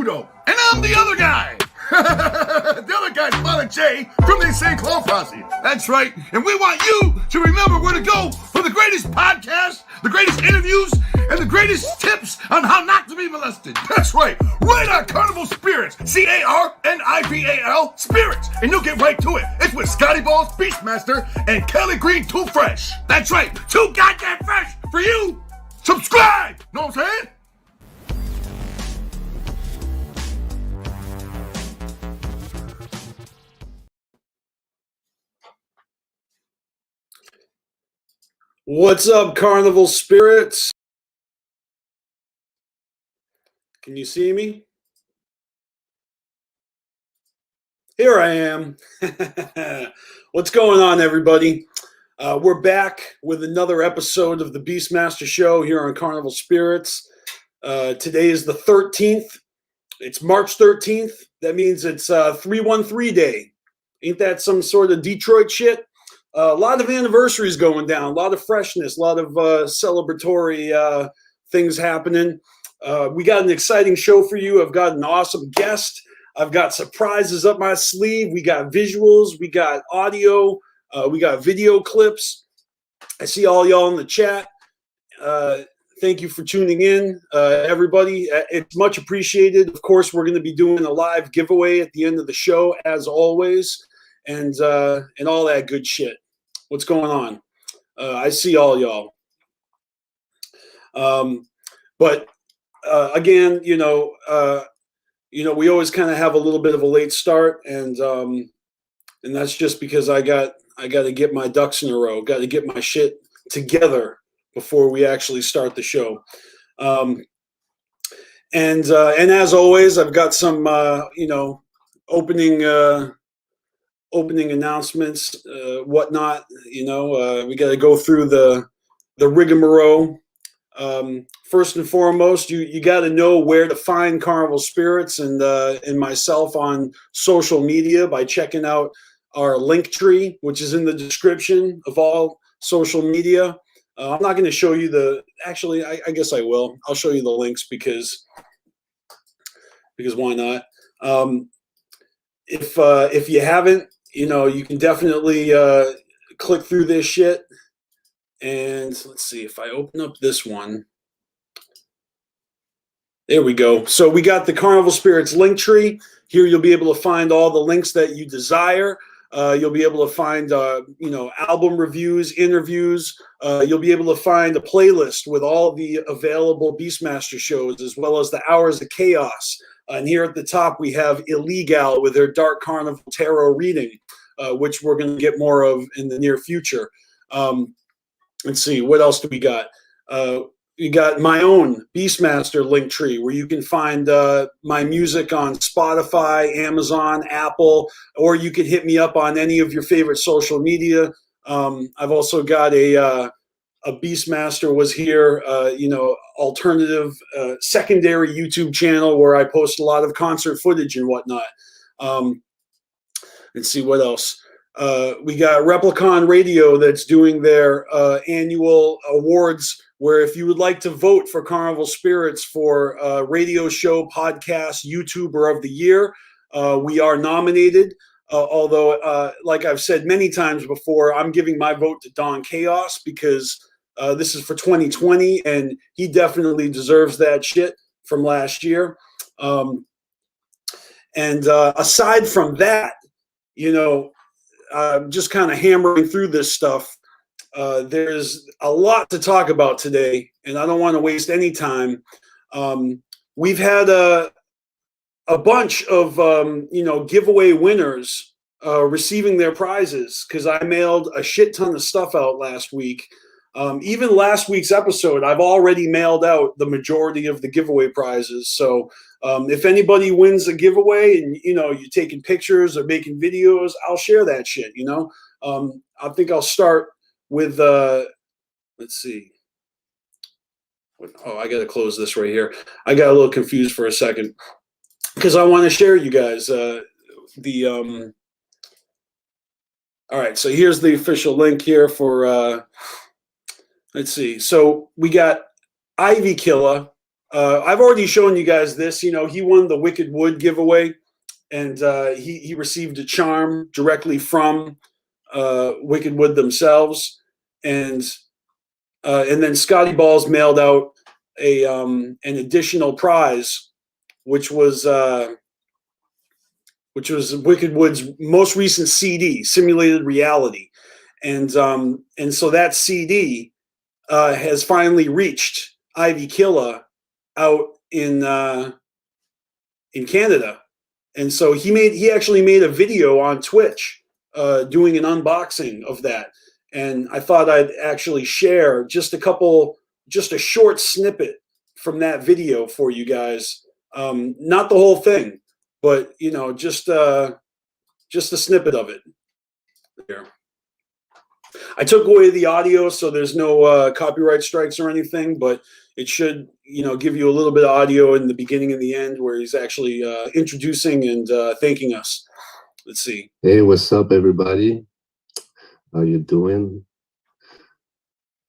Udo, and I'm the other guy. The other guy's Father Jay from the St. Clair Posse. That's right, and we want you to remember where to go for the greatest podcast, the greatest interviews, and the greatest tips on how not to be molested. That's right, right on Carnival Spirits, CARNIVAL Spirits, and you'll get right to it. It's with Scotty Balls, Beastmaster, and Kelly Green, Too Fresh. That's right, too goddamn fresh for you. Subscribe. Know what I'm saying? What's up, Carnival Spirits? Can you see me? Here I am. What's going on, everybody? We're back with another episode of the BeastMasteR Show here on Carnival Spirits. Today is the 13th. It's March 13th. That means it's 313 Day. Ain't that some sort of Detroit shit? A lot of anniversaries going down, a lot of freshness, a lot of celebratory things happening. We got an exciting show for you. I've got an awesome guest. I've got surprises up my sleeve. We got visuals. We got audio. We got video clips. I see all y'all in the chat. Thank you for tuning in, everybody. It's much appreciated. Of course, we're going to be doing a live giveaway at the end of the show, as always, and all that good shit. What's going on? I see all y'all. But again, we always kind of have a little bit of a late start, and that's just because I got to get my ducks in a row, got to get my shit together before we actually start the show. And as always, I've got some opening announcements, whatnot. We got to go through the rigmarole. First and foremost, you got to know where to find Carnival Spirits and myself on social media by checking out our link tree, which is in the description of all social media. I'm not going to show you actually, I guess I will. I'll show you the links because why not? If you haven't, you can definitely click through this shit. And let's see if I open up this one. There we go. So we got the Carnival Spirits link tree. Here you'll be able to find all the links that you desire. You'll be able to find, album reviews, interviews. You'll be able to find a playlist with all the available BeastMasteR shows, as well as the Hours of Chaos. And here at the top, we have Illegal with their Dark Carnival Tarot reading, which we're going to get more of in the near future. Let's see, what else do we got? You got my own BeastMasteR link tree, where you can find my music on Spotify, Amazon, Apple, or you could hit me up on any of your favorite social media. I've also got a BeastMasteR Was Here, alternative secondary YouTube channel where I post a lot of concert footage and whatnot. Let's see what else. We got Replicon Radio that's doing their annual awards, where if you would like to vote for Carnival Spirits for radio show, podcast, YouTuber of the year, we are nominated. Although, like I've said many times before, I'm giving my vote to Don Chaos because this is for 2020, and he definitely deserves that shit from last year. Aside from that, just kind of hammering through this stuff. There's a lot to talk about today, and I don't want to waste any time. We've had a bunch of giveaway winners receiving their prizes because I mailed a shit ton of stuff out last week. Even last week's episode, I've already mailed out the majority of the giveaway prizes. So if anybody wins a giveaway and, you're taking pictures or making videos, I'll share that shit, I think I'll start with, let's see. Oh, I got to close this right here. I got a little confused for a second because I want to share you guys all right, so here's the official link here for, let's see. So we got Ivy Killer I've already shown you guys this. You know, he won the Wicked Wood giveaway, and he received a charm directly from Wicked Wood themselves, and then Scotty Balls mailed out an additional prize, which was Wicked Wood's most recent CD, Simulated Reality, and so that CD has finally reached Ivy Killa out in Canada, and so he actually made a video on Twitch doing an unboxing of that, and I thought I'd actually share just a short snippet from that video for you guys. Not the whole thing, but you know, just a snippet of it. There. I took away the audio, so there's no copyright strikes or anything, but it should, you know, give you a little bit of audio in the beginning and the end where he's actually introducing and thanking us. Let's see. Hey, what's up, everybody? How you doing?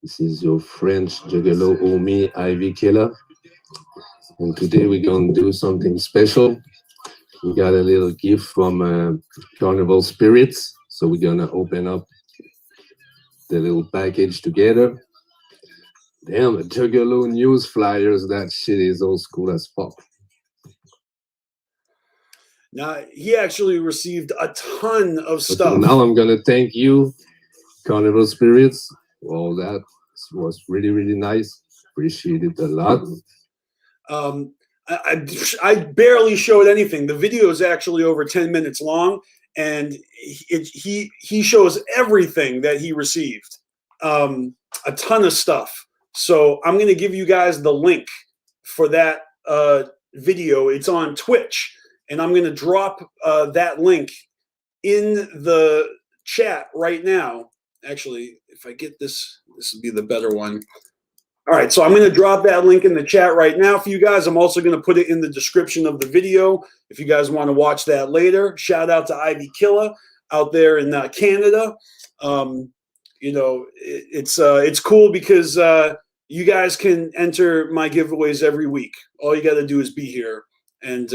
This is your French Juggalo homie, Ivy Killa. And today we're going to do something special. We got a little gift from Carnival Spirits. So we're going to open up the little package together. Damn, the Juggalo news flyers, that shit is old school as fuck. Now, he actually received a ton of stuff. So now I'm going to thank you, Carnival Spirits. All that was really, really nice. Appreciate it a lot. I barely showed anything. The video is actually over 10 minutes long, and he shows everything that he received. A ton of stuff. So I'm going to give you guys the link for that video. It's on Twitch, and I'm going to drop that link in the chat right now. Actually, if I get this will be the better one. All right, so I'm going to drop that link in the chat right now for you guys. I'm also going to put it in the description of the video if you guys want to watch that later. Shout out to Ivy Killa out there in Canada. You know, it's cool because you guys can enter my giveaways every week. All you got to do is be here and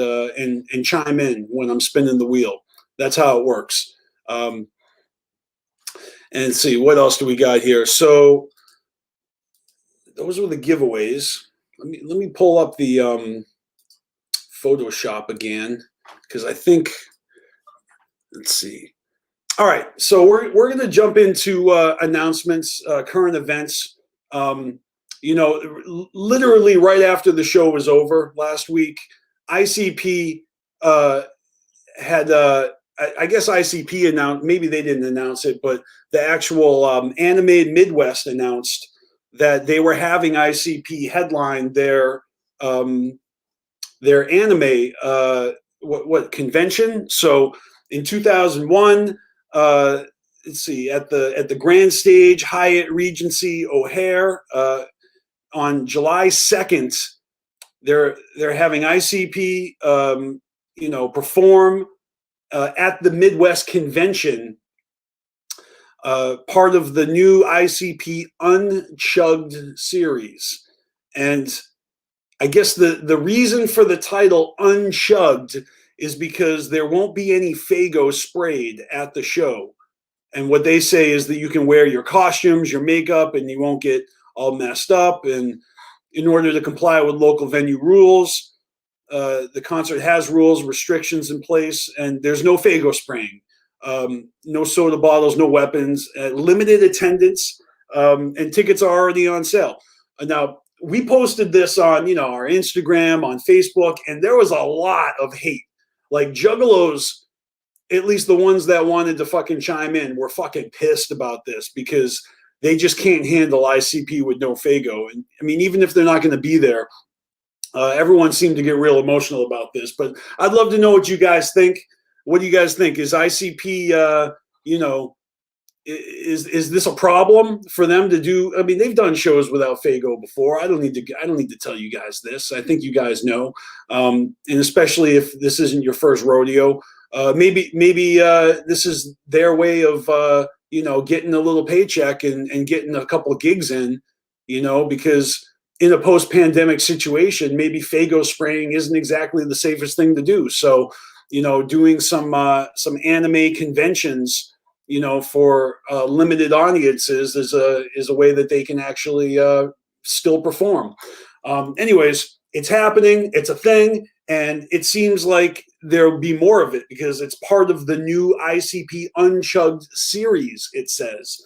chime in when I'm spinning the wheel. That's how it works. And see, what else do we got here? So those were the giveaways. Let me pull up the Photoshop again, because I think, let's see. All right, so we're going to jump into announcements, current events. You know, literally right after the show was over last week, ICP had, I guess ICP announced, maybe they didn't announce it, but the actual Anime Midwest announced that they were having ICP headline their anime what convention. So in 2001, let's see, at the Grand Stage Hyatt Regency O'Hare on July 2nd, they're having ICP you know, perform at the Midwest Convention, part of the new ICP Unchugged series. And I guess the reason for the title Unchugged is because there won't be any Faygo sprayed at the show. And what they say is that you can wear your costumes, your makeup, and you won't get all messed up. And in order to comply with local venue rules, the concert has rules, restrictions in place, and there's no Faygo spraying. No soda bottles, no weapons, limited attendance, and tickets are already on sale. Now, we posted this on, you know, our Instagram, on Facebook, and there was a lot of hate. Like, Juggalos, at least the ones that wanted to fucking chime in, were fucking pissed about this because they just can't handle ICP with no Faygo. And I mean, even if they're not going to be there, everyone seemed to get real emotional about this. But I'd love to know what you guys think. What do you guys think? Is ICP, you know, is this a problem for them to do? I mean, they've done shows without Faygo before. I don't need to tell you guys this. I think you guys know, and especially if this isn't your first rodeo, maybe this is their way of you know, getting a little paycheck and getting a couple of gigs in, you know, because in a post-pandemic situation, maybe phago spraying isn't exactly the safest thing to do. So, doing some anime conventions, for limited audiences is a way that they can actually still perform. Anyways, it's happening. It's a thing. And it seems like there'll be more of it because it's part of the new ICP Unchugged series, it says.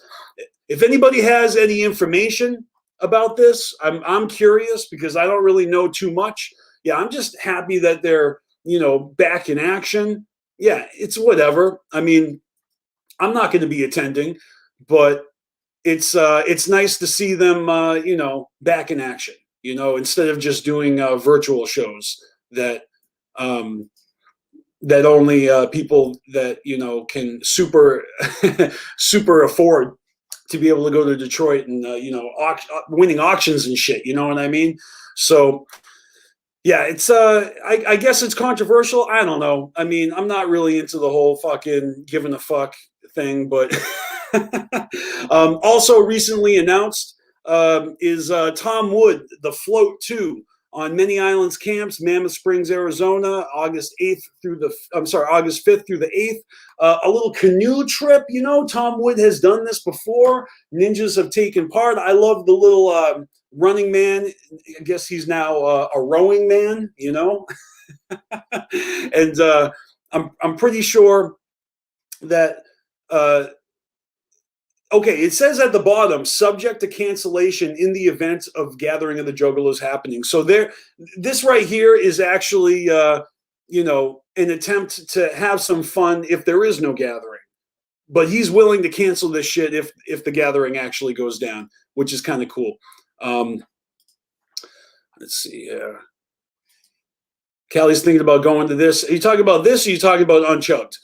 If anybody has any information about this, I'm curious because I don't really know too much. Yeah, I'm just happy that they're, back in action. Yeah, it's whatever. I mean, I'm not going to be attending, but it's nice to see them, back in action, instead of just doing virtual shows that that only people that, can super afford to be able to go to Detroit and, winning auctions and shit. You know what I mean? So, yeah, it's I guess it's controversial. I don't know. I mean, I'm not really into the whole fucking giving a fuck thing, but also recently announced is Tom Wood, The Float 2 on Many Islands Camps, Mammoth Springs, Arizona, August 5th through the 8th. A little canoe trip, Tom Wood has done this before. Ninjas have taken part. I love the little running man. I guess he's now a rowing man, and I'm pretty sure that okay, it says at the bottom, subject to cancellation in the event of Gathering of the Juggalos happening. So this right here is actually an attempt to have some fun if there is no gathering. But he's willing to cancel this shit if the gathering actually goes down, which is kind of cool. Let's see. Callie's thinking about going to this. Are you talking about this or are you talking about Unchugged?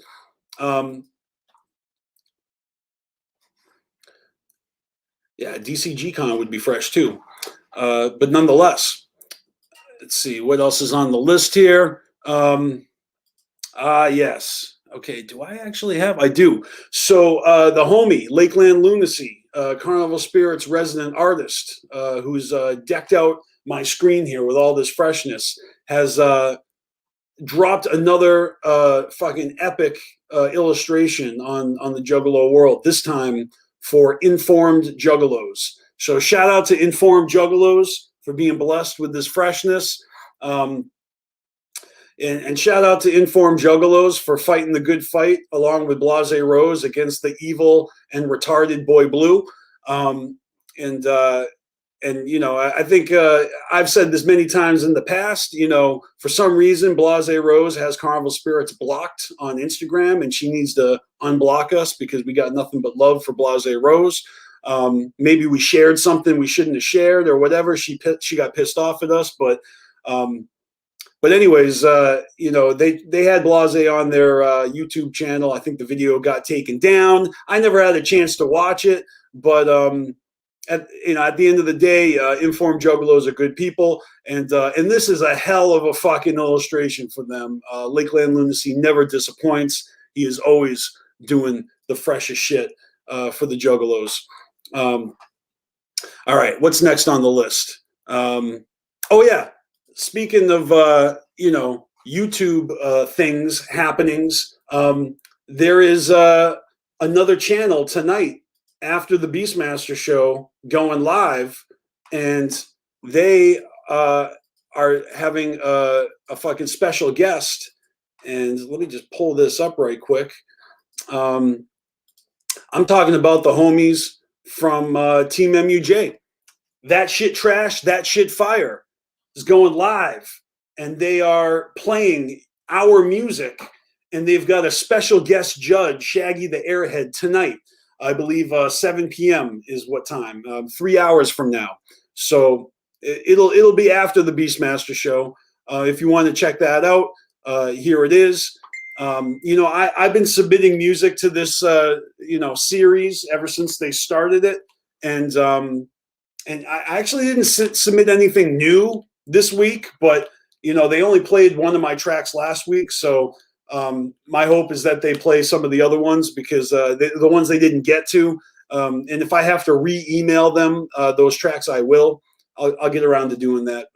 Yeah, DCG Con would be fresh too. But nonetheless, let's see. What else is on the list here? Yes. Okay, do I actually have? I do. So the homie, Lakeland Lunacy, Carnival Spirits resident artist, who's decked out my screen here with all this freshness, has dropped another fucking epic illustration on the Juggalo world, this time for Informed Juggalos. So shout out to Informed Juggalos for being blessed with this freshness. And shout out to Informed Juggalos for fighting the good fight along with Blase Rose against the evil and retarded Boy Blue. I think I've said this many times in the past, for some reason, Blase Rose has Carnival Spirits blocked on Instagram, and she needs to unblock us because we got nothing but love for Blase Rose. Maybe we shared something we shouldn't have shared or whatever. She got pissed off at us, but anyways, they had Blase on their YouTube channel. I think the video got taken down. I never had a chance to watch it, but at the end of the day, Informed Juggalos are good people, and this is a hell of a fucking illustration for them. Lakeland Lunacy never disappoints. He is always doing the freshest shit for the Juggalos. All right, what's next on the list? Oh yeah, speaking of YouTube happenings, there is another channel tonight after the BeastMasteR show going live, and they are having a fucking special guest. And let me just pull this up right quick. I'm talking about the homies from Team MUJ. That Shit Trash, That Shit Fire is going live, and they are playing our music, and they've got a special guest judge, Shaggy the Airhead, tonight. I believe 7 p.m. is what time? 3 hours from now. So it'll be after the BeastMasteR show. If you want to check that out, here it is. I've been submitting music to this series ever since they started it, and I actually didn't submit anything new this week, but they only played one of my tracks last week, so. My hope is that they play some of the other ones because the ones they didn't get to. And if I have to re-email them those tracks, I will. I'll get around to doing that.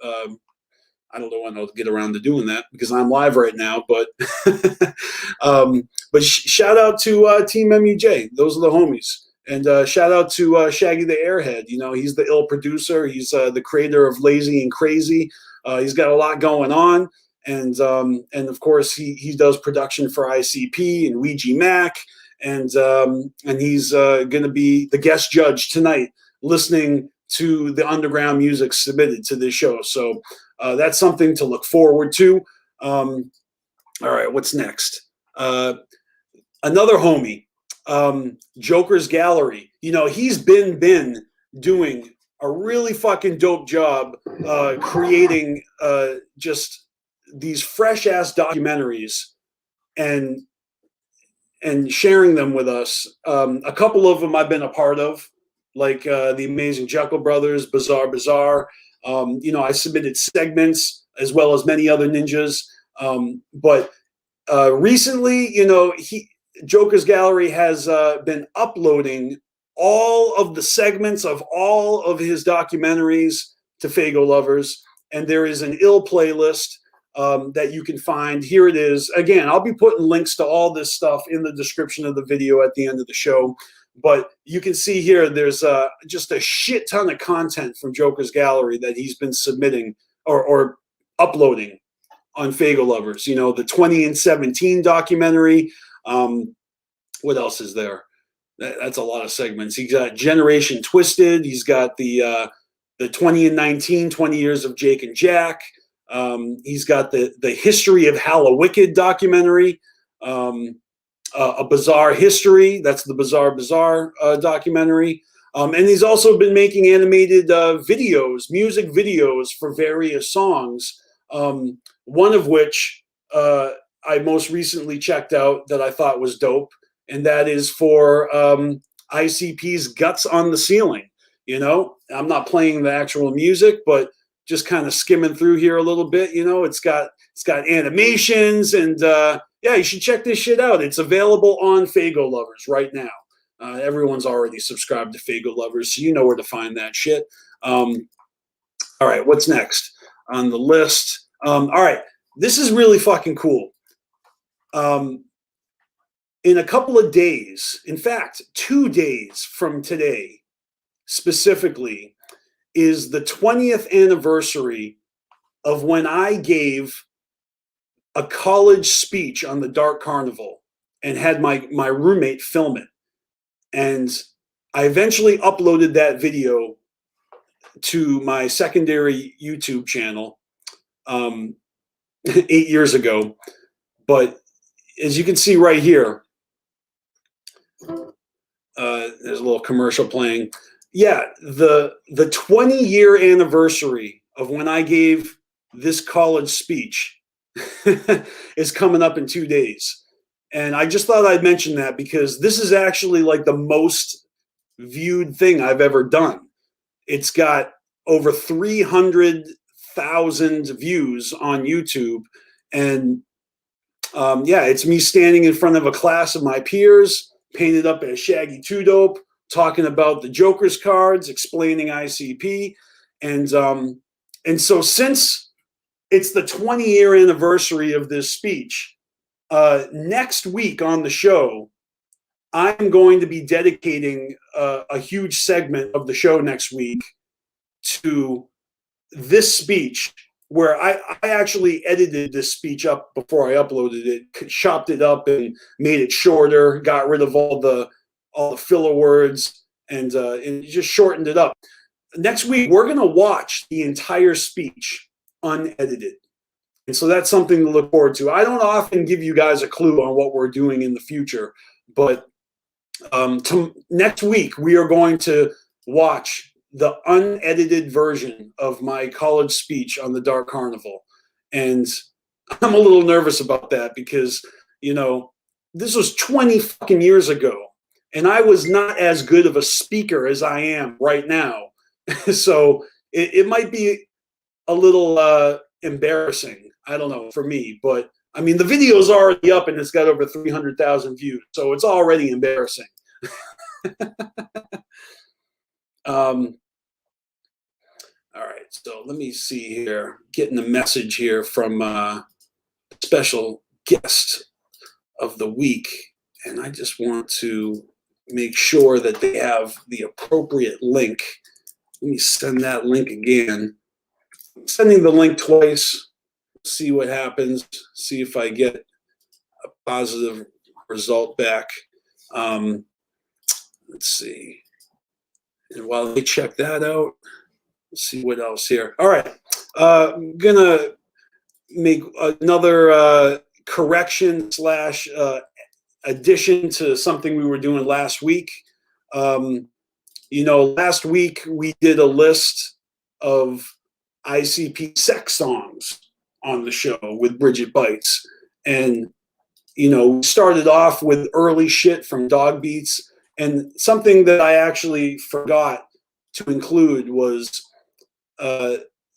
I don't know when I'll get around to doing that because I'm live right now, but shout out to Team MUJ. Those are the homies. And shout out to Shaggy the Airhead. You know, he's the ill producer. He's the creator of Lazy and Crazy. He's got a lot going on. And of course, he does production for ICP and Ouija Mac. And he's going to be the guest judge tonight, listening to the underground music submitted to this show. So that's something to look forward to. All right, what's next? Another homie, Joker's Gallery. You know, he's been doing a really fucking dope job creating just these fresh ass documentaries and sharing them with us. A couple of them I've been a part of, like the Amazing Jekyll Brothers, Bizarre Bazaar. You know, I submitted segments as well as many other ninjas. But recently, you know, Joker's Gallery has been uploading all of the segments of all of his documentaries to Fago lovers. And there is an ill playlist that you can find. Here it is. Again, I'll be putting links to all this stuff in the description of the video at the end of the show. But you can see here, there's just a shit ton of content from Joker's Gallery that he's been submitting or uploading on Fago lovers. You know, the 20 and 17 documentary. What else is there? That's a lot of segments. He's got Generation Twisted. He's got the 20 and 19, 20 years of Jake and Jack. He's got the History of Hallowicked documentary. A Bizarre History. That's the Bizarre Bazaar documentary. And he's also been making animated videos, music videos for various songs. One of which I most recently checked out that I thought was dope. And that is for ICP's Guts on the Ceiling. You know, I'm not playing the actual music, but just kind of skimming through here a little bit. You know, it's got animations and yeah, you should check this shit out. It's available on Fago lovers right now. Everyone's already subscribed to Fago lovers, so you know where to find that shit. All right, what's next on the list? All right, this is really fucking cool. In a couple of days, in fact, 2 days from today, specifically, is the 20th anniversary of when I gave a college speech on the Dark Carnival and had my roommate film it. And I eventually uploaded that video to my secondary YouTube channel 8 years ago. But as you can see right here, there's a little commercial playing. Yeah, the 20-year anniversary of when I gave this college speech is coming up in 2 days. And I just thought I'd mention that because this is actually like the most viewed thing I've ever done. It's got over 300,000 views on YouTube. And yeah, it's me standing in front of a class of my peers, painted up as Shaggy 2 Dope, talking about the Joker's cards, explaining ICP. And so since it's the 20-year anniversary of this speech, next week on the show, I'm going to be dedicating a huge segment of the show next week to this speech, where I actually edited this speech up before I uploaded it, chopped it up and made it shorter, got rid of all the filler words, and just shortened it up. Next week, we're going to watch the entire speech unedited. And so that's something to look forward to. I don't often give you guys a clue on what we're doing in the future, but next week, we are going to watch the unedited version of my college speech on the Dark Carnival. And I'm a little nervous about that because, you know, this was 20 fucking years ago, and I was not as good of a speaker as I am right now. So it might be a little embarrassing. I don't know, for me, but I mean, the video's already up and it's got over 300,000 views, so it's already embarrassing. All right. so let me see here. Getting a message here from special guest of the week, and I just want to make sure that they have the appropriate link. Let me send that link again. I'm sending the link twice. See what happens. See if I get a positive result back. Let's see. And while they check that out, let's see what else here. All right. I'm going to make another correction slash addition to something we were doing last week. You know, last week we did a list of ICP sex songs on the show with Bridget Bites. And, you know, we started off with early shit from Dog Beats. And something that I actually forgot to include was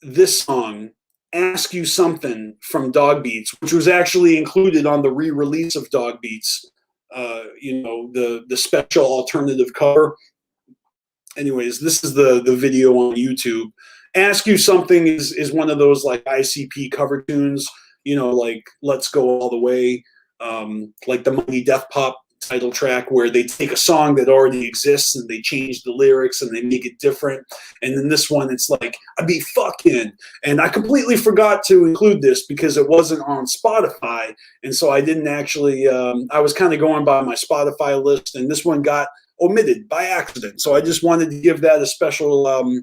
this song, Ask You Something from Dog Beats, which was actually included on the re-release of Dog Beats, you know, the special alternative cover. Anyways, this is the video on YouTube. Ask You Something is one of those like ICP cover tunes, you know, like Let's Go All the Way, like the Money Death Pop title track, where they take a song that already exists and they change the lyrics and they make it different. And then this one, it's like, I be fucking. And I completely forgot to include this because it wasn't on Spotify. And so I didn't actually, I was kind of going by my Spotify list, and this one got omitted by accident. So I just wanted to give that a special,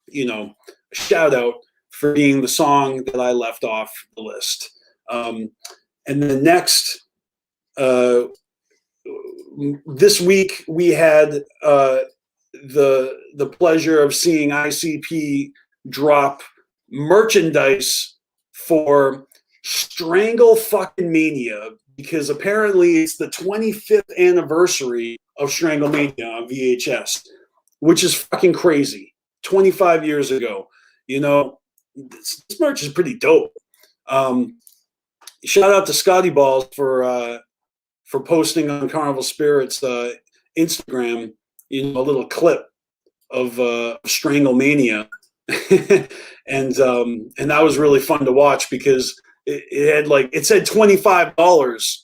you know, shout out for being the song that I left off the list. And then next, this week we had the pleasure of seeing ICP drop merchandise for Strangle-Mania, because apparently it's the 25th anniversary of Strangle-Mania on VHS, which is fucking crazy. 25 years ago, you know, this merch is pretty dope. Shout out to Scotty Balls for posting on Carnival Spirits Instagram, you know, a little clip of Strangle-Mania, and that was really fun to watch because it had like, it said $25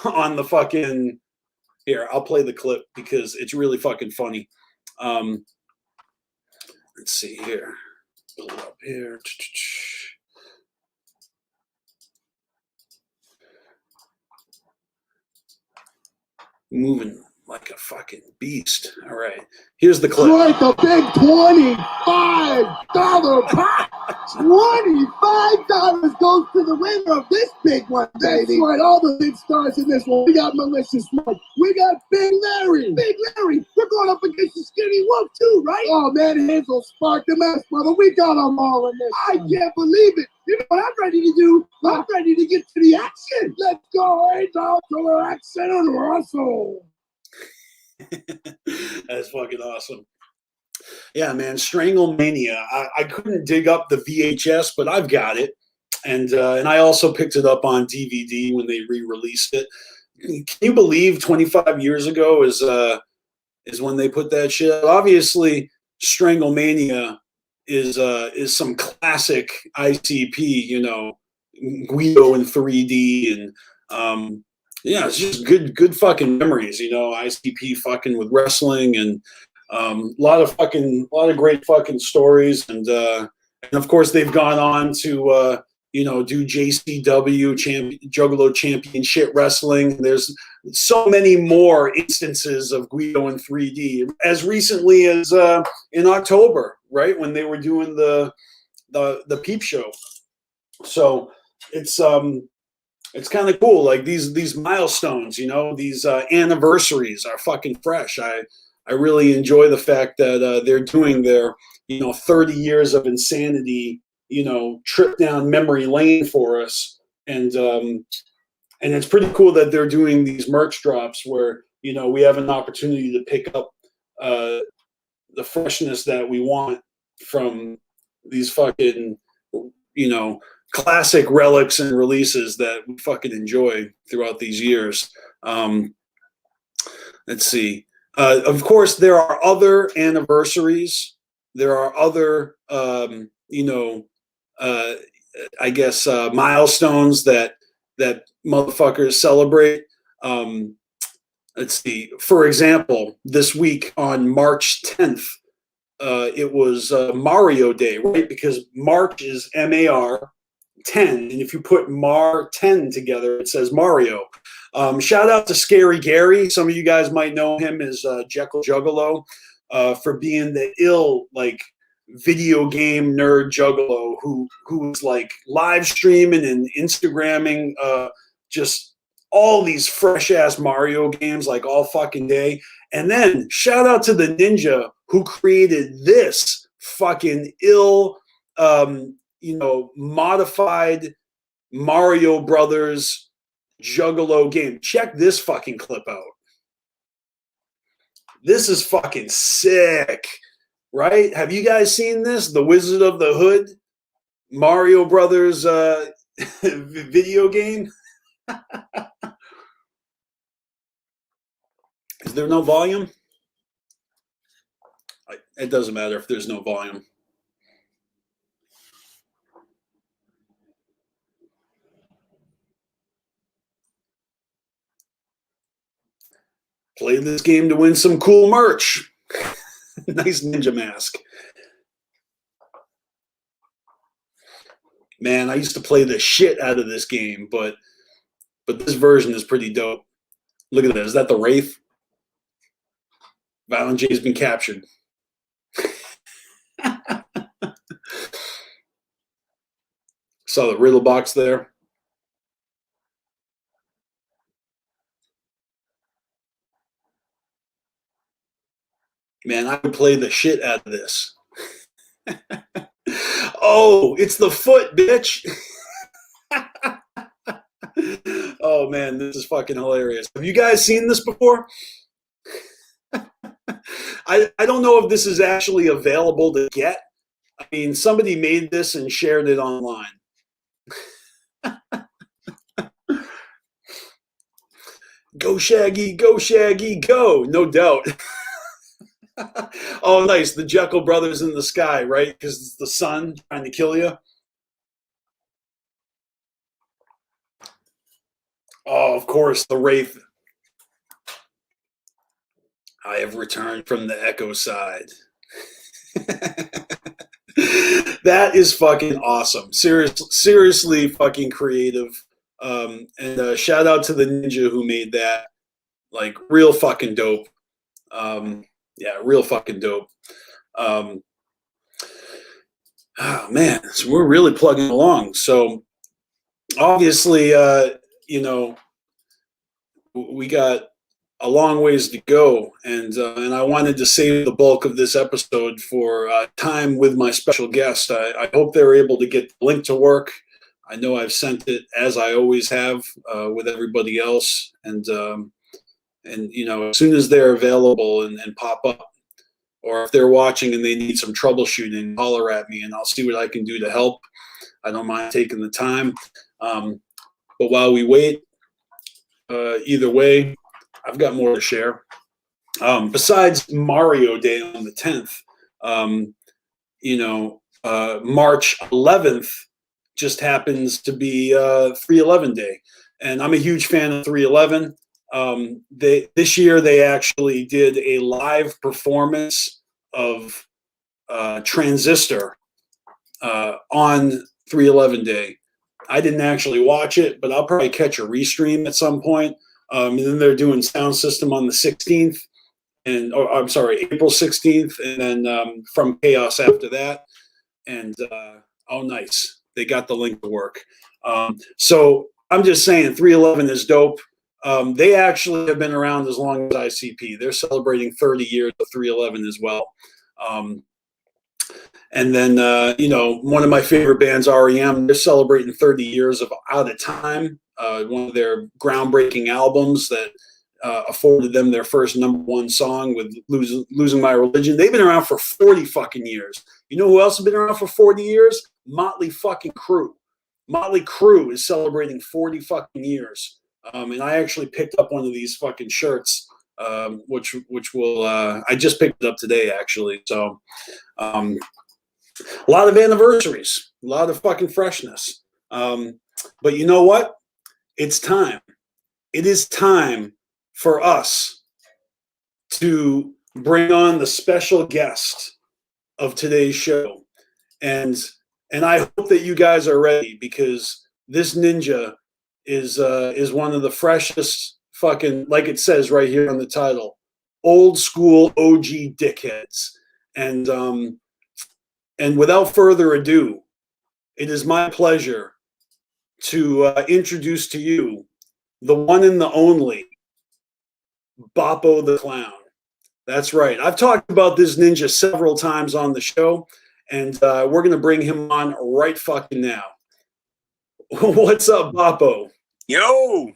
on the fucking. Here, I'll play the clip because it's really fucking funny. Let's see here. Pull it up here. Moving like a fucking beast. All right. Here's the clip. Right, the big $25 pot. $25 goes to the winner of this big one, baby. That's right, all the big stars in this one. We got Malicious Mike. We got Big Larry. Big Larry. We're going up against the Skinny Wolf too, right? Oh, man, Hazel sparked the mess, brother. We got them all in this. I can't believe it. You know what I'm ready to do? I'm ready to get to the action. Let's go, Hazel, to the action and Russell. That's fucking awesome. Yeah, man, Strangle-Mania. I couldn't dig up the VHS, but I've got it, and I also picked it up on DVD when they re-released it. Can you believe 25 years ago is when they put that shit out? Obviously, Strangle-Mania is some classic ICP, you know, Guido in 3D, and yeah, it's just good fucking memories, you know, ICP fucking with wrestling, and a lot of great fucking stories, and of course they've gone on to you know, do JCW Juggalo Championship Wrestling. There's so many more instances of Guido in 3D as recently as in October, right, when they were doing the Peep Show. So it's kind of cool, like these milestones, you know, these anniversaries are fucking fresh. I really enjoy the fact that they're doing their, you know, 30 years of insanity, you know, trip down memory lane for us, and it's pretty cool that they're doing these merch drops where, you know, we have an opportunity to pick up the freshness that we want from these fucking, you know, classic relics and releases that we fucking enjoy throughout these years. Let's see. Of course, there are other anniversaries there are other, you know, I guess milestones that motherfuckers celebrate. Let's see. For example, this week on March 10th, it was Mario Day, right? Because March is MAR 10, and if you put Mar 10 together, it says Mario. Shout out to Scary Gary. Some of you guys might know him as Jekyll Juggalo for being the ill, like, video game nerd juggalo who was like live streaming and Instagramming just all these fresh ass Mario games like all fucking day. And then shout out to the ninja who created this fucking ill, you know, modified Mario Brothers juggalo game. Check this fucking clip out. This is fucking sick. Right? Have you guys seen this? The Wizard of the Hood Mario Brothers video game? Is there no volume? It doesn't matter if there's no volume. Play this game to win some cool merch. Nice ninja mask. Man, I used to play the shit out of this game, but this version is pretty dope. Look at that. Is that the Wraith? Violent J's been captured. Saw the riddle box there. Man, I would play the shit out of this. Oh, it's the foot, bitch. Oh, man, this is fucking hilarious. Have you guys seen this before? I don't know if this is actually available to get. I mean, somebody made this and shared it online. Go, Shaggy, go. No doubt. Oh, nice. The Jekyll brothers in the sky, right? Because it's the sun trying to kill you. Oh, of course, the Wraith. I have returned from the Echo side. That is fucking awesome. Seriously fucking creative. And shout out to the ninja who made that. Like, real fucking dope. Yeah, real fucking dope. Oh, man, so we're really plugging along. So obviously, you know, we got a long ways to go, and I wanted to save the bulk of this episode for time with my special guest. I hope they're able to get the link to work. I know I've sent it, as I always have, with everybody else, and you know, as soon as they're available and pop up, or if they're watching and they need some troubleshooting, holler at me and I'll see what I can do to help. I don't mind taking the time. But while we wait, either way, I've got more to share. Besides Mario Day on the 10th, you know, March 11th just happens to be 311 Day. And I'm a huge fan of 311. This year they actually did a live performance of Transistor on 311 Day. I didn't actually watch it, but I'll probably catch a restream at some point. And then they're doing Sound System on the 16th, and I'm sorry, April 16th, and then From Chaos after that. And oh, nice, they got the link to work. So I'm just saying, 311 is dope. They actually have been around as long as ICP. They're celebrating 30 years of 311 as well. And then, you know, one of my favorite bands, REM, they're celebrating 30 years of Out of Time, one of their groundbreaking albums that afforded them their first #1 song with Losing My Religion. They've been around for 40 fucking years. You know who else has been around for 40 years? Motley fucking Crue. Motley Crue is celebrating 40 fucking years. And I actually picked up one of these fucking shirts which will I just picked it up today actually. So a lot of anniversaries, a lot of fucking freshness. But you know what? It's time. It is time for us to bring on the special guest of today's show. And I hope that you guys are ready, because this ninja is one of the freshest fucking, like it says right here on the title, old school OG dickheads. And without further ado, it is my pleasure to introduce to you the one and the only Boppo the Clown. That's right. I've talked about this ninja several times on the show, and we're going to bring him on right fucking now. What's up, Boppo? Yo!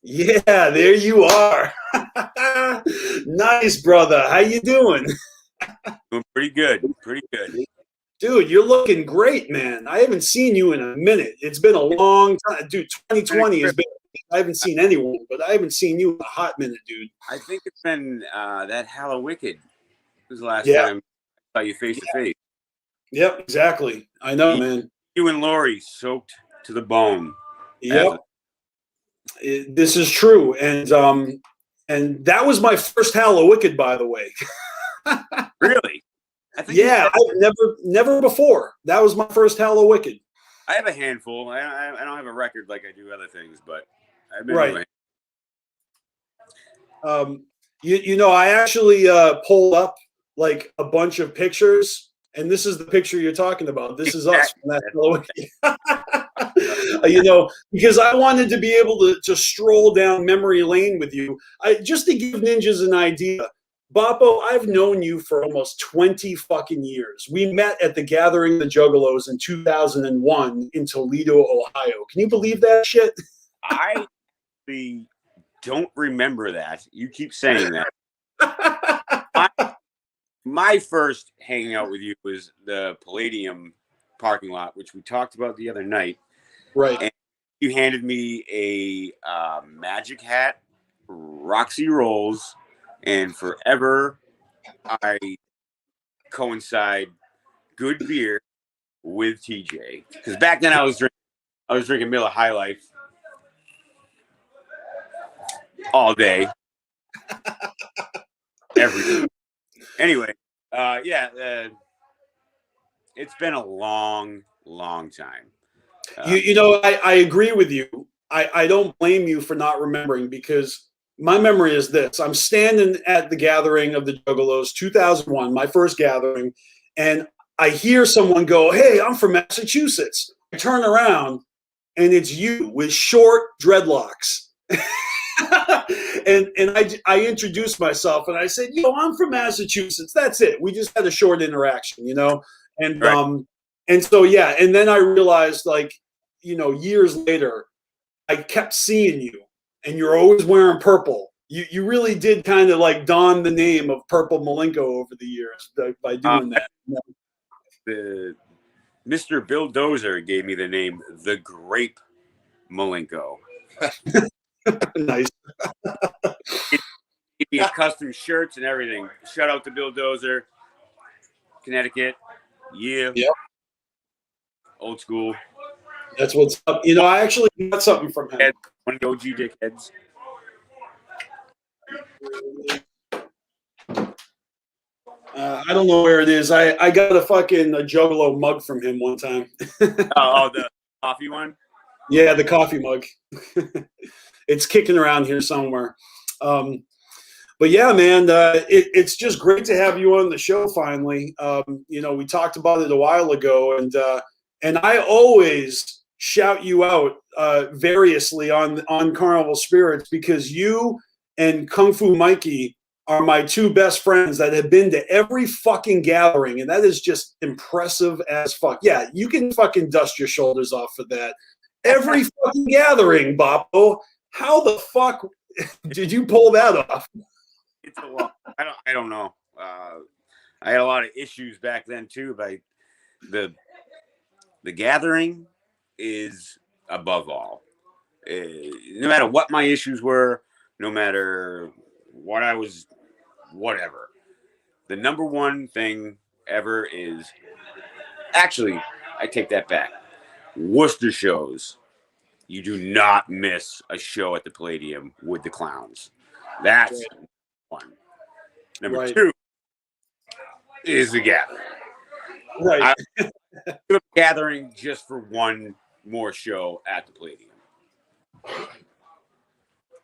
Yeah, there you are. Nice, brother. How you doing? Doing pretty good. Pretty good. Dude, you're looking great, man. I haven't seen you in a minute. It's been a long time. Dude, 2020 has been, I haven't seen anyone, but I haven't seen you in a hot minute, dude. I think it's been that Hallowicked was the last time I saw you face to face. Yep, exactly. I know, man. You and Lori soaked to the bone. Yep. This is true. And that was my first Hallowicked, by the way. Really? I think I never before. That was my first Hallowicked. I have a handful. I don't have a record like I do other things, but I've been right. You know, I actually pulled up like a bunch of pictures, and this is the picture you're talking about. This is us from that Hallowicked. You know, because I wanted to be able to stroll down memory lane with you. Just to give ninjas an idea. Boppo, I've known you for almost 20 fucking years. We met at the Gathering of the Juggalos in 2001 in Toledo, Ohio. Can you believe that shit? I don't remember that. You keep saying that. My first hanging out with you was the Palladium parking lot, which we talked about the other night. Right. And you handed me a magic hat, Roxy Rolls, and forever I coincide good beer with TJ. Because back then I was drinking Miller High Life all day, every day. Anyway, it's been a long time. You know, I agree with you. I don't blame you for not remembering, because my memory is this. I'm standing at the Gathering of the Juggalos, 2001, my first gathering, and I hear someone go, "Hey, I'm from Massachusetts." I turn around, and it's you with short dreadlocks. and I introduced myself, and I said, "Yo, I'm from Massachusetts." That's it. We just had a short interaction, you know? And right. And so, yeah, and then I realized, like, you know, years later, I kept seeing you, and you're always wearing purple. You really did kind of like don the name of Purple Malenko over the years by doing that. The Mr. Bill Dozer gave me the name The Grape Malenko. Nice. He made custom shirts and everything. Shout out to Bill Dozer, Connecticut. Yeah. Yep. Old school. That's what's up. You know, I actually got something from him. One of the OG dickheads. I don't know where it is. I got a fucking Juggalo mug from him one time. Oh, the coffee one? Yeah, the coffee mug. It's kicking around here somewhere. But yeah, man, it's just great to have you on the show finally. You know, we talked about it a while ago, and I always shout you out variously on Carnival Spirits, because you and Kung Fu Mikey are my two best friends that have been to every fucking gathering, and that is just impressive as fuck. Yeah, you can fucking dust your shoulders off for that. Every fucking gathering, Boppo. How the fuck did you pull that off? It's a lot. I don't know. I had a lot of issues back then too. But the gathering is above all. No matter what my issues were, no matter what I was, whatever. The number one thing ever is, actually, I take that back. Worcester shows. You do not miss a show at the Palladium with the clowns. That's one. Number two is the gathering. Right. I'm gathering just for one more show at the Palladium.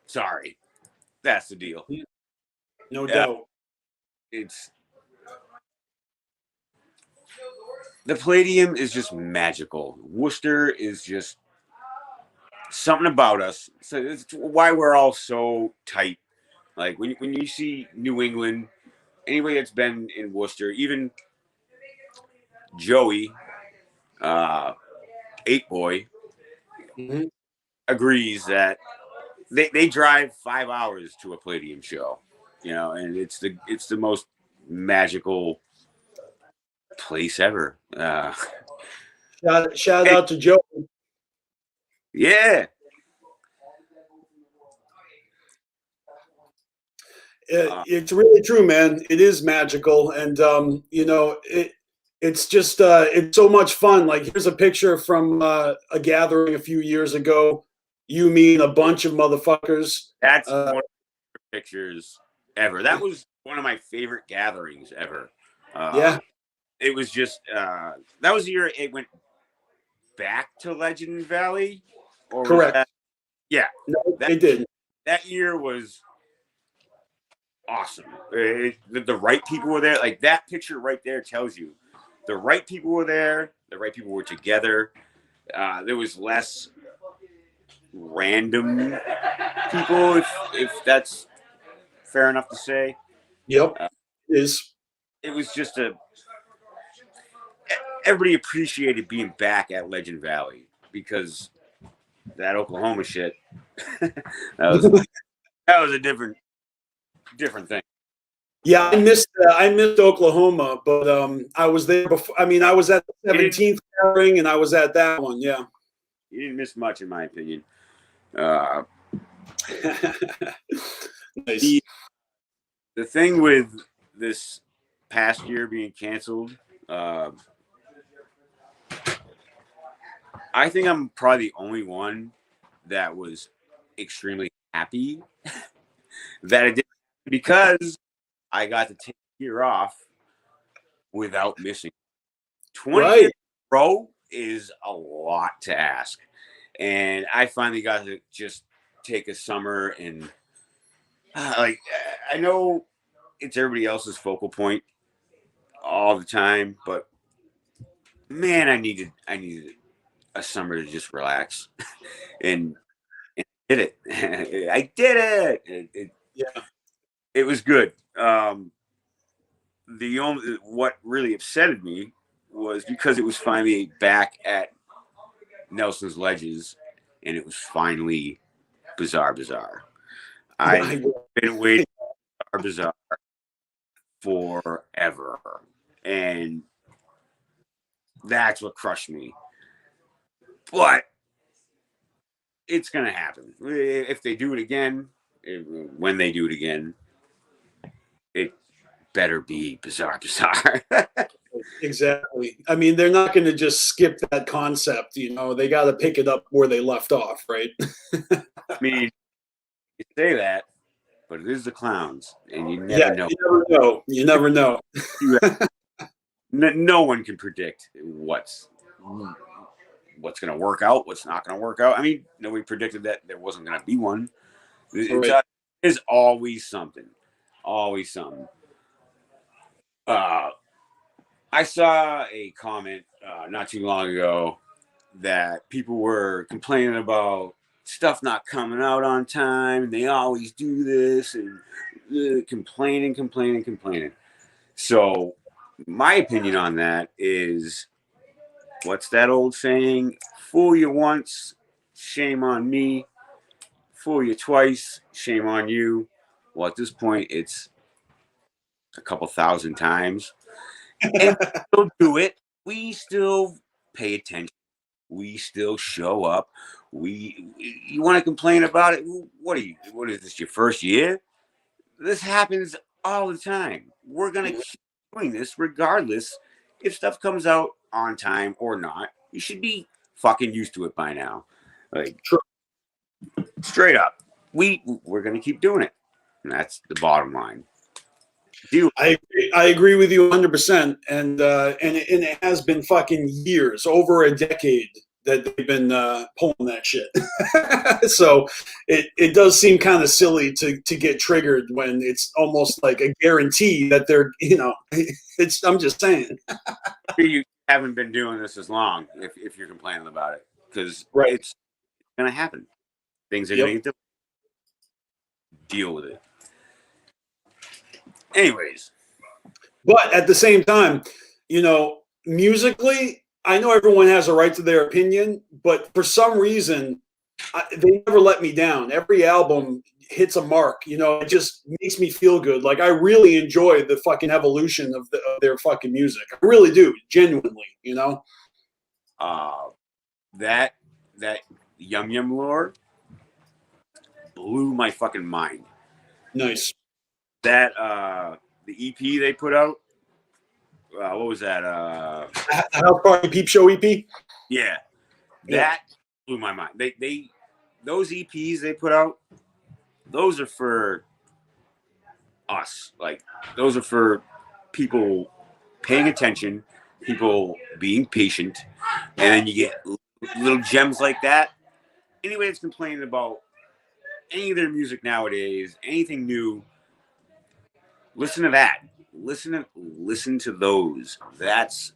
Sorry. That's the deal. No doubt. It's the Palladium is just magical. Worcester is just something about us. So it's why we're all so tight. Like when you see New England, anybody that's been in Worcester, even Joey, 8 Boy, agrees that they drive 5 hours to a Palladium show, and it's the most magical place ever. Shout out to Joe. Yeah. It's really true, man. It is magical, and it's just it's so much fun. Like, here's a picture from a gathering a few years ago. You, me, and a bunch of motherfuckers. That's one of the pictures ever. That was one of my favorite gatherings ever. Yeah. It was just that was the year it went back to Legend Valley. Or correct. Yeah. No, they did. That year was awesome. The right people were there. Like, that picture right there tells you the right people were there. The right people were together. There was less random people, if that's fair enough to say. Yep, it is. It was just everybody appreciated being back at Legend Valley, because that Oklahoma shit, that was a different thing. Yeah, I missed Oklahoma, but I was there before. I mean, I was at the 17th gathering, and I was at that one. Yeah, you didn't miss much, in my opinion. Nice. The thing with this past year being canceled, I think I'm probably the only one that was extremely happy that it did, because I got to take a year off without missing. 20 years in a row is a lot to ask. And I finally got to just take a summer and I know it's everybody else's focal point all the time, but man, I needed a summer to just relax, and did it. I did it. It was good. What really upsetted me was because it was finally back at Nelson's Ledges, and it was finally Bizarre. I've been waiting for Bizarre forever, and that's what crushed me. But it's gonna happen if they do it again. When they do it again, it better be Bizarre. Exactly. I mean, they're not going to just skip that concept. They got to pick it up where they left off, right? I mean, you say that, but it is the clowns, and you never know. You never know. No one can predict what's going to work out, what's not going to work out. I mean, nobody predicted that there wasn't going to be one. There's always something. Always something. I saw a comment not too long ago that people were complaining about stuff not coming out on time. They always do this, and complaining. So my opinion on that is, what's that old saying? Fool you once, shame on me. Fool you twice, shame on you. Well, at this point, it's a couple thousand times. And we still do it. We still pay attention. We still show up. You want to complain about it? What is this, your first year? This happens all the time. We're gonna keep doing this regardless if stuff comes out on time or not. You should be fucking used to it by now. Like, Sure. straight up, we're gonna keep doing it, and that's the bottom line. I agree with you 100%, and it has been fucking years, over a decade that they've been pulling that shit. So it does seem kind of silly to get triggered when it's almost like a guarantee that they're, you know, I'm just saying. You haven't been doing this as long if you're complaining about it, because Right. it's gonna happen. Things are Yep. gonna get different. Deal with it. Anyways. But at the same time, you know, musically, I know everyone has a right to their opinion, but for some reason, they never let me down. Every album hits a mark. You know, it just makes me feel good. Like, I really enjoy the fucking evolution of their fucking music. I really do, genuinely. You know, That Yum Yum lore blew my fucking mind. nice. That the EP they put out. What was that? House Party Peep Show EP. Yeah, that blew my mind. They those EPs they put out. Those are for us. Like, those are for people paying attention, people being patient, and then you get little gems like that. Anybody that's complaining about any of their music nowadays, anything new, listen to that. Listen to those. That's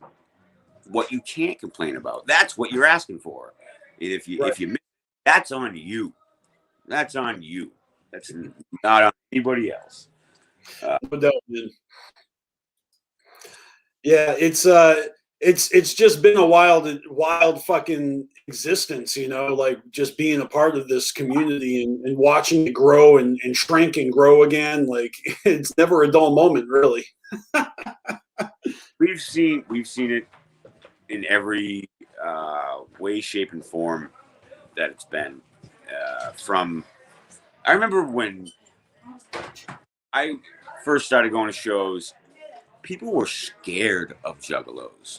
what you can't complain about. That's what you're asking for. And if you miss, that's on you. That's on you. That's not on anybody else. Yeah, it's just been a wild fucking existence, you know, like just being a part of this community and watching it grow and shrink and grow again. Like, it's never a dull moment, really. We've seen it in every way, shape, and form that it's been. I remember when I first started going to shows, people were scared of juggalos.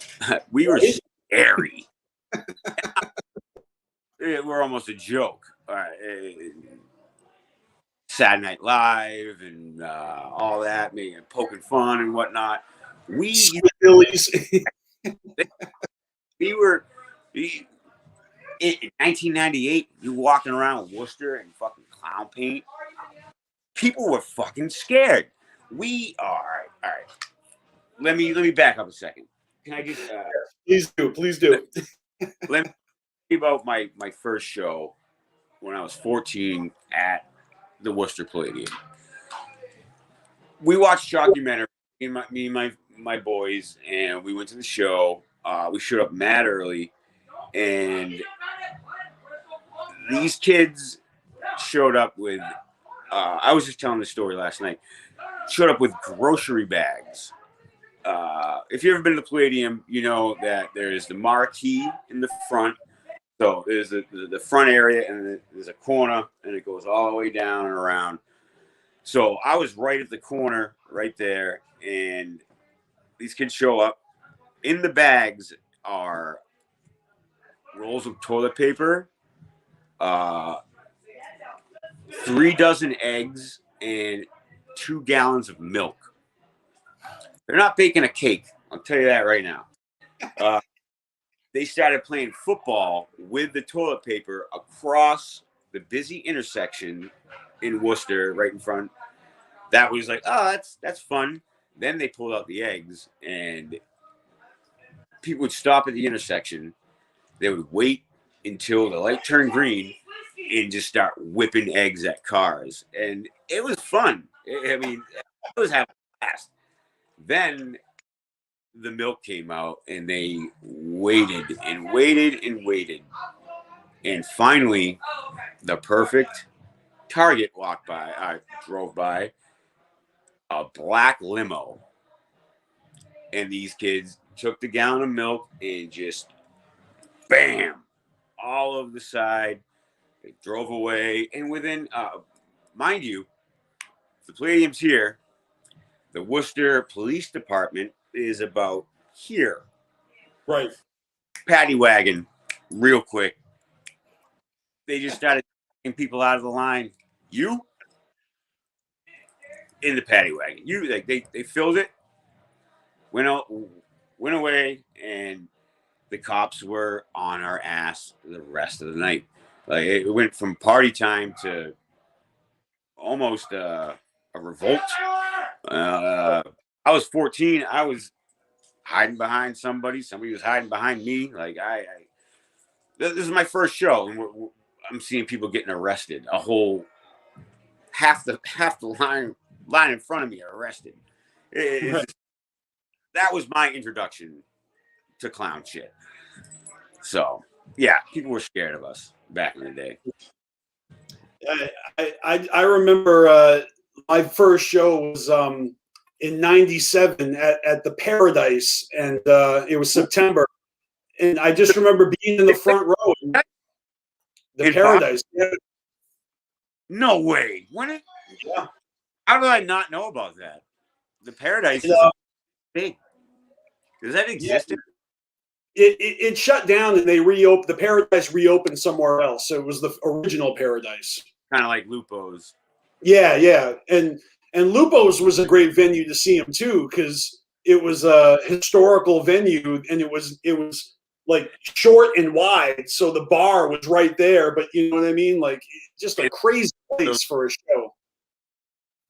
We were scary. We're almost a joke. Saturday Night Live and all that, poking fun and whatnot. We were in 1998. You walking around Worcester in fucking clown paint. People were fucking scared. We are all right. Let me back up a second. Can I just please do. Let me tell you about my first show when I was 14 at the Worcester Palladium. We watched documentary, me and my boys, and we went to the show. We showed up mad early, and these kids showed up with. I was just telling the story last night. Showed up with grocery bags. If you've ever been to the Palladium, you know that there's the marquee in the front. So there's the front area, and there's a corner, and it goes all the way down and around. So I was right at the corner, right there, and these kids show up. In the bags are rolls of toilet paper, 3 dozen eggs, and 2 gallons of milk. They're not baking a cake. I'll tell you that right now. They started playing football with the toilet paper across the busy intersection in Worcester, right in front. That was like, oh, that's fun. Then they pulled out the eggs, and people would stop at the intersection. They would wait until the light turned green and just start whipping eggs at cars. And it was fun. I mean, it was having a blast. Then the milk came out, and they waited and waited and waited. And finally, the perfect target drove by, a black limo. And these kids took the gallon of milk and just bam, all over the side. They drove away. And within, mind you, the Palladium's here. The Worcester Police Department is about here. Right. Paddy wagon, real quick. They just started taking people out of the line. You in the paddy wagon. You like they filled it, went away, and the cops were on our ass the rest of the night. Like it went from party time to almost a revolt. I was 14. I was hiding behind somebody. Somebody was hiding behind me. Like this is my first show, and I'm seeing people getting arrested. A whole half the line in front of me are arrested. That was my introduction to clown shit. So yeah, people were scared of us back in the day. I remember my first show was in '97 at the Paradise, and it was September, and I just remember being in the front row. The Paradise. Yeah. No way. When it? Yeah. How did I not know about that? The Paradise is big. Does that exist? Yeah. It shut down, and they reopened. The Paradise reopened somewhere else. So it was the original Paradise. Kind of like Lupo's. Yeah, yeah, and Lupo's was a great venue to see him too, because it was a historical venue, and it was like short and wide, so the bar was right there. But you know what I mean? Like just a crazy place for a show.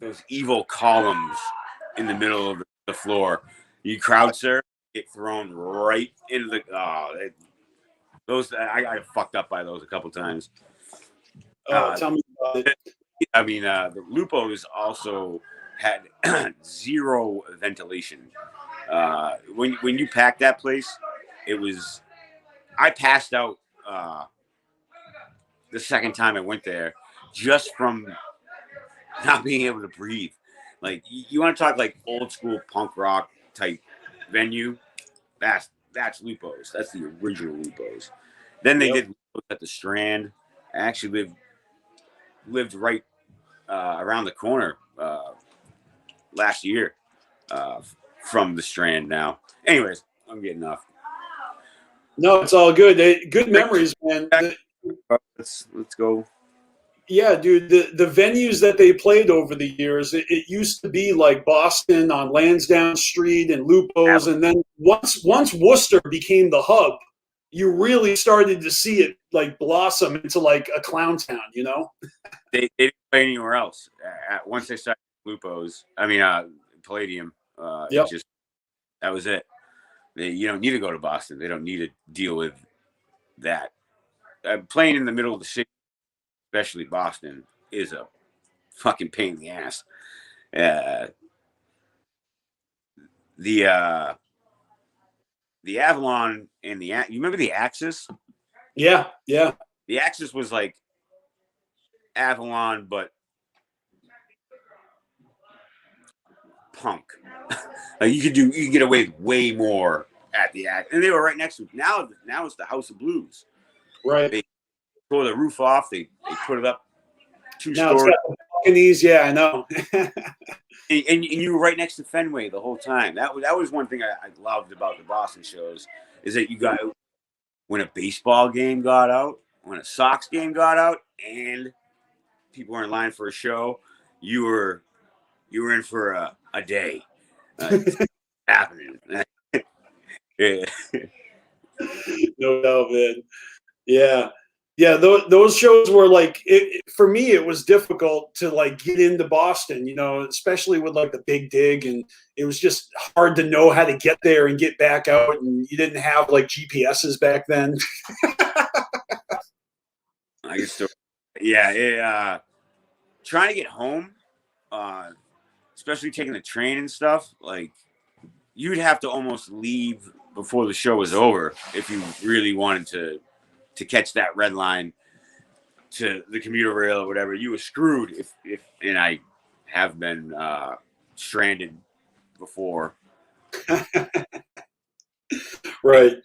Those evil columns in the middle of the floor. You crowd surf, get thrown right into the. Those I got fucked up by those a couple times. Tell me about it. I mean, the Lupo's also had zero ventilation. When you packed that place, it was. I passed out the second time I went there just from not being able to breathe. Like you want to talk like old school punk rock type venue? That's Lupo's. That's the original Lupo's. Then they did Lupo's at the Strand. I actually lived right around the corner last year from the Strand. Now, anyways, I'm getting off. No, it's all good. Good memories, man. Let's go. Yeah, dude, the venues that they played over the years, it used to be like Boston on Lansdowne Street and Lupo's, and then once Worcester became the hub, you really started to see it like blossom into like a clown town, you know? They didn't play anywhere else. Once they started Lupo's, Palladium, that was it. You don't need to go to Boston. They don't need to deal with that. Playing in the middle of the city, especially Boston, is a fucking pain in the ass. The Avalon and you remember the Axis? Yeah, yeah. The Axis was like Avalon, but punk. Like you could get away with way more at the Axis, and they were right next to it. Now it's the House of Blues. Right. They tore the roof off. They put it up 2 Now stories. it's got the balconies. Yeah, I know. And you were right next to Fenway the whole time. That was one thing I loved about the Boston shows, is that you got, when a baseball game got out, when a Sox game got out, and people were in line for a show, you were in for a day. Happening. Yeah. No doubt, man. Yeah. Yeah, those shows were like, for me, it was difficult to like get into Boston, you know, especially with like the Big Dig, and it was just hard to know how to get there and get back out, and you didn't have like GPSs back then. I can still, yeah. Trying to get home, especially taking the train and stuff, like you'd have to almost leave before the show was over if you really wanted to catch that red line to the commuter rail or whatever. You were screwed if and I have been stranded before. Right.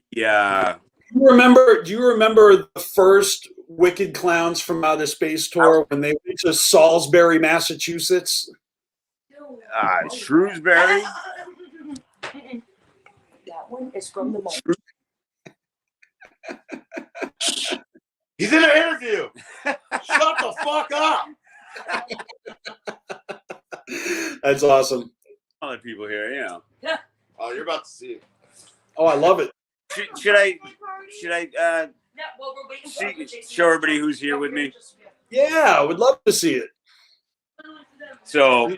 Yeah. Do you remember the first Wicked Clowns from Outer Space tour when they went to Salisbury, Massachusetts? Shrewsbury. That one is from the mall. He's in an interview. Shut the fuck up. That's awesome. Other people here, you know. Yeah. Oh, you're about to see it. Oh, I love it. Should I Yeah, well, we're waiting for show everybody who's here with me? Yeah, I would love to see it. So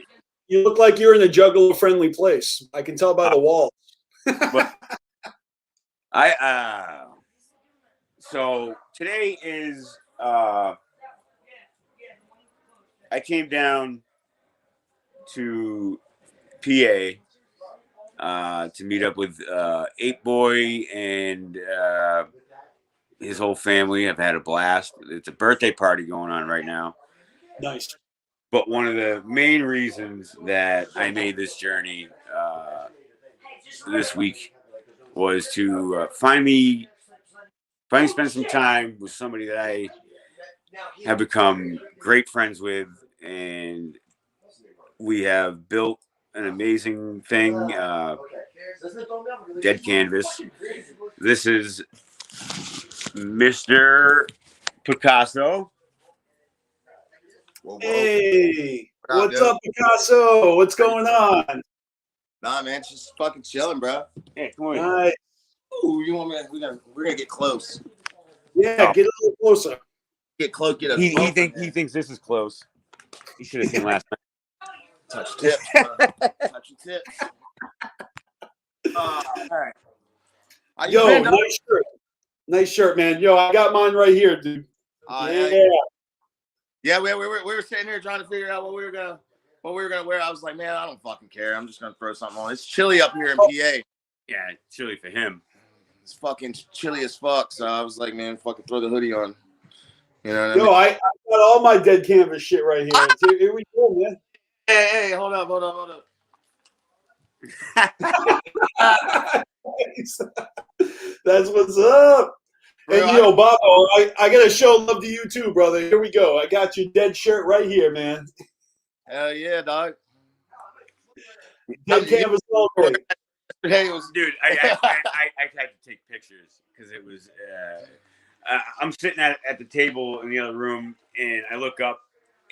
You look like you're in a Juggalo-friendly place. I can tell by the wall. but so today is I came down to PA to meet up with 8-Boy and his whole family. I've had a blast. It's a birthday party going on right now. Nice. But one of the main reasons that I made this journey this week was to finally spend some time with somebody that I have become great friends with, and we have built an amazing thing, Dead Canvas. This is Mr. Picasso. Whoa, whoa. Hey, What up, what's dude? up, Picasso? What's going on? Nah, man, just fucking chilling, bro. Hey, come on. Nice. Ooh, you want me? We're gonna get close. Yeah, get a little closer. Get close. Get a. He closer, thinks man. this is close. You should have seen last night. Touch tips. Touch your tips. All right. How you Yo, been, dog? nice shirt. Nice shirt, man. Yo, I got mine right here, dude. Yeah, we were sitting here trying to figure out what we were gonna wear. I was like, man, I don't fucking care. I'm just gonna throw something on. It's chilly up here in PA. Yeah, chilly for him. It's fucking chilly as fuck. So I was like, man, fucking throw the hoodie on. You know what Yo, I mean? I got all my Dead Canvas shit right here. Here we go, man. Hey, hold up. That's what's up. Bro, And yo, Boppo, I gotta show love to you too, brother. Here we go. I got your Dead shirt right here, man. Hell yeah, dog. Dead Canvas all day. Hey, it was Dude, I had to take pictures because it was. I'm sitting at the table in the other room, and I look up,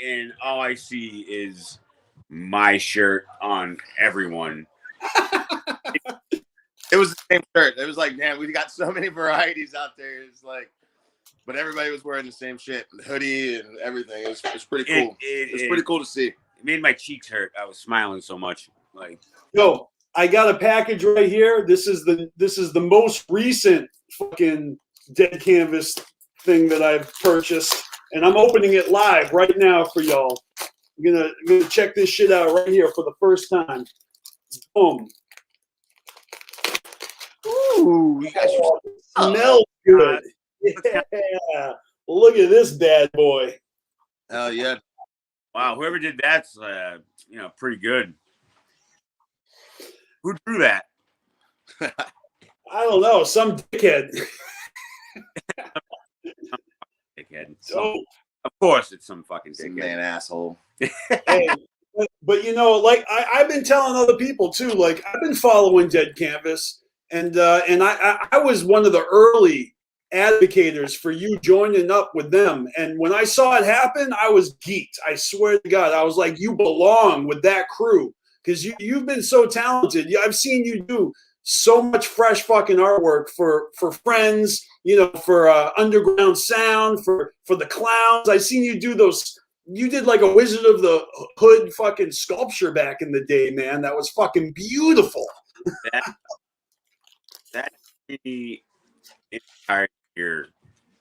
and all I see is my shirt on everyone. It was the same shirt. It was like, man, we got so many varieties out there. It's like, but everybody was wearing the same shit, the hoodie and everything. It was pretty cool. It's pretty cool to see. It made my cheeks hurt. I was smiling so much. Like, Yo, I got a package right here. This is the most recent fucking Dead Canvas thing that I've purchased, and I'm opening it live right now for y'all. I'm gonna check this shit out right here for the first time. Boom. Ooh, you guys Smells good. Yeah. Look at this bad boy. hell yeah. wow, whoever did that's pretty good. Who drew that? I don't know, some dickhead. Dickhead. Oh, Of course, it's some fucking Some dickhead. man asshole. hey, but like I've been telling other people too. Like I've been following Dead Canvas, and I was one of the early advocators for you joining up with them. And when I saw it happen, I was geeked. I swear to God, I was like, you belong with that crew because you've been so talented. I've seen you do so much fresh fucking artwork for friends, for Underground Sound, for the Clowns. I've seen you do those. You did like a Wizard of the Hood fucking sculpture back in the day, man. That was fucking beautiful. That the entire year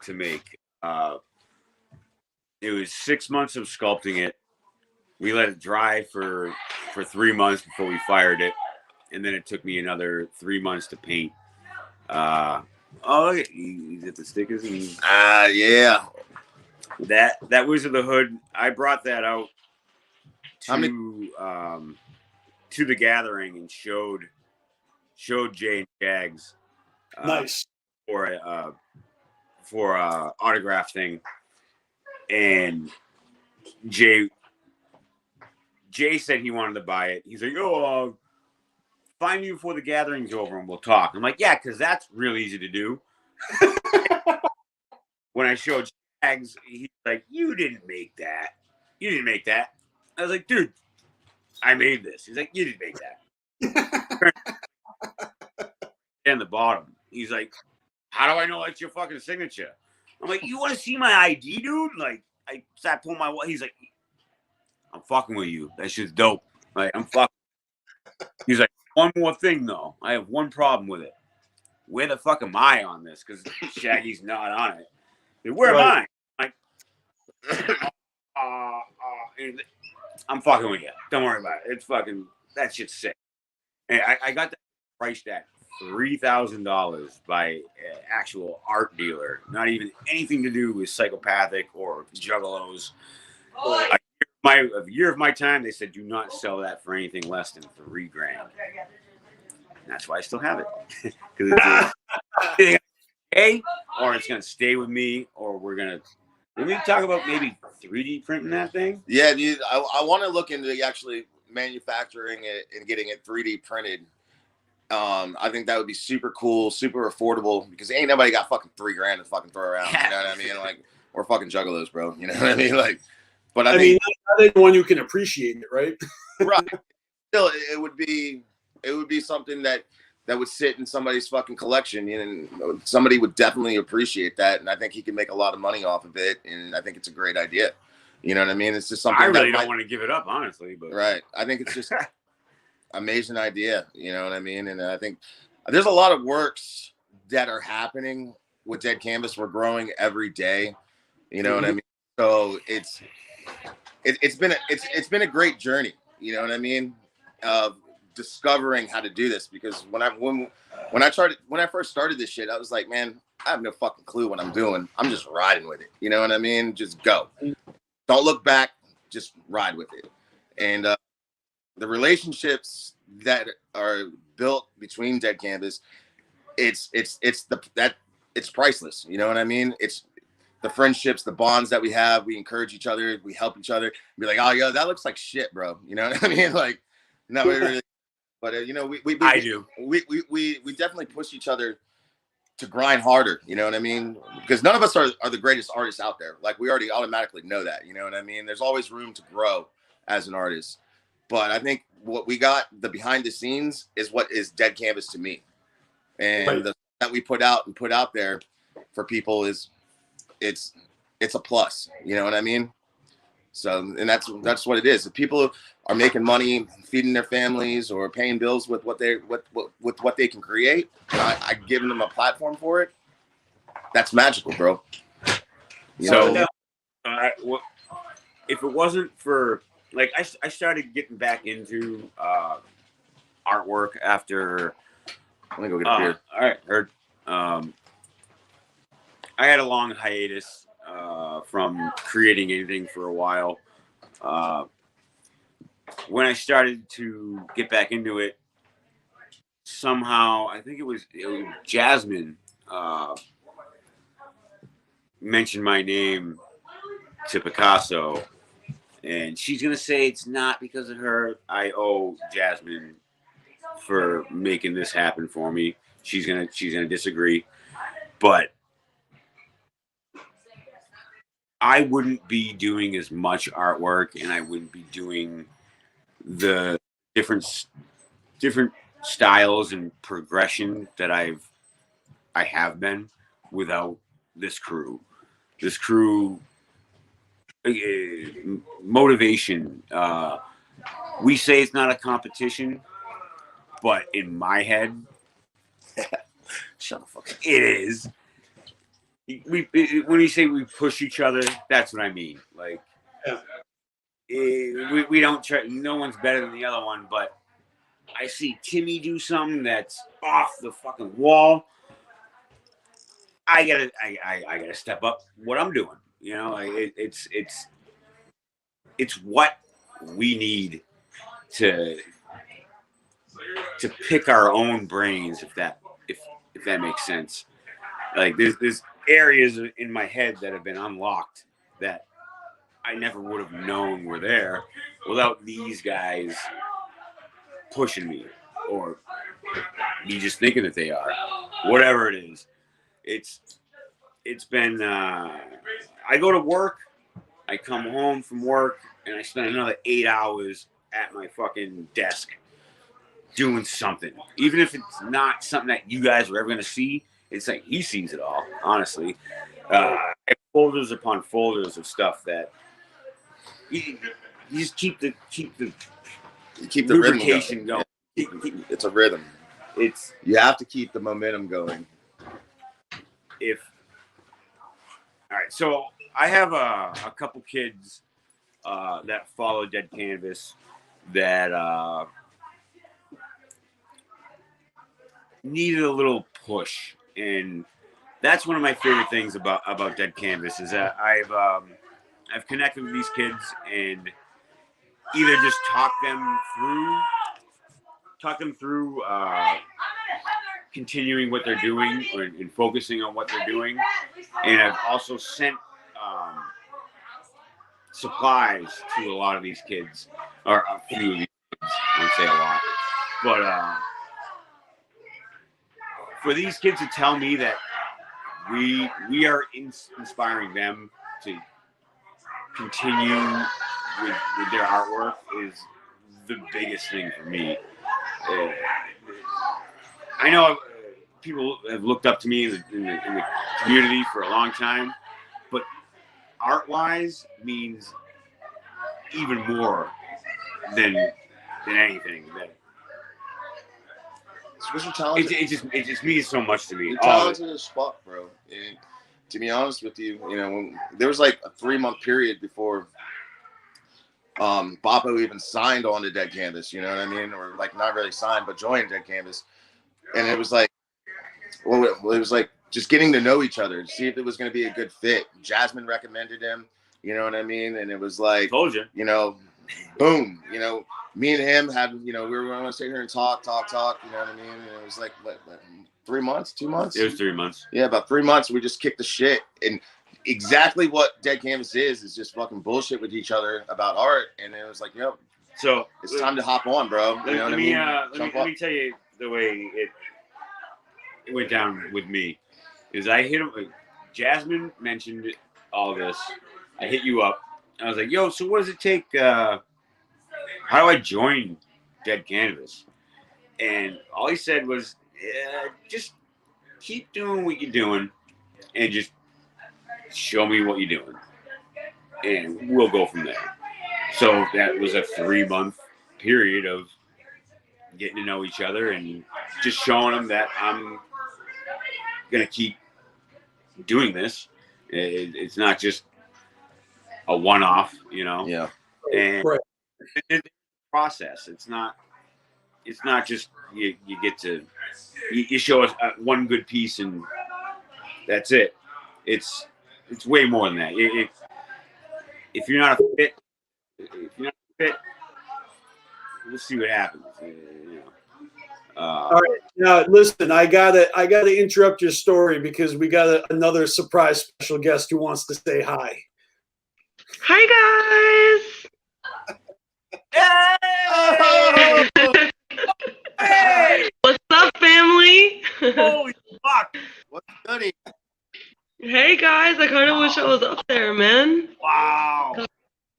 to make. It was 6 months of sculpting it. We let it dry for 3 months before we fired it, and then it took me another 3 months to paint. You get the stickers and Yeah. that Wizard of the Hood. I brought that out to the gathering and showed Jay and Jags. Nice. for a autograph thing, and Jay said he wanted to buy it. He's like, "Oh, find me before the gathering's over and we'll talk." I'm like, "Yeah, because that's real easy to do." When I showed Jags, he's like, "You didn't make that. You didn't make that." I was like, "Dude, I made this." He's like, "You didn't make that." And the bottom, he's like, "How do I know that's your fucking signature?" I'm like, "You want to see my ID, dude?" Like, I sat pulling my. He's like, "I'm fucking with you. That shit's dope." Like, I'm fucking. He's like, "One more thing though. I have one problem with it. Where the fuck am I on this? Because Shaggy's not on it. Like, where am I?" Like, I'm fucking with you. Don't worry about it. It's fucking, that shit's sick. And I got that priced at $3,000 by an actual art dealer. Not even anything to do with psychopathic or juggalos. A year of my time, they said, do not sell that for anything less than $3,000. And that's why I still have it. Because it's A, or it's going to stay with me, or we're going to. Can we talk about maybe 3D printing that thing? Yeah, dude. I want to look into actually manufacturing it and getting it 3D printed. I think that would be super cool, super affordable, because ain't nobody got fucking $3,000 to fucking throw around. You know what I mean? Like, we're fucking juggalos, bro. You know what I mean? Like, but I mean, not anyone who can appreciate it, right? Right. Still, it would be something that would sit in somebody's fucking collection, and somebody would definitely appreciate that. And I think he can make a lot of money off of it. And I think it's a great idea. You know what I mean? It's just something I really don't want to give it up, honestly. But right. I think it's just amazing idea. You know what I mean? And I think there's a lot of works that are happening with Dead Canvas. We're growing every day. You know what I mean? So it's been a great journey. You know what I mean? Of discovering how to do this, because when I first started this shit, I was like, man, I have no fucking clue what I'm doing. I'm just riding with it. You know what I mean? Just go. Don't look back. Just ride with it. And the relationships that are built between Dead Canvas, it's priceless. You know what I mean? It's the friendships, the bonds that we have. We encourage each other. We help each other. Be like, oh, yo, that looks like shit, bro. You know what I mean? Like, no, really. But you know, we definitely push each other to grind harder. You know what I mean? Because none of us are the greatest artists out there. Like, we already automatically know that. You know what I mean? There's always room to grow as an artist. But I think what we got, the behind the scenes, is what is Dead Canvas to me. And that we put out there for people is it's a plus. You know what I mean? So, and that's what it is. If people are making money, feeding their families, or paying bills with what they can create, I giving them a platform for it. That's magical, bro. So, if it wasn't for, like, I started getting back into artwork after. Let me go get a beer. All right. I had a long hiatus from creating anything for a while. When I started to get back into it, somehow, I think it was Jasmine mentioned my name to Picasso, and she's gonna say it's not because of her. I owe Jasmine for making this happen for me. She's gonna disagree, but I wouldn't be doing as much artwork, and I wouldn't be doing the different styles and progression that I have been without this crew. This crew, motivation. We say it's not a competition, but in my head, shut the fuck up. It is. When you say we push each other, that's what I mean. Like, we don't try. No one's better than the other one, but I see Timmy do something that's off the fucking wall. I gotta step up what I'm doing. You know, it's what we need to pick our own brains, if that makes sense. Like there's areas in my head that have been unlocked that I never would have known were there without these guys pushing me or me just thinking that they are. Whatever it is. It's been I go to work, I come home from work, and I spend another 8 hours at my fucking desk doing something. Even if it's not something that you guys are ever gonna see, it's like he sees it all, honestly. I have folders upon folders of stuff that you just keep the rhythm going. It's a rhythm. You have to keep the momentum going. All right, so I have a couple kids that follow Dead Canvas that needed a little push, and that's one of my favorite things about Dead Canvas is that I've connected with these kids and either just talk them through continuing what they're doing and focusing on what they're doing, and I've also sent supplies to a lot of these kids, or a few of these kids. I wouldn't say a lot, but for these kids to tell me that we are inspiring them to continue with their artwork is the biggest thing for me. I know people have looked up to me in the community for a long time, but art-wise means even more than anything. It just means so much to me. You're talented as fuck, bro. And to be honest with you, when there was like a 3-month period before Boppo even signed on to Dead Canvas, you know what I mean? Or like not really signed, but joined Dead Canvas. And it was like, it was like just getting to know each other, see if it was going to be a good fit. Jasmine recommended him, you know what I mean? And it was like, told you, boom, me and him had, we were going to sit here and talk, you know what I mean? And it was like, what 3 months, 2 months? It was 3 months. Yeah, about 3 months. We just kicked the shit. And exactly what Dead Canvas is just fucking bullshit with each other about art. And it was like, so it's time to hop on, bro. You know what I mean? Let me tell you the way it went down with me. Is I hit him. Jasmine mentioned all this. I hit you up. I was like, yo, so what does it take? How do I join Dead Canvas? And all he said was, just keep doing what you're doing and just show me what you're doing. And we'll go from there. So that was a 3-month period of getting to know each other and just showing them that I'm going to keep doing this. It's not just a one-off, Yeah. And it's a process. It's not just you get to you show us one good piece and that's it. It's way more than that. If you're not a fit, we'll see what happens. All right, now listen. I gotta interrupt your story because we got another surprise special guest who wants to say hi. Hi guys. Hey! Hey! What's up, family? Holy fuck! What's goody? Hey guys, I kind of wish I was up there, man. Wow!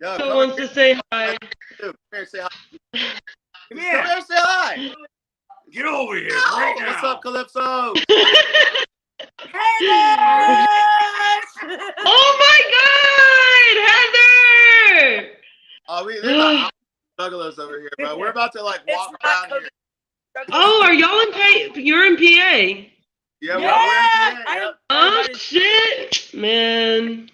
Yo, Who wants to say hi? Come here, say hi. Come here! Come here, say hi. Get over here right now! What's up, Calypso? Hey! Oh my God, Heather! There's juggalos over here, bro. We're about to walk around here. Oh, are y'all in PA? You're in PA. Yeah, we're in PA. Yep. Oh shit, man.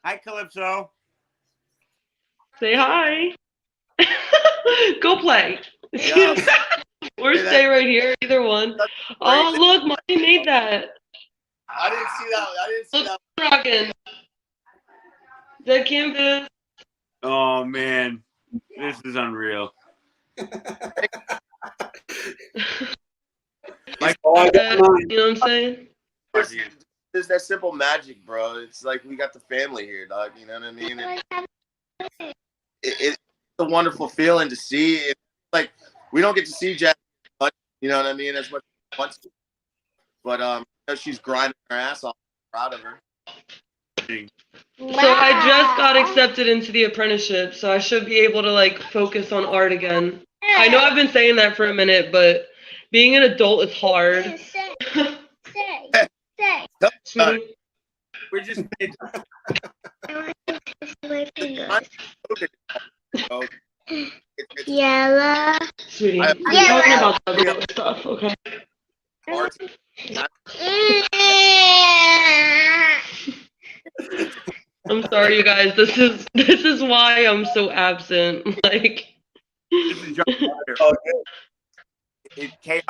Hi, Calypso. Say hi. Go play. Yeah. Or stay right here, either one. Oh, look, Mommy made that. I didn't see that. Rockin'. Dead Canvas. Oh man, this is unreal. Like, Oh, I got mine. you know what I'm saying? There's that simple magic, bro. It's like we got the family here, dog. You know what I mean? It's a wonderful feeling to see. It, like, we don't get to see Jack much, you know what I mean, as much as we want to. But you know, she's grinding her ass off. I'm proud of her. So I just got accepted into the apprenticeship, so I should be able to like focus on art again. I know I've been saying that for a minute, but being an adult is hard. Sweetie. we're just kids. Yellow. Sweetie, we're talking about other stuff, okay? I'm sorry, you guys. This is why I'm so absent. Like, This is John. It's chaos.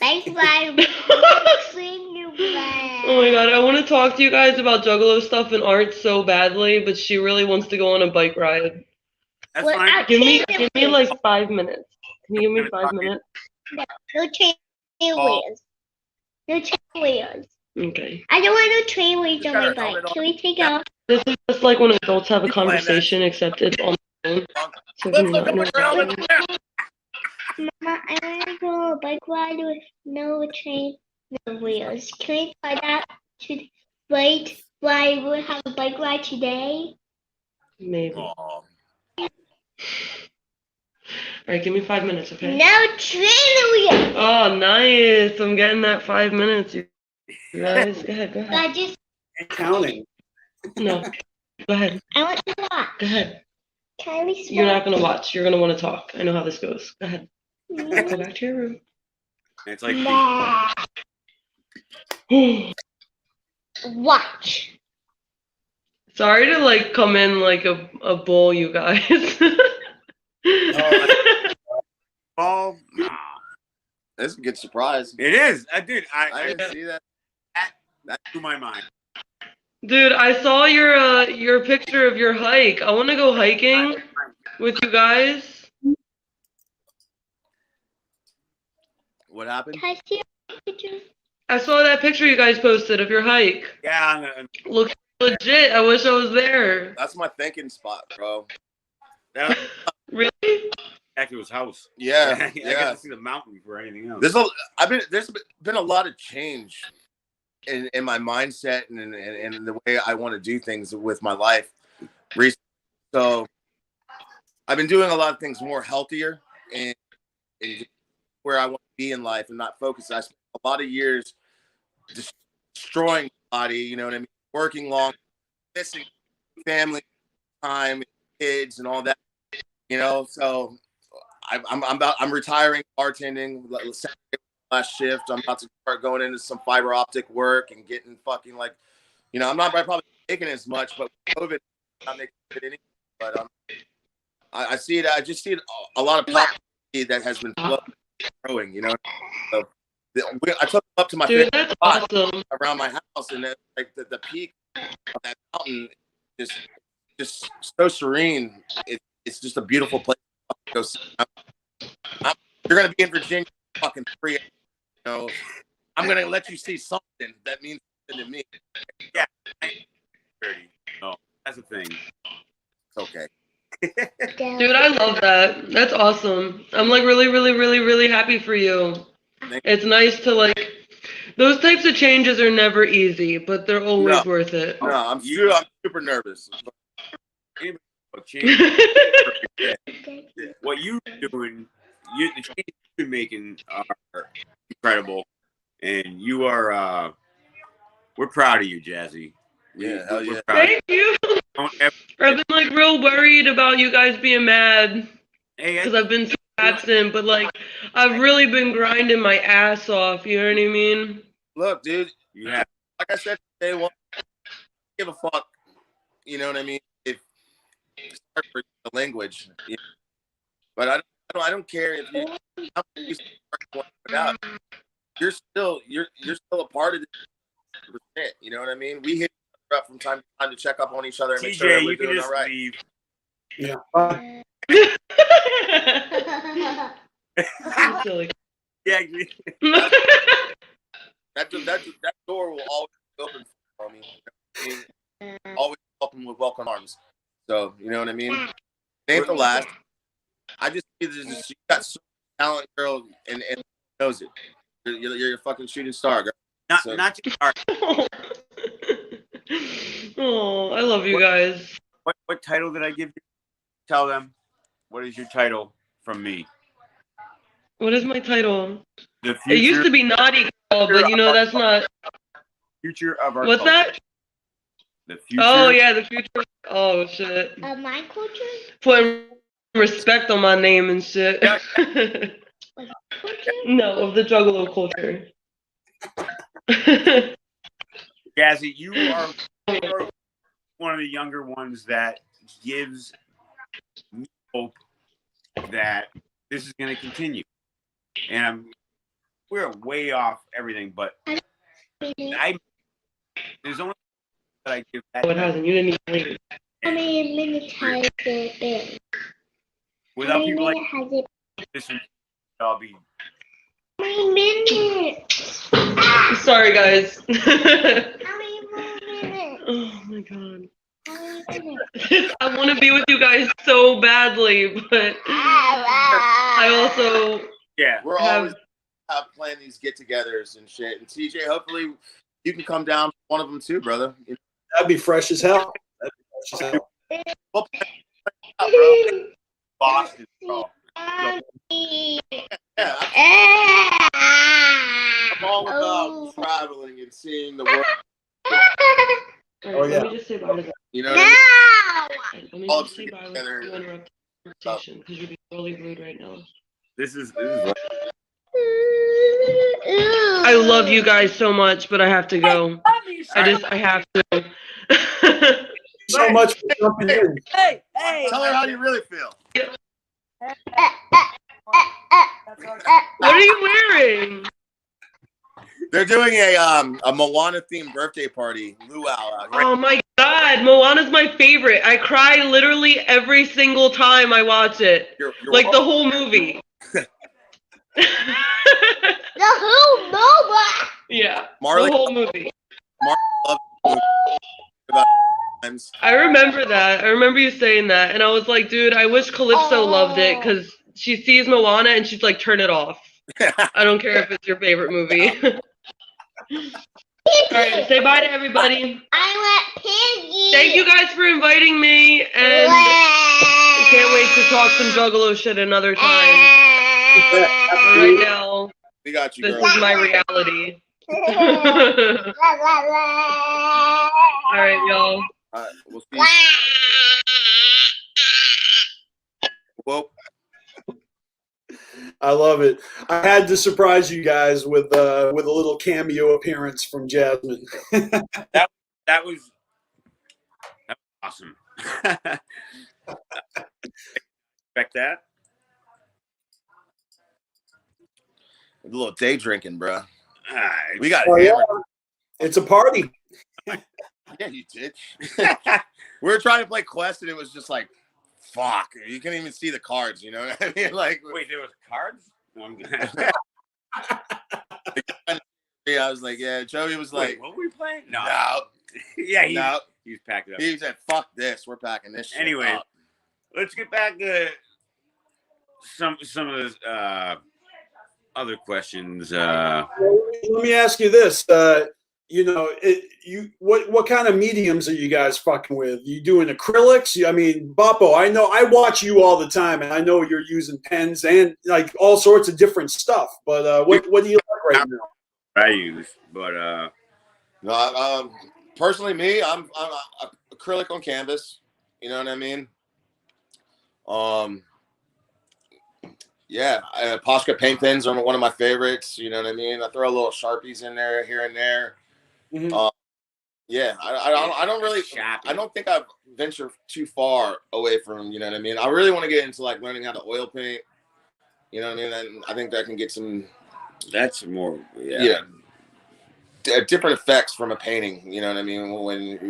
oh my god, I want to talk to you guys about Juggalo stuff and art so badly, but she really wants to go on a bike ride. That's fine. Give me like 5 minutes. Can you give me 5 minutes? No train wheels. No train wheels. Okay. I don't want no train wheels on my bike. Can we take off? This is just like when adults have a conversation, except it's on the phone. So do not know about it. Mama, I want to go on a bike ride with no train, no wheels. Can we try that? Wait, why we have a bike ride today? Maybe. Aw. Alright, give me 5 minutes, okay? No train wheels. Oh, nice. I'm getting that 5 minutes, you guys. Go ahead, go ahead. I just, Counting. No. Go ahead. I want to watch. Go ahead. Can we You're not going to watch. You're going to want to talk. I know how this goes. Go ahead. Go watch? back to your room. It's like Watch. Sorry to like come in like a bull, you guys. oh, nah. That's a good surprise. It is, dude. I didn't see that. That blew my mind. Dude, I saw your picture of your hike. I want to go hiking with you guys. What happened? Can I see a picture? I saw that picture you guys posted of your hike. Yeah. Looks legit. I wish I was there. That's my thinking spot, bro. That Really? back to his house. Yeah, I yeah. got to see the mountain before anything else. There's been a lot of change in my mindset and the way I want to do things with my life recently. So I've been doing a lot of things more healthier and where I want to be in life and not focus. I spent a lot of years destroying my body, you know what I mean? Working long, missing family time, kids, and all that, you know. So I'm retiring bartending. Last shift. I'm about to start going into some fiber optic work and getting fucking like, you know, I'm not probably making as much, but COVID, I'm not making it anymore. But I see it. I just see it, a lot of positivity that has been growing. You know, so I took them up to my favorite spot around my house, and like the peak of that mountain is just so serene. It's just a beautiful place to go see. You're gonna be in Virginia, fucking 3. You know, I'm gonna let you see something that means something to me. Yeah, 30. No, that's the thing. It's okay. Dude, I love that. That's awesome. I'm like really, really, really, really happy for you. It's nice to like, those types of changes are never easy, but they're always worth it. No, I'm super nervous. What you're doing, the changes you've been making are incredible, and you are. We're proud of you, Jazzy. Yeah, hell yeah. Thank you. I've been like real worried about you guys being mad because I've been so absent, but like I've really been grinding my ass off. You know what I mean? Look, dude. Like I said today, well, give a fuck. You know what I mean? If start for the language, you know? But I don't care if you start out. You're still a part of this. You know what I mean? We hit up from time to time to check up on each other and make sure that we're doing all right. Leave. Yeah. Yeah. That door will always be open for me. I mean, always welcome with welcome arms. So you know what I mean. Ain't the last. I just see this. You got so talent, girl, and knows it. You're a fucking shooting star, girl. Not too hard. Oh, I love you guys. What title did I give you? Tell them. What is your title from me? What is my title? The future. It used to be Naughty Girl, but you know that's not. Future of our. What's culture. that? The future. Oh yeah, the future. Oh shit. My culture? Putting respect on my name and shit. No, of the Juggalo culture. Gazzy, you are one of the younger ones that gives me hope that this is going to continue. And we're way off everything, but there's only that I give that. Oh, it hasn't. You didn't even leave. How many minutes has it been? Without people like has it? this, I'll be. How many minutes? Sorry, guys. How many more minutes? Oh my god. How many minutes? I want to be with you guys so badly, but I also we're always planning these get-togethers and shit. And TJ, hopefully you can come down for one of them too, brother. That'd be fresh as hell. That'd be fresh as hell. Well, bro. Boston, bro. Yeah, I'm all about traveling and seeing the world. Oh, yeah. Let me just say bye to them. You know what I mean? Let me All just say bye together. without you interrupt the conversation because you're being really rude right now. This is I love you guys so much, but I have to go. I have to. So much for jumping in. Hey, tell her how you really feel. What are you wearing? They're doing a Moana themed birthday party. Luau out here. Oh my god, Moana's my favorite. I cry literally every single time I watch it. You're like the welcome. whole movie. The whole movie. Yeah, Marley, the whole movie. Marley loves the movie about times. I remember that. I remember you saying that, and I was like, dude, I wish Calypso loved it because she sees Moana and she's like, turn it off. I don't care if it's your favorite movie. All right, say bye to everybody. I want Piggy. Thank you guys for inviting me, and can't wait to talk some Juggalo shit another time. Right now, We got you, this girl. is my reality. All right, y'all. All right, we'll see you. Well, I love it. I had to surprise you guys with a little cameo appearance from Jasmine. that was awesome. Expect that. a little day drinking, bro. We got Oh, it. yeah. It's a party. Yeah, you did. We were trying to play Quest, and it was just like, fuck. You couldn't even see the cards, you know what I mean? Like, Wait, there was cards? yeah, I was like, yeah. Joey was like, Wait, what were we playing? No. Yeah, he's packed it up. He said, fuck this. We're packing this shit Anyway, up. let's get back to some of the other questions. Let me ask you this. What kind of mediums are you guys fucking with? You doing acrylics? I mean, Boppo, I watch you all the time, and I know you're using pens and like all sorts of different stuff. But what do you like right now? I use, but No, personally, me, I'm acrylic on canvas. You know what I mean? Yeah, Posca paint pens are one of my favorites. You know what I mean? I throw a little Sharpies in there here and there. Mm-hmm. Yeah, I don't really. I don't think I've ventured too far away from. You know what I mean? I really want to get into like learning how to oil paint. You know what I mean? And I think that can get some. that's more. Yeah. Different effects from a painting. You know what I mean?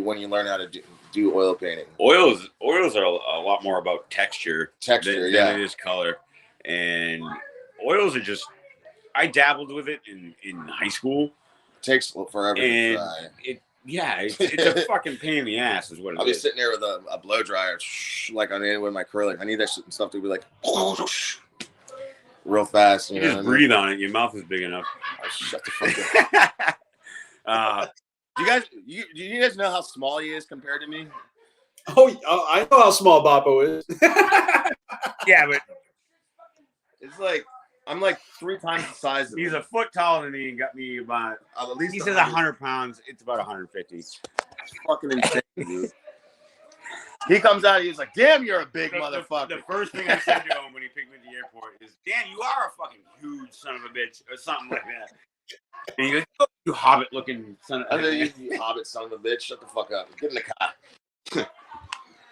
When you learn how to do oil painting. Oils are a lot more about texture. Texture, than yeah. it is color. And oils are just, I dabbled with it in high school. It takes forever to dry. It's a fucking pain in the ass, is what it is. I'll be sitting there with a blow dryer, like on the end with my acrylic. I need that shit and stuff to be like real fast. You just breathe on it. Your mouth is big enough. Oh, shut the fuck up. Do you guys know how small he is compared to me? Oh, I know how small Boppo is. Yeah, but it's like I'm like 3 times the size of him. He's a foot taller than me and got me about at least. He says 100 pounds. It's about 150. It's fucking insane, dude. He comes out. He's like, "Damn, you're a big motherfucker." The first thing I said to him when he picked me at the airport is, "Damn, you are a fucking huge son of a bitch," or something like that. And he goes, "Oh, you hobbit-looking son of a bitch." You hobbit son of a bitch. Shut the fuck up. Get in the car.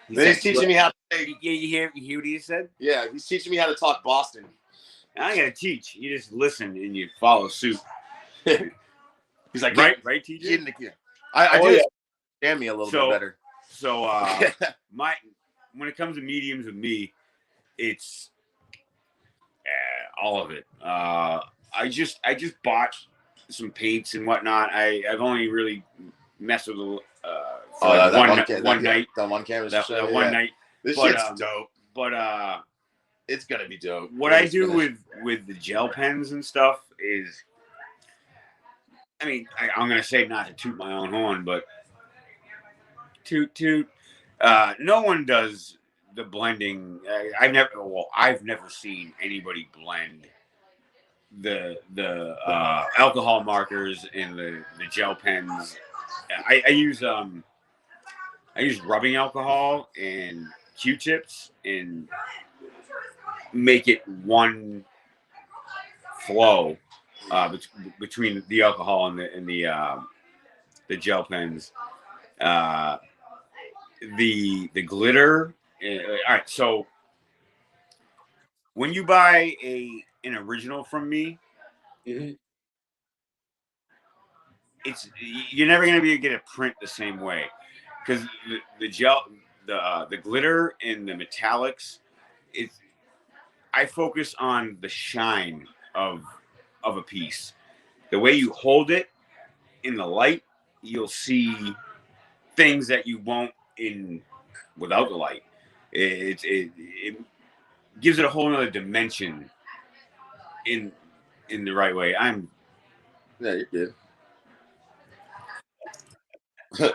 He's teaching me how to say. You hear what he said? Yeah, he's teaching me how to talk Boston. I gotta teach. You just listen and you follow suit. He's like, right, TJ? Get in the queue. I do understand me a little bit better. So when it comes to mediums with me, it's all of it. I just bought some paints and whatnot. I've only really messed with one night. That one canvas. That one night. This shit's dope. But it's gonna be dope. What I do with the gel pens and stuff is, I mean, I'm gonna say not to toot my own horn, but toot. No one does the blending. I've never seen anybody blend the alcohol markers and the gel pens. I use rubbing alcohol and Q-tips and make it one flow between the alcohol and the gel pens. The glitter. All right, so when you buy an original from me, Mm-hmm. You're never gonna be able to get a print the same way, because the glitter and the metallics, I focus on the shine of a piece. The way you hold it in the light, you'll see things that you won't without the light. It gives it a whole other dimension in the right way. Yeah, you're good. like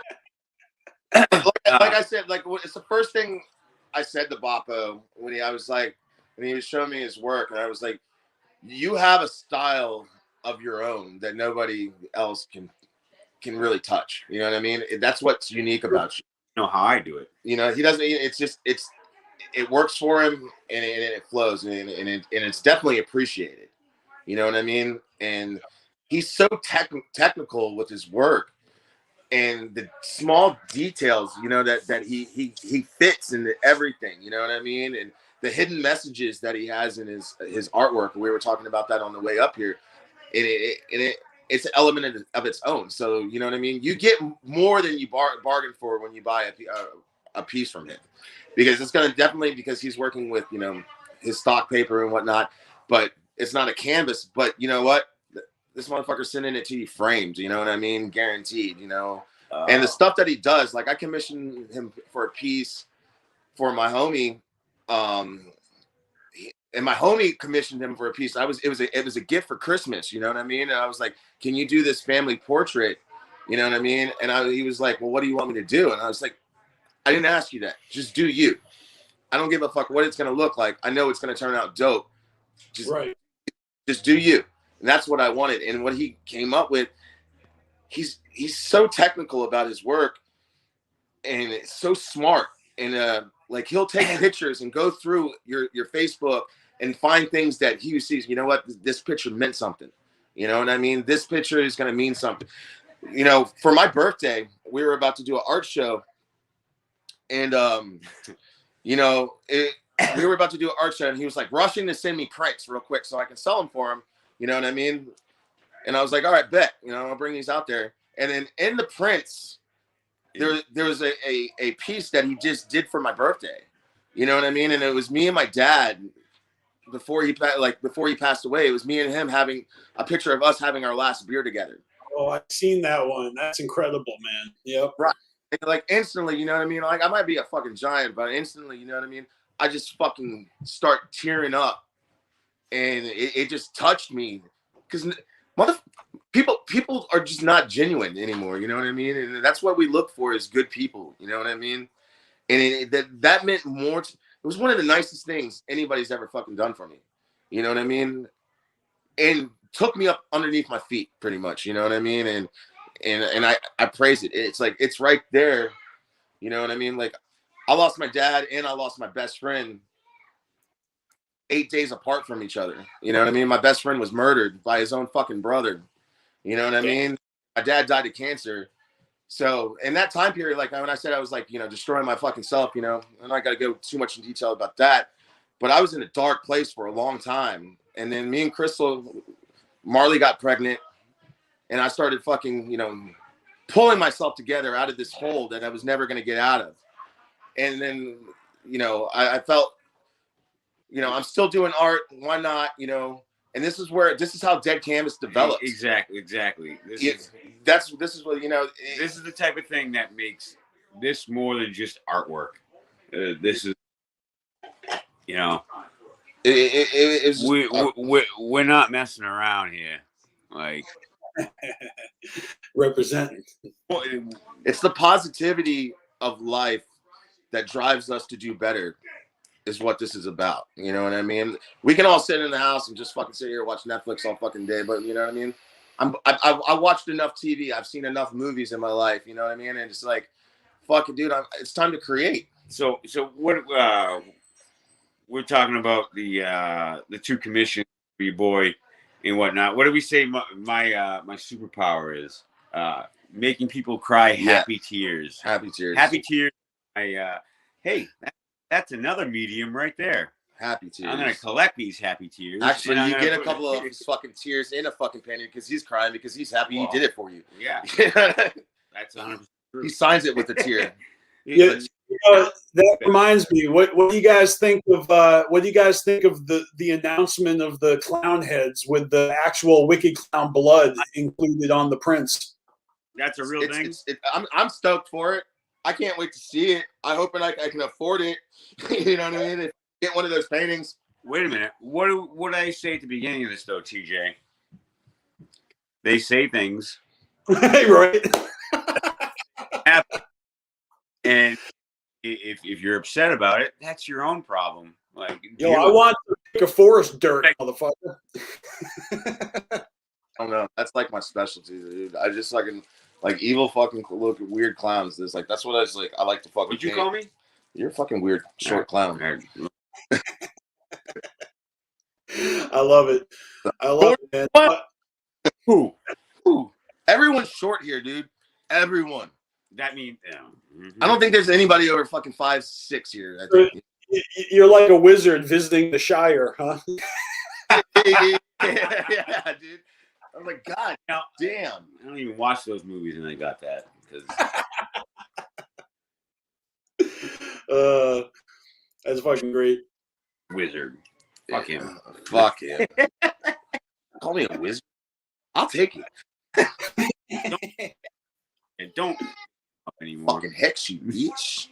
I said, it's the first thing I said to Boppo when he was showing me his work, and I was like, "You have a style of your own that nobody else can really touch." You know what I mean? That's what's unique about you. You know how I do it. You know, he doesn't. It works for him, and it flows, and it's definitely appreciated. You know what I mean? And he's so technical with his work. And the small details, you know, that he fits into everything, you know what I mean? And the hidden messages that he has in his artwork. We were talking about that on the way up here. And it's an element of its own. So, you know what I mean? You get more than you bargain for when you buy a piece from him. Because it's going to definitely, because he's working with, you know, his stock paper and whatnot. But it's not a canvas. But you know what? This motherfucker's sending it to you framed, you know what I mean? Guaranteed, you know? And the stuff that he does, like I commissioned him for a piece for my homie, and my homie commissioned him for a piece. It was a gift for Christmas, you know what I mean? And I was like, "Can you do this family portrait?" You know what I mean? And he was like, "Well, what do you want me to do?" And I was like, "I didn't ask you that. Just do you. I don't give a fuck what it's gonna look like. I know it's gonna turn out dope. Just do you." And that's what I wanted. And what he came up with, he's so technical about his work, and it's so smart. And like he'll take pictures and go through your Facebook and find things that he sees. You know what? This picture meant something. You know what I mean? This picture is going to mean something. You know, for my birthday, we were about to do an art show, and you know, we were about to do an art show, and he was like rushing to send me prints real quick so I can sell them for him. You know what I mean? And I was like, all right, bet. You know, I'll bring these out there. And then in the prints, there was a piece that he just did for my birthday. You know what I mean? And it was me and my dad before he passed away. It was me and him having a picture of us having our last beer together. Oh, I've seen that one. That's incredible, man. Yep. Right. And like instantly, you know what I mean? Like I might be a fucking giant, but instantly, you know what I mean? I just fucking start tearing up, and it just touched me because people are just not genuine anymore. You know what I mean? And that's what we look for is good people. You know what I mean? And that meant more. It was one of the nicest things anybody's ever fucking done for me. You know what I mean? And took me up underneath my feet pretty much. You know what I mean? And I praise it. It's like, it's right there. You know what I mean? Like I lost my dad and I lost my best friend 8 days apart from each other. You know what I mean? My best friend was murdered by his own fucking brother. You know what I mean? My dad died of cancer. So in that time period, like when I said I was like, you know, destroying my fucking self, you know, and I got to go too much in detail about that, but I was in a dark place for a long time. And then me and Crystal, Marley got pregnant, and I started fucking, you know, pulling myself together out of this hole that I was never going to get out of. And then, you know, I felt, you know, I'm still doing art. Why not? You know, and this is how Dead Canvas develops. Exactly. This is what, you know. This is the type of thing that makes this more than just artwork. This is, you know, we're not messing around here. Like representing. It's the positivity of life that drives us to do better. Is what this is about. You know what I mean? We can all sit in the house and just fucking sit here and watch Netflix all fucking day, but you know what I mean? I watched enough TV. I've seen enough movies in my life. You know what I mean? And it's like, fuck it, dude. It's time to create. So what we're talking about the two commissions for your boy and whatnot. What do we say? My superpower is making people cry happy tears. Happy tears. Happy tears. Hey. That's another medium right there. Happy tears. I'm gonna collect these happy tears. Actually, you get a couple of his fucking tears in a fucking penny because he's crying because he's happy he did it for you. Yeah, that's 100% true. He signs it with a tear. Yeah, you know, that reminds me. What do you guys think of? What do you guys think of the announcement of the clown heads with the actual Wicked Clown blood included on the prints? That's a real thing. I'm stoked for it. I can't wait to see it. I hope I can afford it. You know what I mean? Get one of those paintings. Wait a minute. What did I say at the beginning of this, though, TJ? They say things. Right. And if you're upset about it, that's your own problem. Like, yo, I want to pick a forest dirt, motherfucker. I don't know. That's like my specialty, dude. I just like evil fucking look at weird clowns. There's like, that's what I was like. I like to fucking. What'd you call me? You're a fucking weird short clown. I love it. I love it, man. Who? Everyone's short here, dude. Everyone. That means I don't think there's anybody over fucking 5'6" here. I think. You're like a wizard visiting the Shire, huh? Yeah, dude. I was like, God damn. I don't even watch those movies, and I got that because. That's fucking great. Wizard. Fuck him. Fuck him. Call me a wizard. I'll take it. Don't anymore. Fucking hex you, bitch.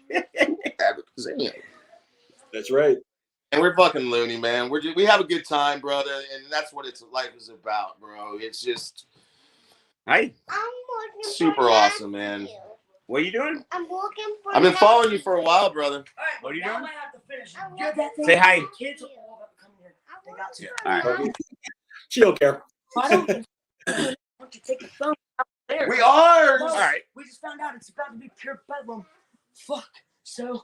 That's right. And we're fucking loony, man. We have a good time, brother, and that's what life is about, bro. It's just super awesome, man. What are you doing? I'm working for. I've been following you for a while, brother. All right, what are you doing? Say hi. Kids. All right. She don't care. To take the phone out there. We are. All right. We just found out it's about to be pure bedlam. Fuck. So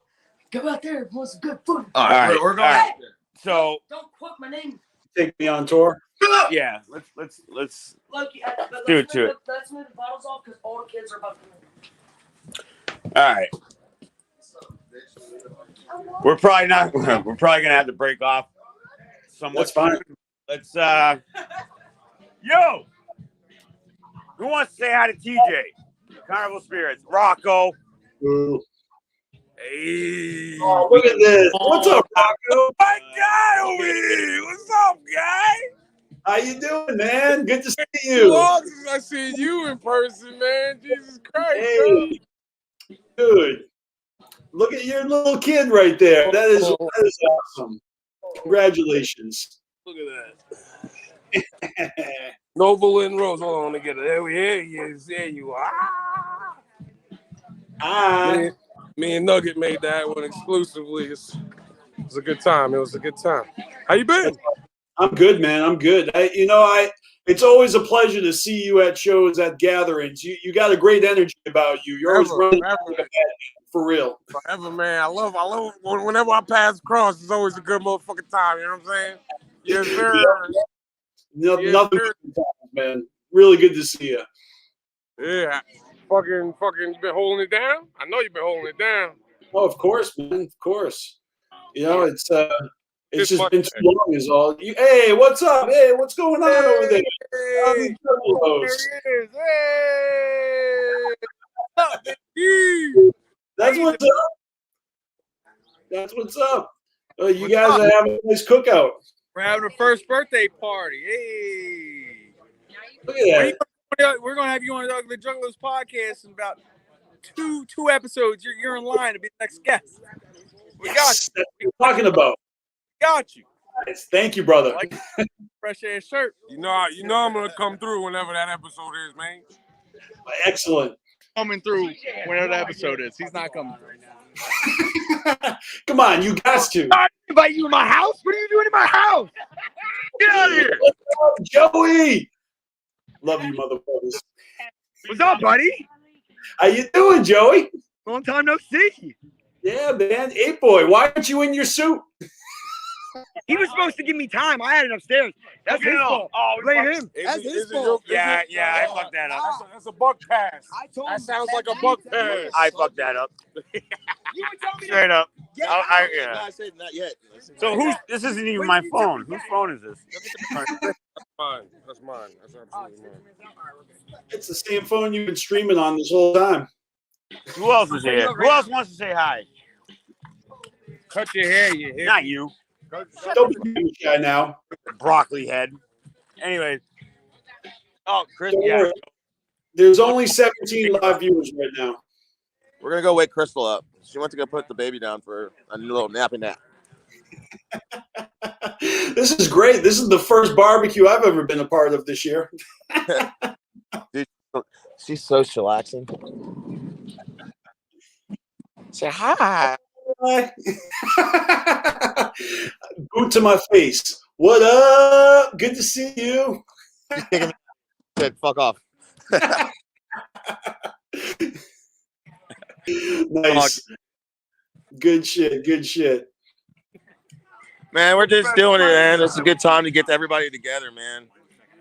go out there. It was good food. All right. We're going. All right. So Don't quote my name. Take me on tour. Yeah. Let's Loki, do it to it. Let's move the bottles off because all the kids are about to leave. All right. We're probably gonna have to break off somewhat. That's fine. Let's yo, who wants to say hi to TJ? Carnival Spirits, Rocco. Ooh. Hey. Oh, look at this. What's up, Rocco? My guy over here. What's up, guy? How you doing, man? Good to see you. Long since I seen you in person, man. Jesus Christ, Hey, dude. Look at your little kid right there. That is awesome. Congratulations. Look at that. Noble and Rose. Hold on, together. There he is. There you are. Me and Nugget made that one exclusively. It was a good time. It was a good time. How you been? I'm good, man. I'm good. It's always a pleasure to see you at shows, at gatherings. You got a great energy about you. You're always running for real. Forever, man. I love whenever I pass across, it's always a good motherfucking time. You know what I'm saying? Yes, sir. Nothing but time, man. Really good to see you. Yeah. Fucking, you been holding it down? I know you've been holding it down. Oh, of course, man. Of course. You know, it's just been too long is all. Hey, what's up? Hey, what's going on over there? Hey, there he is. Hey. That's what's up. That's what's up. You guys are having a nice cookout. We're having a first birthday party. Hey. Look at that. We're going to have you on the Juggalos podcast in about two episodes. You're in line to be the next guest. We got you. That's what we're talking about. Got you. Nice. Thank you, brother. Like fresh ass shirt. You know I'm gonna come through whenever that episode is, man. Excellent. Coming through whenever the episode is. He's not coming through now. Come on, you got to. I invite you in my house. What are you doing in my house? Get out of here. What's up, Joey? Love you, motherfuckers. What's up, buddy? How you doing, Joey? Long time no see. Yeah, man. 8-Boy, why aren't you in your suit? He was supposed to give me time. I had it upstairs. That's his fault. Oh, blame him. That's his fault. Yeah, I fucked that up. That's a buck pass. That sounds like a buck pass. I fucked that up. You would tell me Straight up. Yeah. I said not yet. So this isn't even my phone. Whose phone is this? Mine. That's mine. That's absolutely mine. It's the same phone you've been streaming on this whole time. Who else is here? Who else wants to say hi? Cut your hair, you hit. Not you. Don't be shy now. Broccoli head. Anyway. Oh, Chris. Don't Yeah. worry. There's only 17 live viewers right now. We're gonna go wake Crystal up. She went to go put the baby down for a little nappy nap. This is great. This is the first barbecue I've ever been a part of this year. Dude, she's so chillaxing. Say hi. Boot to my face. What up? Good to see you. Said, fuck off. Nice. Good shit. Good shit. Man, we're just doing it, man. It's a good time to get everybody together, man.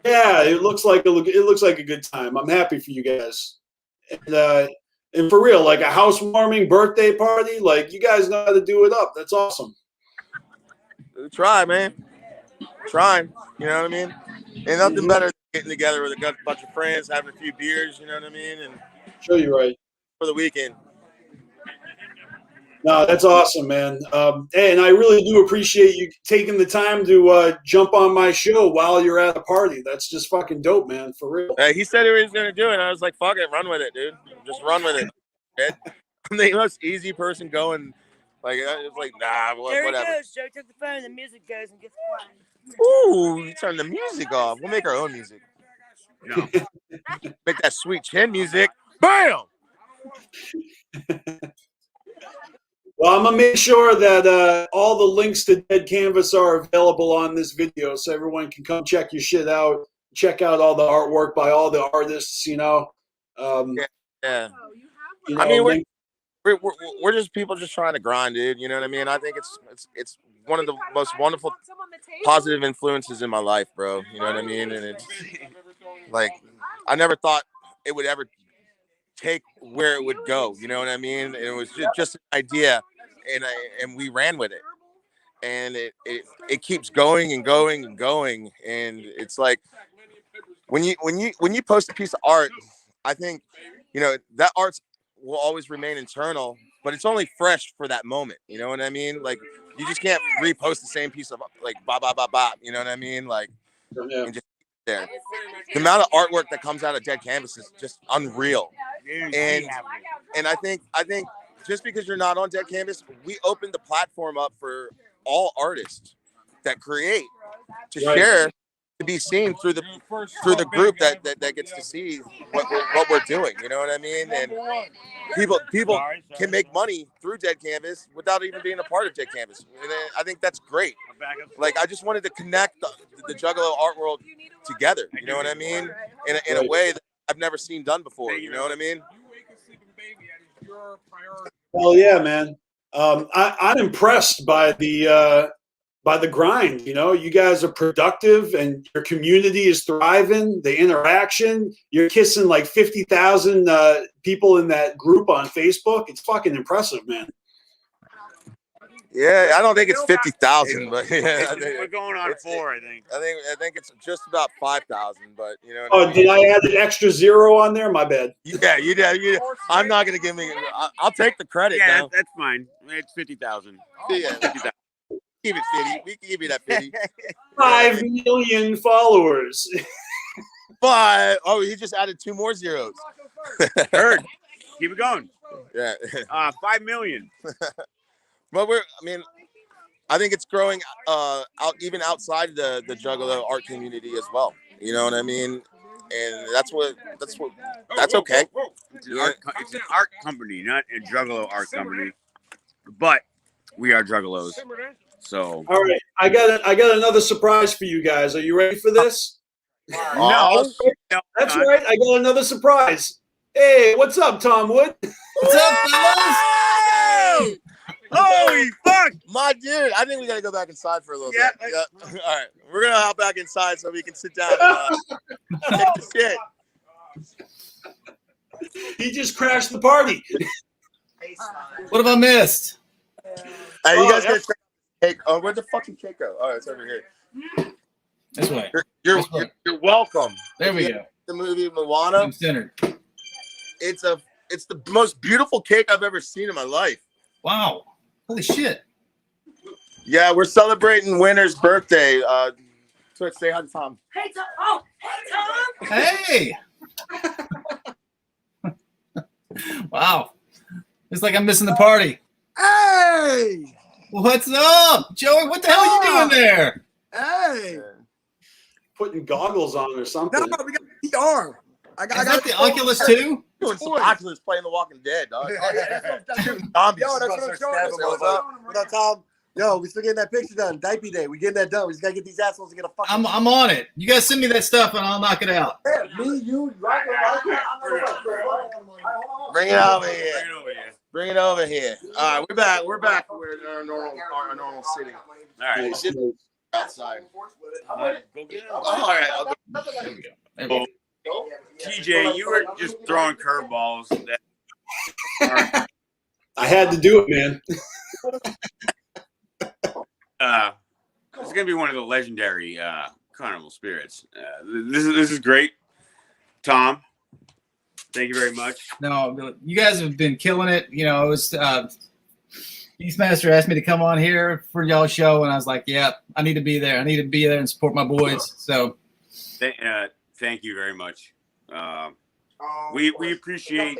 Yeah, it looks like a good time. I'm happy for you guys. And for real, like a housewarming birthday party, like you guys know how to do it up. That's awesome. Try, man. Trying. You know what I mean? Ain't nothing better than getting together with a bunch of friends, having a few beers, you know what I mean? And sure, you're right. For the weekend. No, that's awesome, man. Hey, and I really do appreciate you taking the time to jump on my show while you're at a party. That's just fucking dope, man. For real. He said he was going to do it. I was like, fuck it. Run with it, dude. Just run with it. I'm the most easy person going. Like, it's like, nah, whatever. There he goes. Joe took the phone and the music goes and gets quiet. Ooh, you turn the music off. We'll make our own music. No. Make that sweet chin music. Bam! Well, I'm going to make sure that all the links to Dead Canvas are available on this video so everyone can come check your shit out. Check out all the artwork by all the artists, you know. Yeah. You know, I mean, we're just people just trying to grind, dude. You know what I mean? I think it's one of the most wonderful, positive influences in my life, bro. You know what I mean? And it's like, I never thought it would ever take where it would go. You know what I mean? It was just an idea, and we ran with it. And it keeps going and going and going. And it's like, when you post a piece of art, I think, you know, that art's will always remain internal, but it's only fresh for that moment. You know what I mean? Like, you just can't repost the same piece of like bop bop bop bop. You know what I mean? Like, and just there. The amount of artwork that comes out of Dead Canvas is just unreal. And I think just because you're not on Dead Canvas, we opened the platform up for all artists that create to share, to be seen through the group that gets to see what we're doing. You know what I mean? And people can make money through Dead Canvas without even being a part of Dead Canvas. And I think that's great. Like, I just wanted to connect the Juggalo art world together. You know what I mean? In a way that I've never seen done before. You know what I mean? Well, yeah, man. I'm impressed by the grind. You know, you guys are productive and your community is thriving. The interaction, you're kissing like 50,000 people in that group on Facebook. It's fucking impressive, man. Yeah, I don't think it's 50,000, but yeah, we're going on 4. I think it's just about 5,000. But you know. Oh, did I add an extra 0 on there? My bad. Yeah, you did. I'm not gonna give me. I'll take the credit. Yeah, now. that's fine. It's 50,000. Yeah, 50,000. Keep it 50. We can give you that 50. 5 million followers. But he just added 2 more zeros. Heard. Keep it going. Yeah. 5 million. But I think it's growing even outside the Juggalo art community as well. You know what I mean? And that's okay. It's an art company, not a Juggalo art company. But we are Juggalos. So all right, I got another surprise for you guys. Are you ready for this? No. That's right. I got another surprise. Hey, what's up, Tom Wood? What's up, fellas? Holy fuck, my dude! I think we gotta go back inside for a little bit. Yeah. All right, we're gonna hop back inside so we can sit down and take a shit. He just crashed the party. What have I missed? Hey, you guys get cake? Oh, where'd the fucking cake go? Oh, it's over here. This way. You're welcome. There we go. The movie Moana. I'm centered. It's the most beautiful cake I've ever seen in my life. Wow. Holy shit. Yeah, we're celebrating Winter's birthday. So say hi to Tom. Hey, Tom. Oh, hey, Hey. Wow. It's like I'm missing the party. Hey. What's up, Joey? What the hell are you doing there? Hey. Putting goggles on or something. No, we got VR. I got the Oculus too? Doing some Oculus playing The Walking Dead, dog. Shooting zombies. Yo, that's what I'm showing. What's up? What up, Tom? Yo, we still getting that picture done. Diaper day. We getting that done. We just gotta get these assholes to get a fucking. I'm on it. You guys send me that stuff and I'll knock it out. Yeah, me, you, Bring it over here. Bring it over here. All right, we're back. We're back. We're in our normal city. All right. Outside. Go get it. All right. I'll go. There we go. There we go. TJ, you were just throwing curveballs. I had to do it, man. It's gonna be one of the legendary Carnival spirits. This is great, Tom. Thank you very much. No, you guys have been killing it. You know, it was BeastMasteR asked me to come on here for y'all's show, and I was like, "Yeah, I need to be there. I need to be there and support my boys." So, thank you very much. We appreciate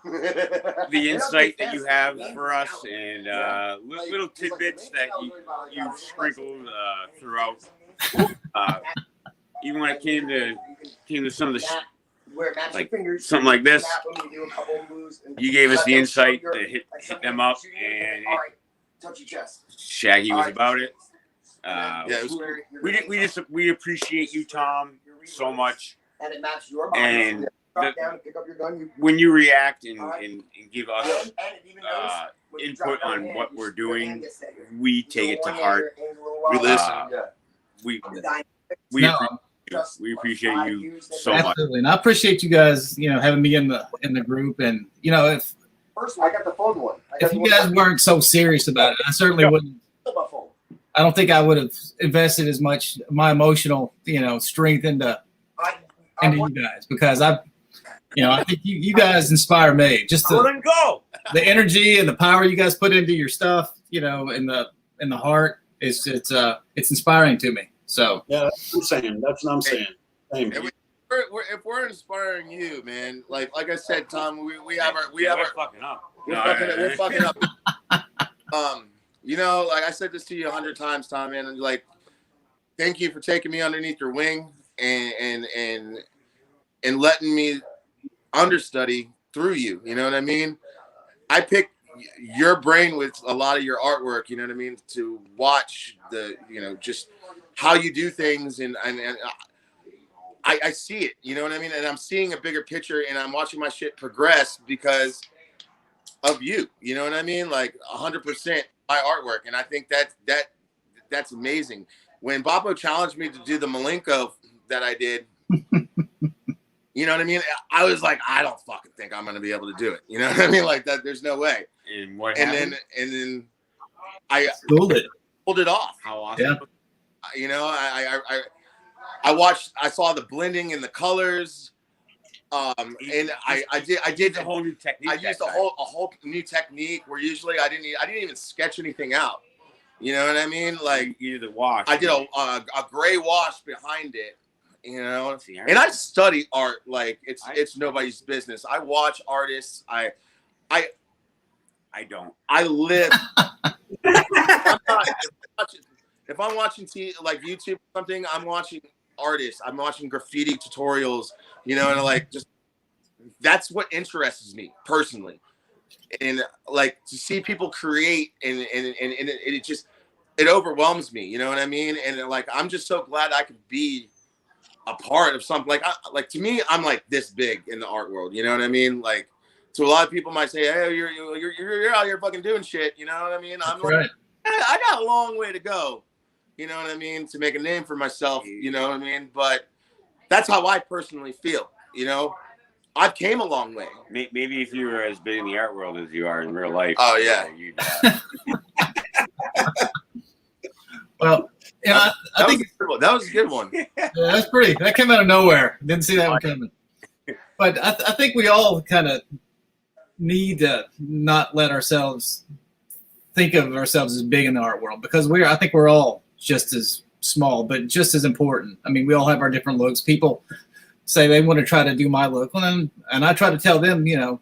the insight that you have for us and little tidbits that you sprinkled throughout. Even when it came to some of the like something like this, you gave us the insight to hit them up, and Shaggy was about it. We appreciate you, Tom, so much. And when you react and give us input on what we're doing, we take it to heart. We listen. We appreciate you so much. Absolutely, and I appreciate you guys, you know, having me in the group. And you know, if I got the phone one. If you guys weren't so serious about it, I certainly wouldn't. I don't think I would have invested as much my emotional, you know, strength into you guys, because You know, I think you guys inspire me. Just the energy and the power you guys put into your stuff, you know, in the heart, it's inspiring to me. So yeah, that's what I'm saying. That's what I'm saying. Same. If we're inspiring you, man, like I said, Tom, we have our fucking up. We're fucking up. You know, like I said this to you 100 times, Tom, man. And like, thank you for taking me underneath your wing and letting me understudy through you. You know what I mean? I picked your brain with a lot of your artwork. You know what I mean? To watch just how you do things and I see it, you know what I mean? And I'm seeing a bigger picture and I'm watching my shit progress because of you. You know what I mean? Like 100% my artwork. And I think that's amazing. When Boppo challenged me to do the Malenko that I did, you know what I mean? I was like, I don't fucking think I'm going to be able to do it. You know what I mean? Like that, there's no way. And what happened? And then I pulled it off. How awesome. Yeah. You know, I saw the blending in the colors, and I did a whole new technique. I used a whole new technique where usually I didn't even sketch anything out. You know what I mean? Like you did the wash. I did a gray wash behind it. You know, and I study art like it's nobody's business. I watch artists. I don't. I live. If I'm watching like YouTube or something, I'm watching artists. I'm watching graffiti tutorials, you know, and like just that's what interests me personally. And like to see people create and it overwhelms me, you know what I mean? And like I'm just so glad I could be a part of something. Like to me, I'm like this big in the art world, you know what I mean? Like to a lot of people might say, hey, you're out here fucking doing shit, you know what I mean? I'm like, I got a long way to go. You know what I mean? To make a name for myself, you know what I mean? But that's how I personally feel, you know? I've came a long way. Maybe if you were as big in the art world as you are in real life. Oh, yeah. Well, yeah, I think that was a good one. Yeah, that's pretty. That came out of nowhere. Didn't see that one coming. But I think we all kind of need to not let ourselves think of ourselves as big in the art world because I think we're all just as small, but just as important. I mean, we all have our different looks. People say they want to try to do my look, and I try to tell them, you know,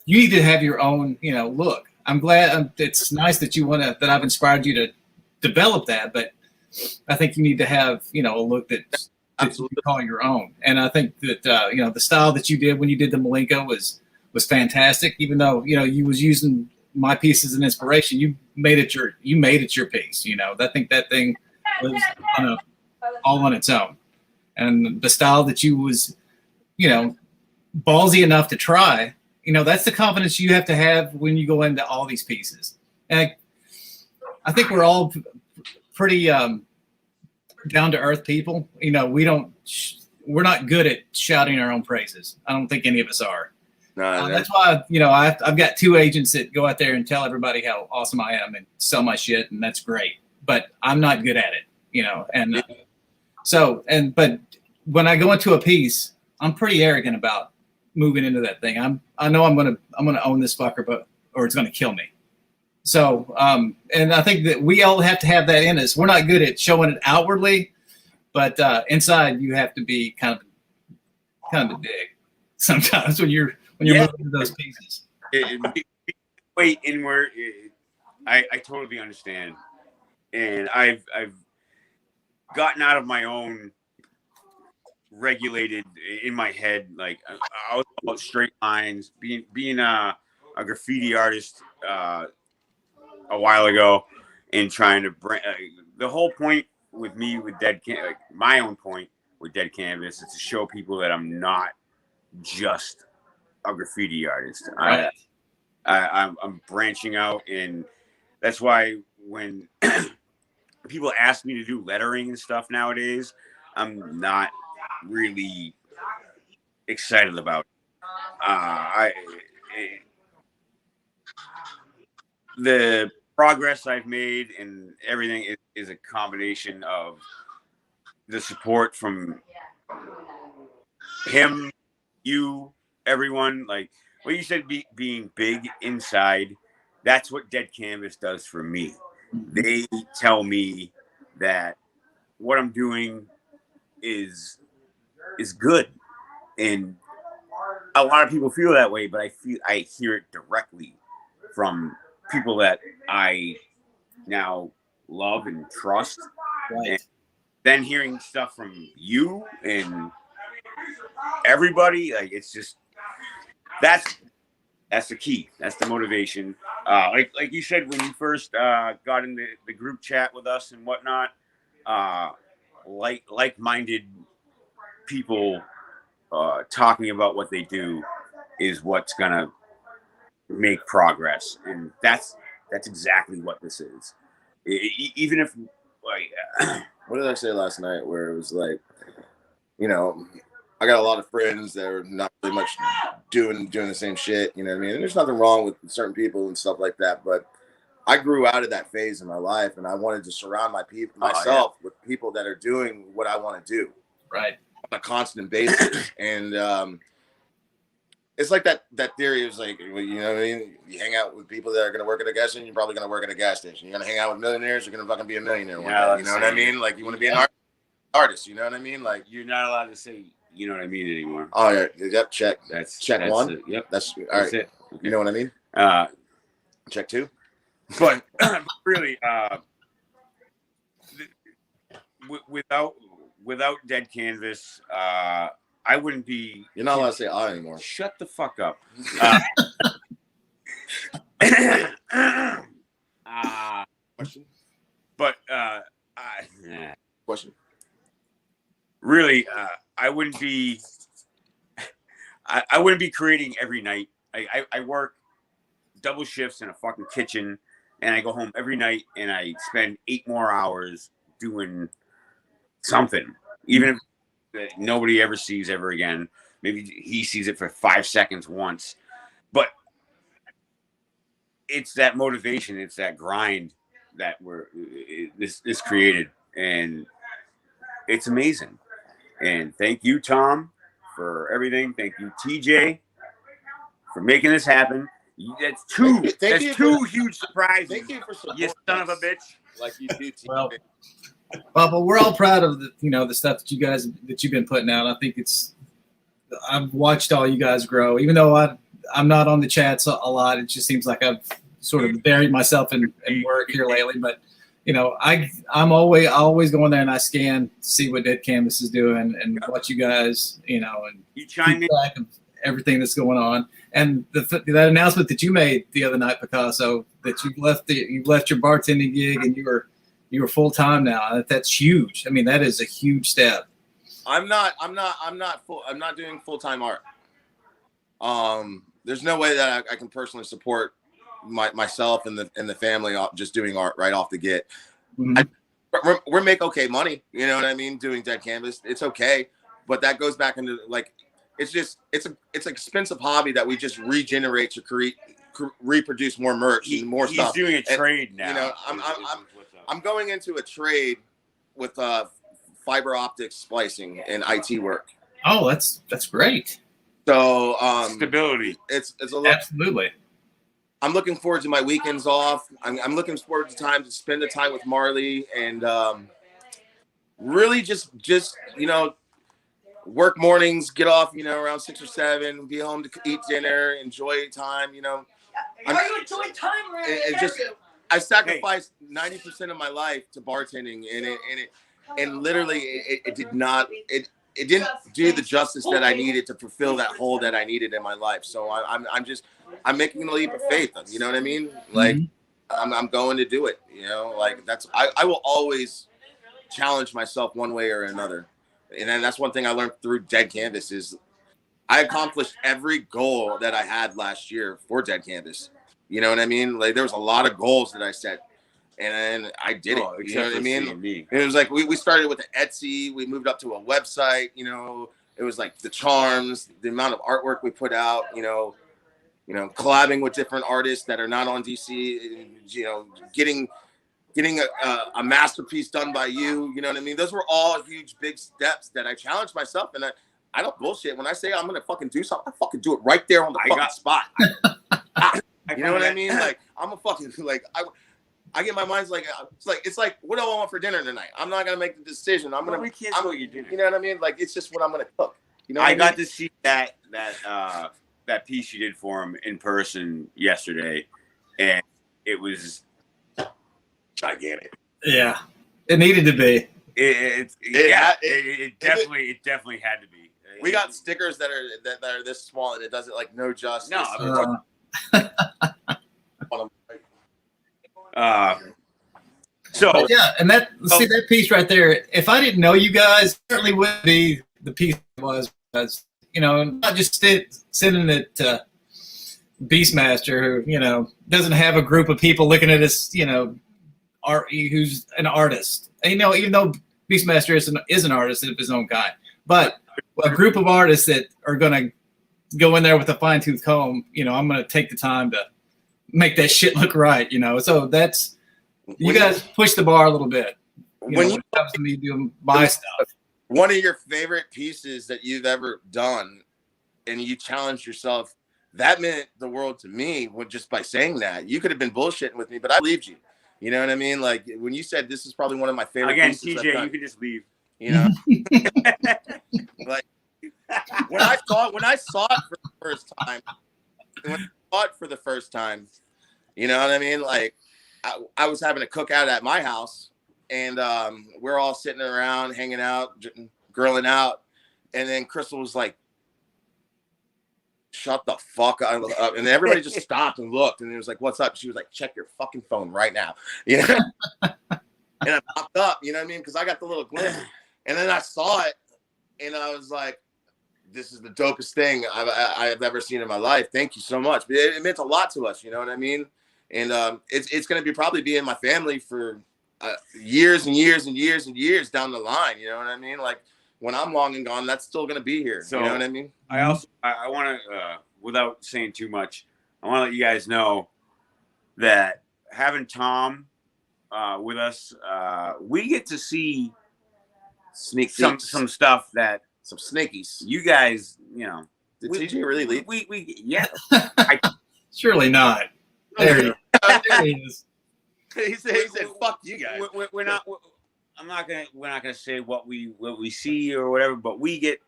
you need to have your own, you know, look. I'm glad it's nice that that I've inspired you to develop that, but I think you need to have, you know, a look that you call your own. And I think that you know, the style that you did when you did the Malenko was fantastic. Even though, you know, you was using my piece as an inspiration, you made it your piece. You know, I think that thing was all on its own. And the style that you was, you know, ballsy enough to try, you know, that's the confidence you have to have when you go into all these pieces. And I think we're all pretty down to earth people. You know, we're not good at shouting our own praises. I don't think any of us are. No, that's why, you know, I've got 2 agents that go out there and tell everybody how awesome I am and sell my shit, and that's great. But I'm not good at it, you know. And but when I go into a piece, I'm pretty arrogant about moving into that thing. I know I'm gonna own this fucker, or it's gonna kill me. So and I think that we all have to have that in us. We're not good at showing it outwardly, but inside you have to be kind of a dick sometimes when you're moving into those pieces. Wait, inward. I totally understand, and I've gotten out of my own regulated in my head. Like I was about straight lines, being a graffiti artist a while ago, and trying to bring the whole point with me with my own point with Dead Canvas is to show people that I'm not just a graffiti artist. Right. I'm branching out, and that's why when people ask me to do lettering and stuff nowadays, I'm not really excited about it. The progress I've made and everything is a combination of the support from him you, everyone, like what you said, being big inside. That's what Dead Canvas does for me. They tell me that what I'm doing is good, and a lot of people feel that way, but I hear it directly from people that I now love and trust. Right. And then hearing stuff from you and everybody, like it's just that's the key. That's the motivation. Like you said when you first got in the group chat with us and whatnot, like-minded people talking about what they do is what's gonna make progress, and that's exactly what this is. Even if like What did I say last night? Where it was like, you know, I got a lot of friends that are not really much doing the same shit. You know what I mean? And there's nothing wrong with certain people and stuff like that, but I grew out of that phase in my life, and I wanted to surround myself with people that are doing what I want to do, right, on a constant basis. And it's like that theory is like, you know what I mean? You hang out with people that are going to work at a gas station, you're probably going to work at a gas station. You're going to hang out with millionaires, you're going to fucking be a millionaire one day. You know what I mean? Like, you want to be an artist, you know what I mean? Like, you're not allowed to say, you know what I mean, anymore. Oh, yeah. Yep, check. That's one. It. Yep. That's all right. It. Okay. You know what I mean? Check two. But really, without Dead Canvas, I wouldn't be. You're not allowed to say "I" anymore. Shut the fuck up. Question. But question. Really, I wouldn't be. I wouldn't be creating every night. I work double shifts in a fucking kitchen, and I go home every night, and I spend 8 more hours doing something, even if nobody ever sees ever again. Maybe he sees it for 5 seconds once, but it's that motivation, it's that grind that this created, and it's amazing. And thank you, Tom, for everything. Thank you, TJ, for making this happen. That's two huge surprises. Thank you for supporting you son of a bitch. Like you do, TJ. Well, Boppo, we're all proud of the stuff that you've been putting out. I think I've watched all you guys grow. Even though I'm not on the chats a lot, it just seems like I've sort of buried myself in work here lately. But I'm always going there and I scan to see what Dead Canvas is doing and what you guys and you chime in track of everything that's going on. And that announcement that you made the other night, Picasso, that you left your bartending gig and you were full time now. That's huge. I mean, that is a huge step. I'm not doing full-time art. There's no way that I can personally support myself and the family just doing art right off the get. Mm-hmm. We make okay money, you know what I mean, doing Dead Canvas. It's okay, but that goes back into like it's an expensive hobby that we just regenerate to reproduce more merch and more stuff. He's doing a trade now. You know, I'm going into a trade with fiber optics splicing and IT work. Oh, that's great. So stability. It's a little, absolutely. I'm looking forward to my weekends off. I'm looking forward to spend the time with Marley and really just work mornings, get off around 6 or 7, be home to eat dinner, enjoy time. Are you enjoying time? I sacrificed 90% of my life to bartending, and literally it didn't do the justice that I needed to fulfill that hole that I needed in my life. So I'm making a leap of faith. You know what I mean? Like I'm going to do it. Like I will always challenge myself one way or another. And then that's one thing I learned through Dead Canvas is I accomplished every goal that I had last year for Dead Canvas. You know what I mean? Like there was a lot of goals that I set. And I did it. You know what I mean? It was like we started with the Etsy. We moved up to a website. It was like the charms, the amount of artwork we put out. Collabing with different artists that are not on DC. Getting a masterpiece done by you. You know what I mean? Those were all huge, big steps that I challenged myself, and I don't bullshit. When I say I'm gonna fucking do something, I fucking do it right there on the fucking spot. You know what I mean? Like I'm a fucking like I get my mind's like it's like what do I want for dinner tonight? I'm not gonna make the decision. I'm gonna we can't what you dinner. You know what I mean? Like it's just what I'm gonna cook. You know what I mean? got to see that piece you did for him in person yesterday, and it was gigantic. Yeah, it needed to be. It definitely had to be. We got stickers that are this small and it does it like no justice. No. But yeah, and see that piece right there. If I didn't know you guys, certainly would be the piece it was. Because, you know, not just sending it to BeastMasteR, who, you know, doesn't have a group of people looking at us, you know, who's an artist. And, you know, even though BeastMasteR is an artist of his own kind, but a group of artists that are going to go in there with a fine-tooth comb, you know, I'm going to take the time to make that shit look right, you know. So that's you guys push the bar a little bit when it comes to me doing my stuff. One of your favorite pieces that you've ever done, and you challenged yourself, that meant the world to me. Just by saying that, you could have been bullshitting with me, but I believed you. You know what I mean? Like when you said this is probably one of my favorite again, pieces TJ, you can just leave. You know, like when I saw it for the first time, you know what I mean? Like I was having a cookout at my house, and we're all sitting around, hanging out, grilling out, and then Crystal was like, "Shut the fuck up!" And everybody just stopped and looked, and it was like, "What's up?" She was like, "Check your fucking phone right now," you know. And I popped up, you know what I mean? Because I got the little glimpse. And then I saw it, and I was like, "This is the dopest thing I've ever seen in my life. Thank you so much." But it meant a lot to us, you know what I mean? And it's going to probably be in my family for years and years and years and years down the line. You know what I mean? Like when I'm long and gone, that's still going to be here. So, you know what I mean? I also I want to, without saying too much, I want to let you guys know that having Tom with us, we get to see some stuff that some sneakies. You guys, you know, did TJ really leave? We yeah. Surely not. There he is. He said, "Fuck you guys." We're not. We're not gonna say what we see or whatever, but we get,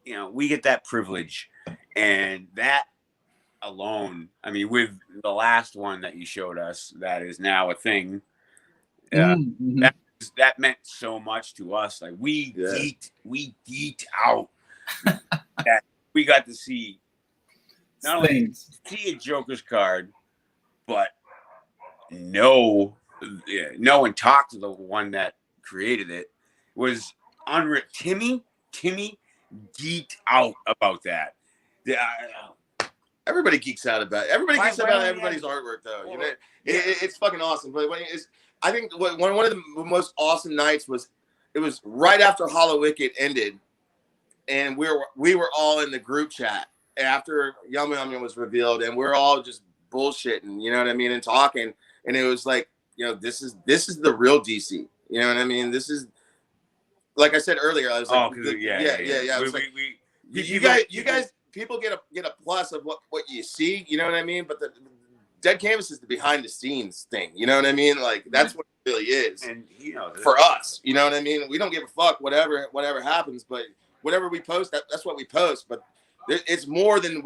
you know, we get that privilege, and that alone. I mean, with the last one that you showed us, that is now a thing. That meant so much to us. Like we geeked out that we got to see not only see a Joker's card, but know and talk to the one that created it. Was unreal. Timmy geeked out about that. Everybody geeks out about it. Everybody geeks out about everybody's artwork, though. You know, it's fucking awesome. But I think one of the most awesome nights was right after Hollow Wicked ended, and we were all in the group chat after Yum Yum was revealed, and we're all just bullshitting, you know what I mean, and talking, and it was like, you know, this is the real DC, you know what I mean? This is, like I said earlier, I was like, you guys, people get a plus of what you see, you know what I mean? But the Dead Canvas is the behind the scenes thing, you know what I mean? Like that's what it really is, and you know, for us, you know what I mean? We don't give a fuck whatever happens, but whatever we post, that's what we post. But it's more than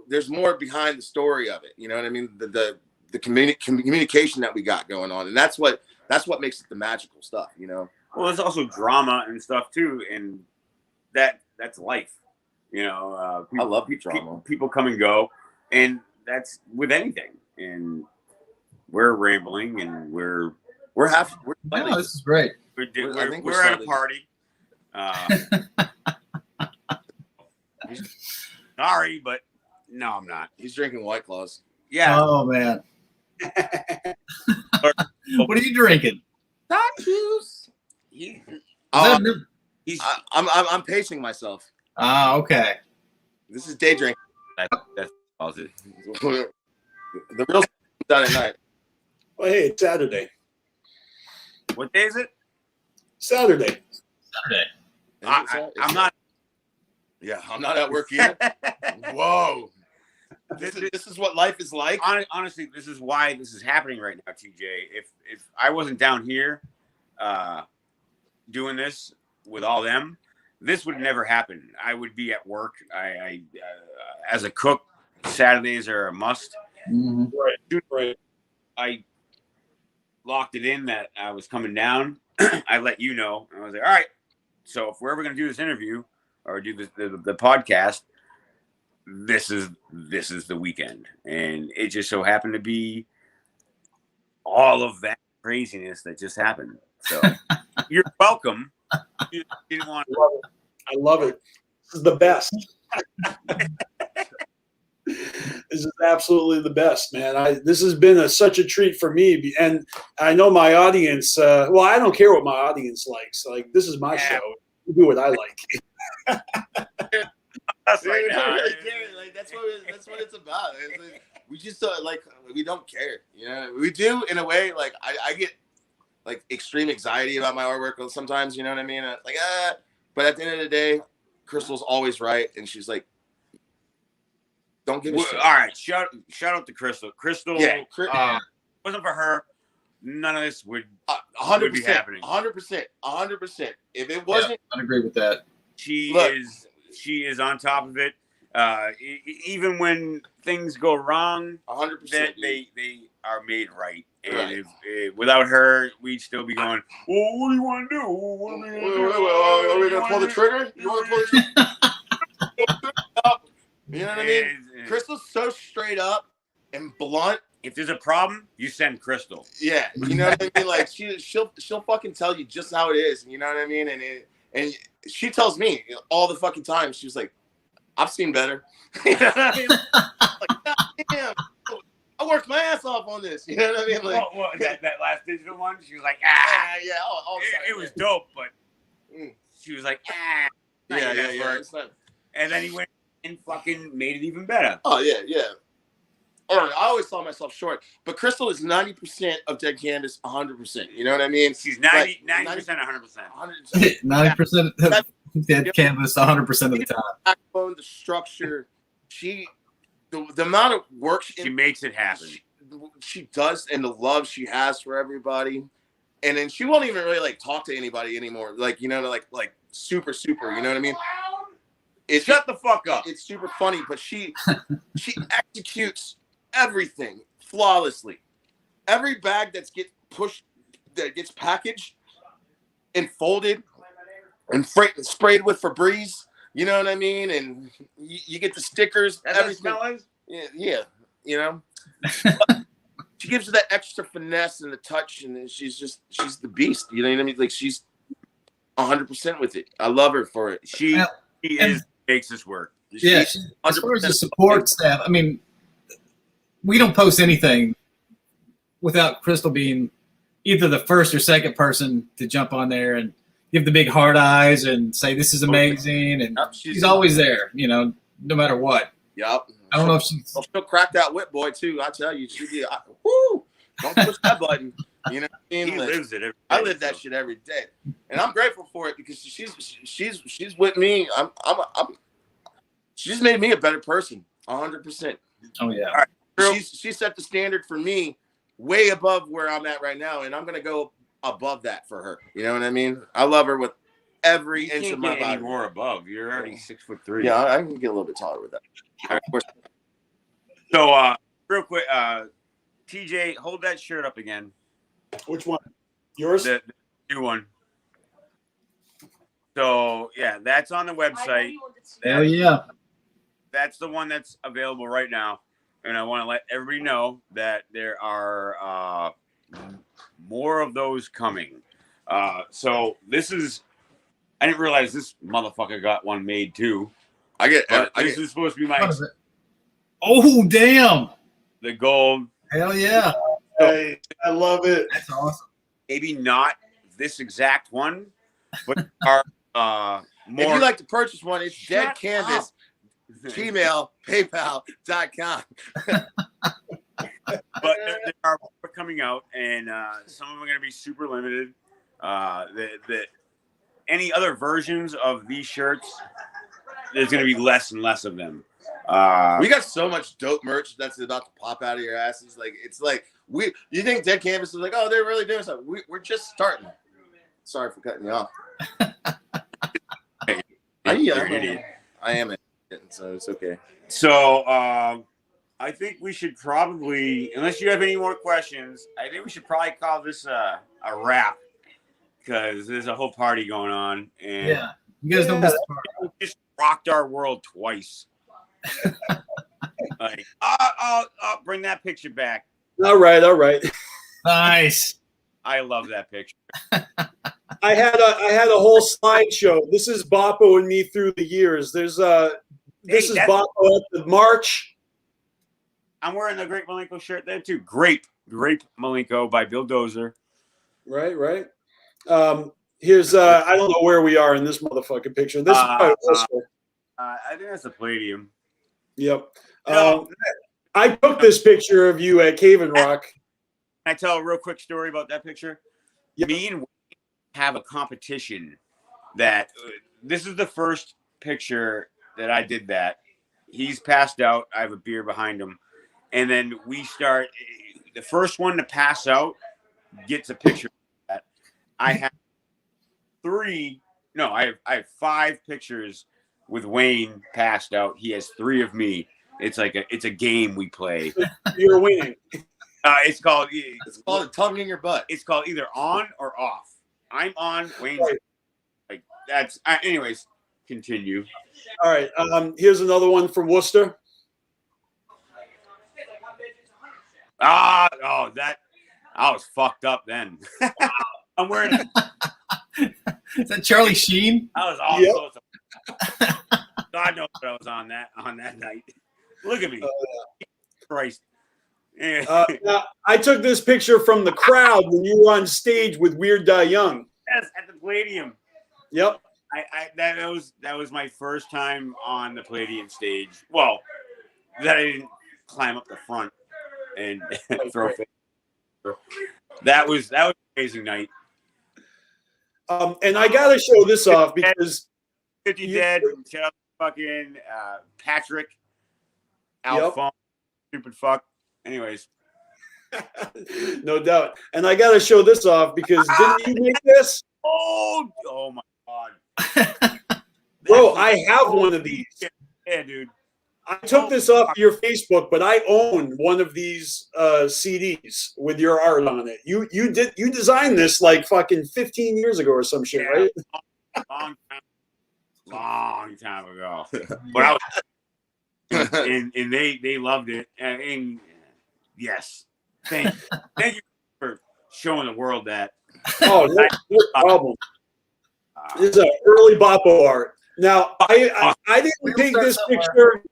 there's more behind the story of it, you know what I mean? The communication that we got going on, and that's what makes it the magical stuff, you know. Well, there's also drama and stuff too, and that's life, you know. I love drama. People come and go, and that's with anything. And we're rambling, and we're no, this is great. We're at a party. Sorry, but no, I'm not. He's drinking White Claws. Yeah. Oh man. What are you drinking? Juice. I'm pacing myself. Ah, okay. This is day drinking. That's positive. The real done at night. Well, hey, it's Saturday. What day is it? Saturday. I'm not. Yeah, I'm not at work either. Whoa. This is what life is like. Honestly, this is why this is happening right now, TJ. If I wasn't down here doing this with all them, this would never happen. I would be at work. I as a cook, Saturdays are a must. Mm-hmm. Right. I locked it in that I was coming down. I let you know. I was like, all right. So if we're ever going to do this interview or do the podcast, this is the weekend. And it just so happened to be all of that craziness that just happened. So you're welcome. You didn't want to. I love it. This is the best. This is absolutely the best, man. This has been such a treat for me, and I know my audience. Well, I don't care what my audience likes. Like, this is my show. I do what I like. That's right now. Like, that's what it's about. It's like, we just we don't care. You know, we do in a way. Like I get like extreme anxiety about my artwork sometimes. You know what I mean? Like but at the end of the day, Crystal's always right, and she's like, don't give a shit. All right, shout out to Crystal. Crystal, wasn't for her, none of this would 100% be happening. 100%. If it wasn't, I agree with that. She is on top of it. Even when things go wrong, 100%. They are made right. And if without her, we'd still be going, well, what do you want to do? Are we gonna pull the trigger? You want to pull the trigger? You know what I mean? Crystal's so straight up and blunt. If there's a problem, you send Crystal. Yeah, you know what I mean? Like she'll fucking tell you just how it is. You know what I mean? And she tells me all the fucking time. She's like, I've seen better. You know what I mean? Like, God damn, I worked my ass off on this. You know what I mean? Like that last digital one, she was like, yeah. It was dope, but she was like, yeah. And then he went and fucking made it even better. Oh yeah. Or I always saw myself short, but Crystal is 90% of Dead Canvas, 100%. You know what I mean? She's 90%, 100%. 90% of Dead Canvas, 100% of the time. Backbone, the structure, the amount of work she makes it happen. She does, and the love she has for everybody, and then she won't even really like talk to anybody anymore. Like, you know, like super. You know what I mean? Shut the fuck up. It's super funny, but she executes everything flawlessly. Every bag that gets packaged and folded and sprayed with Febreze, you know what I mean? And you get the stickers. That's everything. What it smells? Yeah, you know. She gives you that extra finesse and the touch, and she's the beast. You know what I mean? Like, she's 100% with it. I love her for it. She makes this work. Yeah, as far as the support staff, I mean, we don't post anything without Crystal being either the first or second person to jump on there and give the big hard eyes and say this is amazing, and she's always there, you know, no matter what. Yep. I don't know if she'll crack that whip, boy, too. I tell you, woo! Don't push that button. You know what I mean? He lives it every day. I live that shit every day, and I'm grateful for it because she's with me. She's made me a better person, 100%. Oh yeah. All right. She set the standard for me way above where I'm at right now, and I'm gonna go above that for her. You know what I mean? I love her with every inch of my body. Any more above? You're already 6'3". Yeah, I can get a little bit taller with that. All right, so, real quick, TJ, hold that shirt up again. Which one? Yours? The new one. So, yeah, that's on the website. Hell yeah. That's the one that's available right now. And I want to let everybody know that there are more of those coming. So this is, I didn't realize this motherfucker got one made too. This is supposed to be my. Oh, damn. The gold. Hell yeah. Hey, I love it. That's awesome. Maybe not this exact one, but are more. If you'd like to purchase one, it's Dead Canvas. Gmail, PayPal.com. But there are more coming out, and some of them are going to be super limited. Any other versions of these shirts there's going to be less and less of them. We got so much dope merch that's about to pop out of your asses. Like it's like you think Dead Canvas is like, oh, they're really doing something. We're just starting. Sorry for cutting you off. You're an idiot. I am an idiot, so it's okay. So I think we should probably, unless you have any more questions, I think we should probably call this a wrap because there's a whole party going on. And Yeah, you guys don't miss the party. we just rocked our world twice. Like, I'll bring that picture back. All right. Nice. I love that picture. I had a whole slideshow. This is Boppo and me through the years. This is Boppo at the March. I'm wearing the Grape Malenko shirt there too. Grape Malenko by Bill Dozer. Right. Here's I don't know where we are in this motherfucking picture. This is I think that's the Palladium. Yep. No. I took this picture of you at Cave and Rock. Can I tell a real quick story about that picture? Yep. Me and Wayne have a competition that this is the first picture that I did that. He's passed out. I have a beer behind him. And then we start. The first one to pass out gets a picture of that. I have I have 5 pictures with Wayne passed out. He has 3 of me. It's a game we play. You're winning. It's called a tongue in your butt. It's called either on or off. I'm on. Wayne's like that's. Anyways, continue. All right. Here's another one from Worcester. That I was fucked up then. I'm wearing. Is that Charlie Sheen? I was all sorts of. God knows what I was on that night. Look at me, Christ. Now, I took this picture from the crowd when you were on stage with Weird Die Young. Yes, at the Palladium. Yep. That was my first time on the Palladium stage. Well, that I didn't climb up the front and throw. That was an amazing night. And I gotta show this off because 50 Dead. Shout out to fucking Patrick, Alphonse, stupid fuck. Anyways, no doubt. And I gotta show this off because didn't you make this? Oh my god, bro! I have one of these. Yeah, dude. I took this off your Facebook, but I own one of these CDs with your art on it. You designed this like fucking 15 years ago or some shit, right? Long time ago. But I was, and they loved it. And yes, thank you for showing the world that. Oh, no problem. This is an early Boppo art. Now, I didn't take this picture.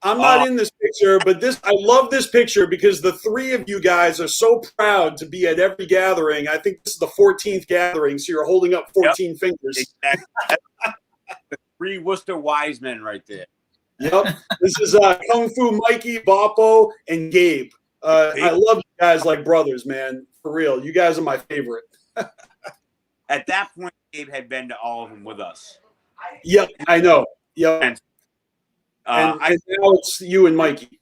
I'm not in this picture, but I love this picture because the 3 of you guys are so proud to be at every gathering. I think this is the 14th gathering, so you're holding up 14 fingers. Exactly. The 3 Worcester wise men right there. Yep. This is Kung Fu Mikey, Boppo, and Gabe. I love you guys like brothers, man. For real. You guys are my favorite. At that point, Gabe had been to all of them with us. Yep, I know. Yep. And now it's you and Mikey.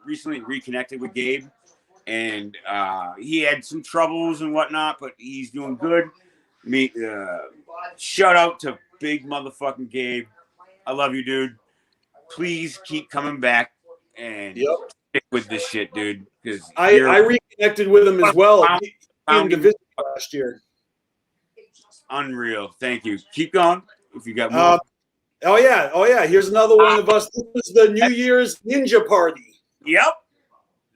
Recently reconnected with Gabe, and he had some troubles and whatnot, but he's doing good. Shout out to big motherfucking Gabe. I love you, dude. Please keep coming back and stick with this shit, dude. Because I reconnected with him as well. He came to visit last year. Unreal. Thank you. Keep going if you got more. Oh yeah. Here's another one of us. This was the New Year's Ninja Party. Yep.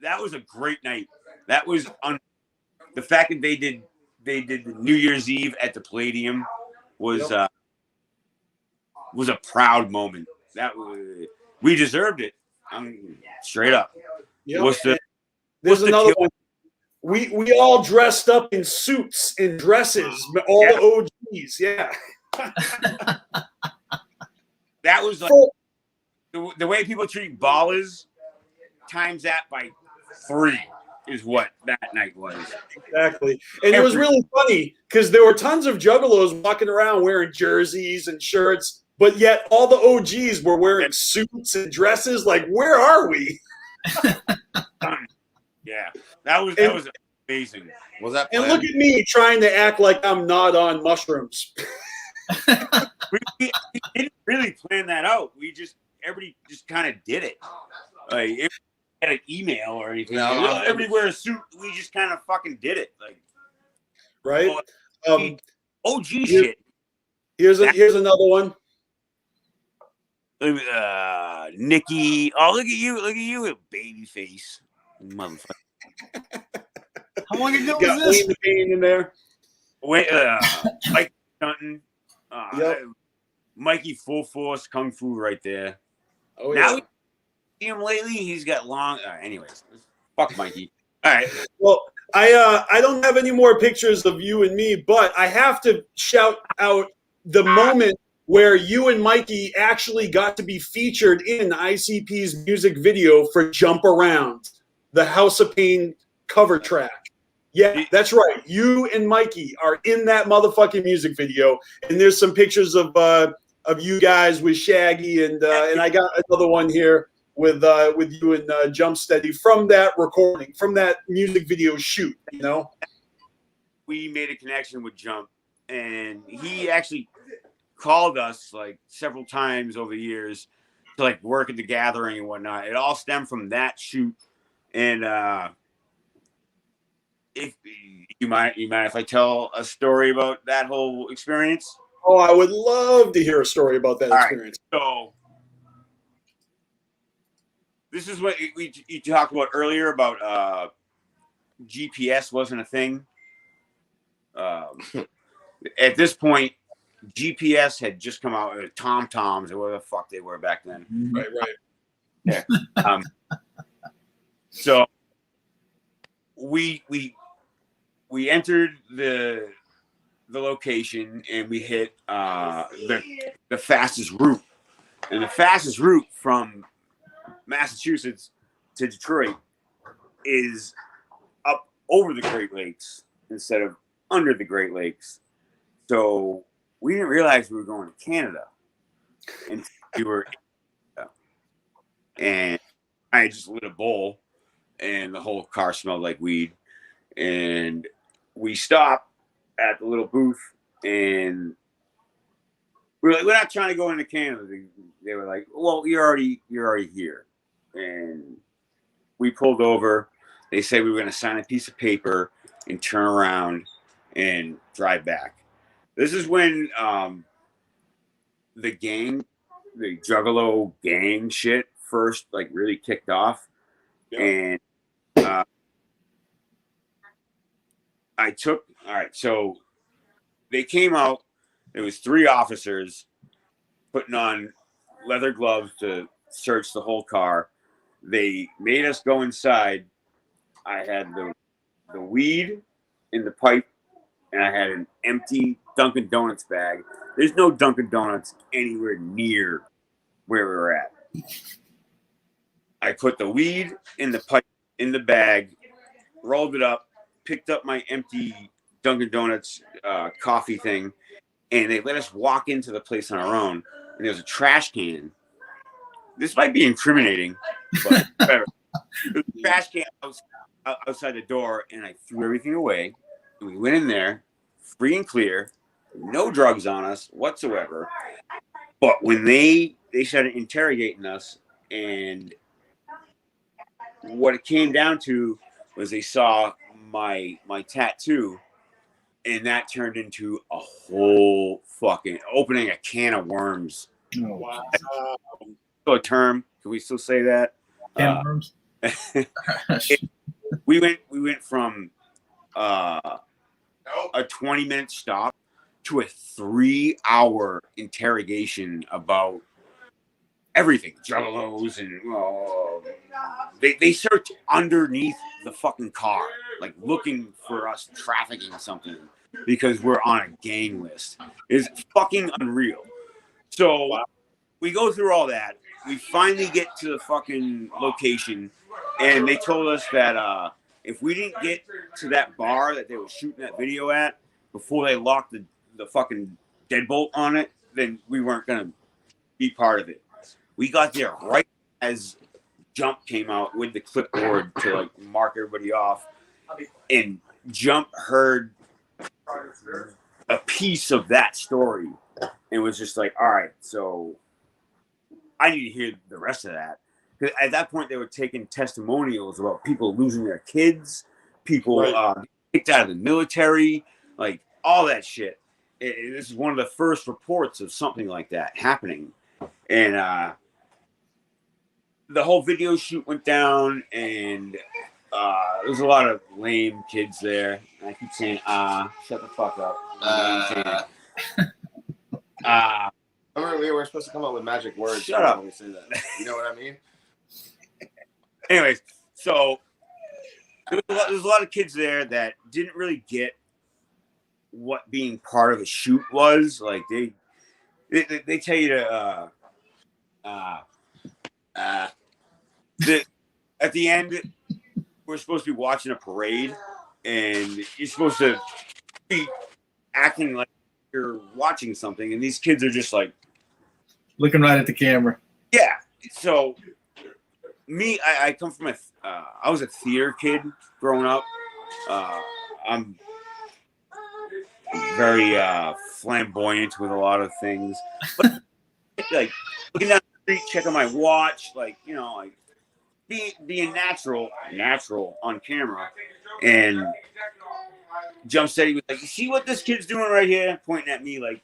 That was a great night. That was the fact that they did the New Year's Eve at the Palladium was a proud moment. We deserved it. Straight up. Yep. There's another one. We all dressed up in suits and dresses, all the OGs. Yeah. That was like the way people treat ballers times that by 3 is what that night was. Exactly. And it was really funny because there were tons of juggalos walking around wearing jerseys and shirts. but yet all the OGs were wearing suits and dresses. Like, where are we? Yeah, that was amazing. Was that? And look at me trying to act like I'm not on mushrooms. we didn't really plan that out. Everybody just kind of did it. Like, if we had an email or anything, everybody wear a suit. We just kind of fucking did it. Like, right? OG shit. Here's another one. Nikki. Oh, look at you with baby face, motherfucker. How long ago Got was this? Wayne the Pain in there. Wait, Mike Stunton. Yep. Mikey Full Force Kung Fu right there. Oh, now yeah. we see him lately. He's got long. Anyways, fuck Mikey. All right. Well, I don't have any more pictures of you and me, but I have to shout out the moment where you and Mikey actually got to be featured in ICP's music video for Jump Around, the House of Pain cover track. Yeah, that's right. You and Mikey are in that motherfucking music video, and there's some pictures of you guys with Shaggy, and I got another one here with you and Jump Steady from that recording, from that music video shoot. You know, we made a connection with Jump, and he actually called us like several times over the years to like work at the gathering and whatnot. It all stemmed from that shoot, and if you mind if I tell a story about that whole experience? Oh, I would love to hear a story about that experience. Right. So this is what you talked about earlier about GPS wasn't a thing. At this point, GPS had just come out with TomToms or whatever the fuck they were back then. Right. Yeah. So we entered the location and we hit the fastest route, and the fastest route from Massachusetts to Detroit is up over the Great Lakes instead of under the Great Lakes. So we didn't realize we were going to Canada, and we were in Canada. And I just lit a bowl, and the whole car smelled like weed. And we stopped at the little booth, and we were like, "We're not trying to go into Canada." They were like, "Well, you're already here." And we pulled over. They said we were going to sign a piece of paper and turn around and drive back. This is when the Juggalo gang shit first like really kicked off. Yeah. And so they came out. There was 3 officers putting on leather gloves to search the whole car. They made us go inside. I had the weed in the pipe, and I had an empty Dunkin' Donuts bag. There's no Dunkin' Donuts anywhere near where we were at. I put the weed in the pipe in the bag, rolled it up, picked up my empty Dunkin' Donuts coffee thing, and they let us walk into the place on our own. And there was a trash can. This might be incriminating, but whatever. There was a trash can outside the door, and I threw everything away. And we went in there, free and clear, no drugs on us whatsoever. But when they started interrogating us, and what it came down to was they saw my tattoo, and that turned into a whole fucking opening a can of worms. Oh, wow. Still a term? Can we still say that? Can of worms. We went from a 20-minute stop to a 3-hour interrogation about everything, juggalos, and they searched underneath the fucking car, like looking for us trafficking something because we're on a gang list. It's fucking unreal. So we go through all that. We finally get to the fucking location, and they told us that if we didn't get to that bar that they were shooting that video at before they locked the fucking deadbolt on it, then we weren't gonna be part of it. We got there right as Jump came out with the clipboard to like mark everybody off, and Jump heard a piece of that story and was just like, all right, so I need to hear the rest of that. Because at that point, they were taking testimonials about people losing their kids, people kicked out of the military, like all that shit. This is one of the first reports of something like that happening. And the whole video shoot went down, and there was a lot of lame kids there. And I keep saying, shut the fuck up. We were supposed to come up with magic words. Shut up. When we say that. You know what I mean? Anyways, so there's a lot of kids there that didn't really get what being part of a shoot was. Like they tell you to at the end we're supposed to be watching a parade, and you're supposed to be acting like you're watching something, and these kids are just like looking right at the camera. Yeah. So me, I come from I was a theater kid growing up. I'm very flamboyant with a lot of things, but like looking down the street, checking my watch, like, you know, like being natural on camera. And Jump said, he was like, you see what this kid's doing right here? Pointing at me like,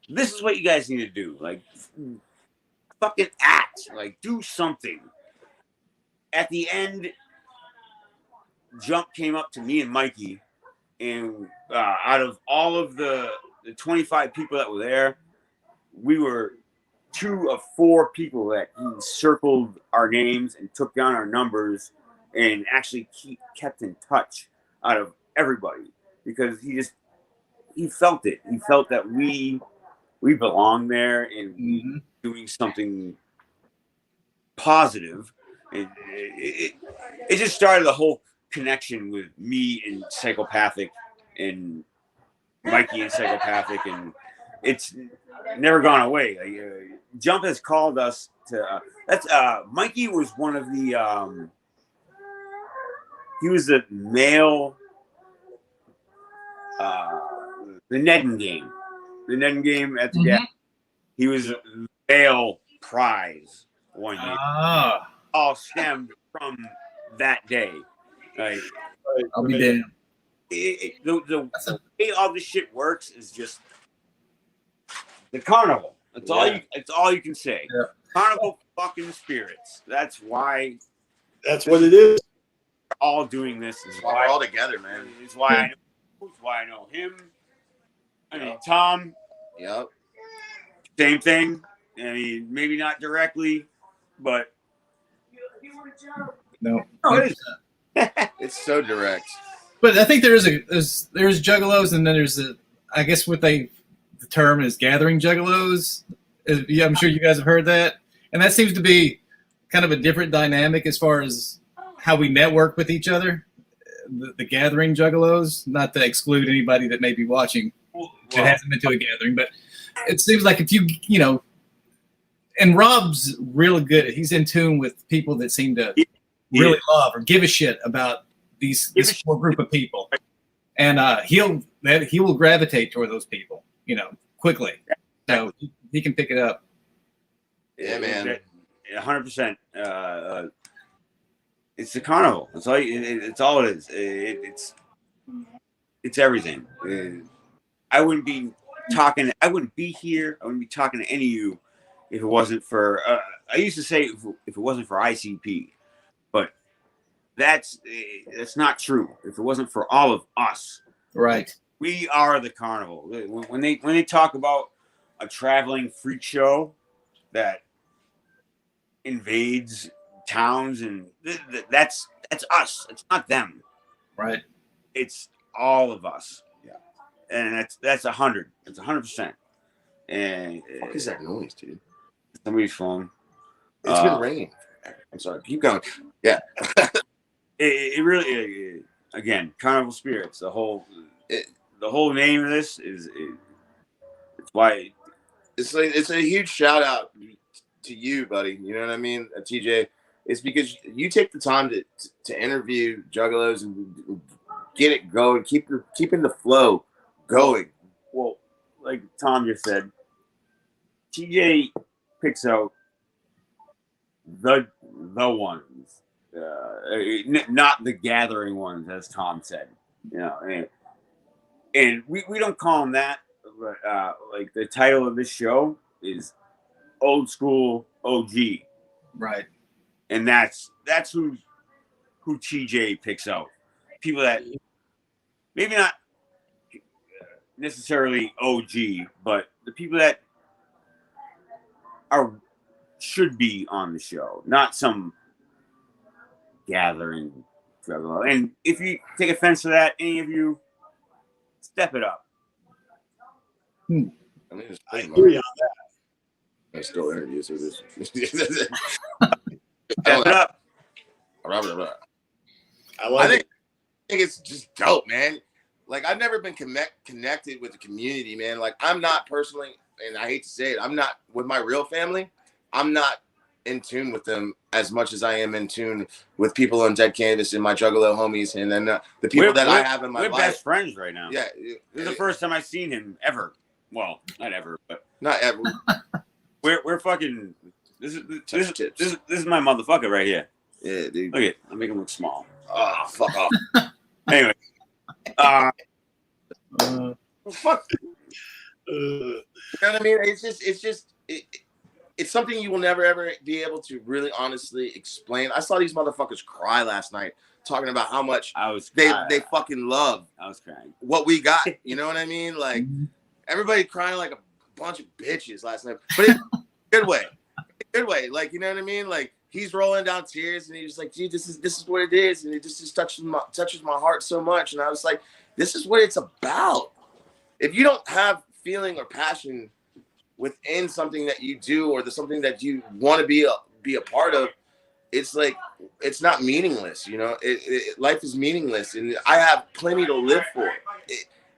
this is what you guys need to do. Like, fucking act. Like, do something. At the end, Jump came up to me and Mikey, and out of all of the 25 people that were there, we were 2 of 4 people that he circled our names and took down our numbers and actually kept in touch out of everybody, because he felt it. He felt that we belong there, and we doing something positive. And it just started the whole connection with me and Psychopathic and Mikey and Psychopathic, and it's never gone away. Like, Jump has called us to Mikey was one of the he was the male the Nedden game at the gas. He was a male prize one year. All stemmed from that day. Like, I'll be damned. The way all this shit works is just the carnival. That's all you can say. Yeah. Carnival fucking spirits. That's why. That's what it is. We're all doing this. Is why we're all together, man. It's why I know him. I mean, Tom. Yep. Same thing. I mean, maybe not directly, but no, it is. It's so direct. But I think there's juggalos, and then there's I guess what the term is gathering juggalos. Yeah, I'm sure you guys have heard that, and that seems to be kind of a different dynamic as far as how we network with each other. The gathering juggalos, not to exclude anybody that may be watching that hasn't been to a gathering, but it seems like if you know, and Rob's really good. He's in tune with people that seem to really love or give a shit about this core group of people, and he will gravitate toward those people, you know, quickly. So he can pick it up. Yeah, man. 100%. It's the carnival. It's all. It's all it is. It's everything. I wouldn't be talking. I wouldn't be here. I wouldn't be talking to any of you if it wasn't for. I used to say if it wasn't for ICP, but that's not true. If it wasn't for all of us, right? We are the carnival. When they talk about a traveling freak show that invades towns, and that's us. It's not them, right? It's all of us. Yeah, and that's 100. It's 100%. And what is that noise, dude? Somebody's phone. It's been raining. I'm sorry. Keep going. Yeah. it really, again, Carnival Spirits. The whole name of this is it's why it's a huge shout out to you, buddy. You know what I mean, TJ? It's because you take the time to interview juggalos and get it going, keeping the flow going. Well, like Tom just said, TJ picks out the ones, not the gathering ones, as Tom said. You know, and we don't call them that, but like the title of this show is Old School OG, right? And that's who TJ picks out. People that maybe not necessarily OG, but the people that should be on the show, not some gathering juggalo. And if you take offense to that, any of you, step it up. I mean, I agree on that. I still interview, so this. Step it up. I think it's just dope, man. Like, I've never been connected with the community, man. Like, I'm not personally, and I hate to say it, I'm not with my real family. I'm not in tune with them as much as I am in tune with people on Dead Canvas and my juggalo homies, and then the people that I have in my life. We're best friends right now. Yeah, this is the first time I've seen him ever. Well, not ever, but not ever. we're fucking. This is my motherfucker right here. Yeah, dude. Look at it. I make him look small. Oh, fuck off. Anyway, fuck. You know what I mean? It's something you will never ever be able to really honestly explain. I saw these motherfuckers cry last night talking about how much they fucking love. I was crying. What we got. You know what I mean? Like, everybody crying like a bunch of bitches last night, but in a good way. Good way. Like, you know what I mean? Like, he's rolling down tears and he's like, gee, this is what it is, and it just touches my heart so much. And I was like, this is what it's about. If you don't have feeling or passion within something that you do, or something that you want to be a part of, it's like, it's not meaningless. You know, life is meaningless, and I have plenty to live for.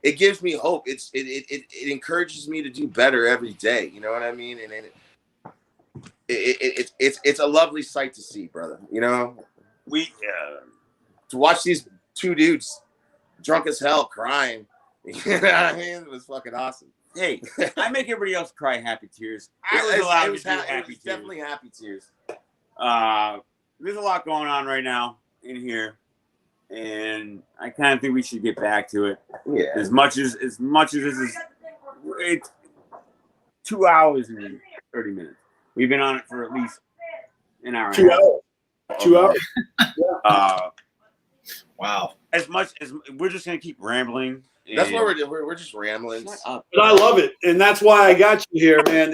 It gives me hope. It encourages me to do better every day. You know what I mean? And it's a lovely sight to see, brother. You know, to watch these two dudes drunk as hell crying. You know what I mean? It was fucking awesome. Hey, I make everybody else cry happy tears. I was allowed to do happy tears. Definitely happy tears. There's a lot going on right now in here, and I kind of think we should get back to it. Yeah. As much as this is, it's 2 hours and 30 minutes. We've been on it for at least an hour. 2 hours. 2 hours. Wow. As much as we're just gonna keep rambling. That's what we're doing. We're just rambling. But I love it, and that's why I got you here, man.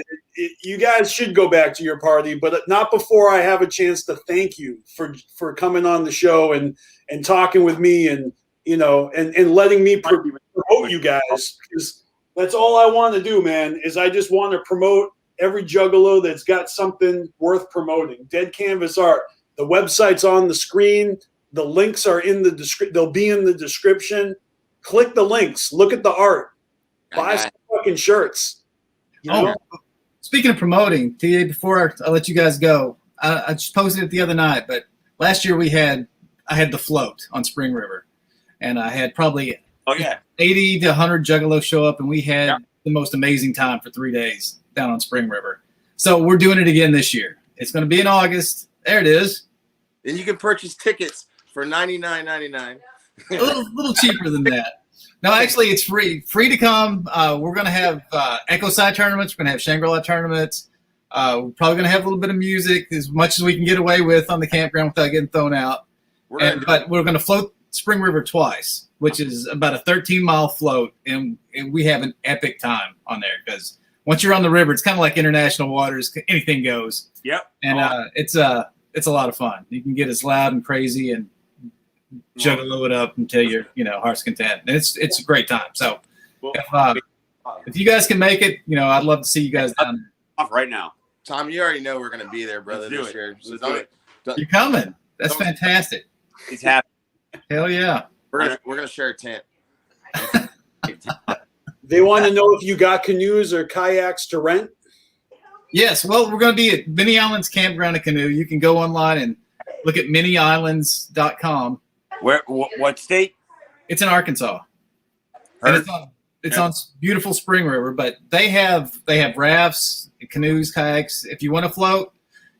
You guys should go back to your party, but not before I have a chance to thank you for coming on the show and talking with me, and you know, and letting me promote you guys, because that's all I want to do, man. Is I just want to promote every juggalo that's got something worth promoting. Dead Canvas Art. The website's on the screen. The links are in the description. They'll be in the description. Click the links. Look at the art. Buy some fucking shirts. You know? Speaking of promoting, TA, before I let you guys go, I just posted it the other night, but last year I had the float on Spring River, and I had probably 80 to 100 juggalos show up, and we had the most amazing time for 3 days down on Spring River. So we're doing it again this year. It's going to be in August. There it is. And you can purchase tickets for $99.99. A little cheaper than that. No, actually, it's free. Free to come. We're going to have Echo Side tournaments. We're going to have Shangri-La tournaments. We're probably going to have a little bit of music, as much as we can get away with on the campground without getting thrown out. But we're going to float Spring River twice, which is about a 13-mile float, and we have an epic time on there, because once you're on the river, it's kind of like international waters. Anything goes. Yep. And it's a lot of fun. You can get as loud and crazy and juggalo it up until you're, heart's content. And it's a great time. So if you guys can make it, I'd love to see you guys down there. Off right now. Tom, you already know we're going to be there, brother, this year. So you're coming. That's fantastic. It's happening. Hell yeah. We're gonna share a tent. They want to know if you got canoes or kayaks to rent. Yes, well, we're going to be at Many Islands Campground and Canoe. You can go online and look at manyislands.com. Where? What state? It's in Arkansas. And it's on beautiful Spring River, but they have rafts, canoes, kayaks. If you want to float,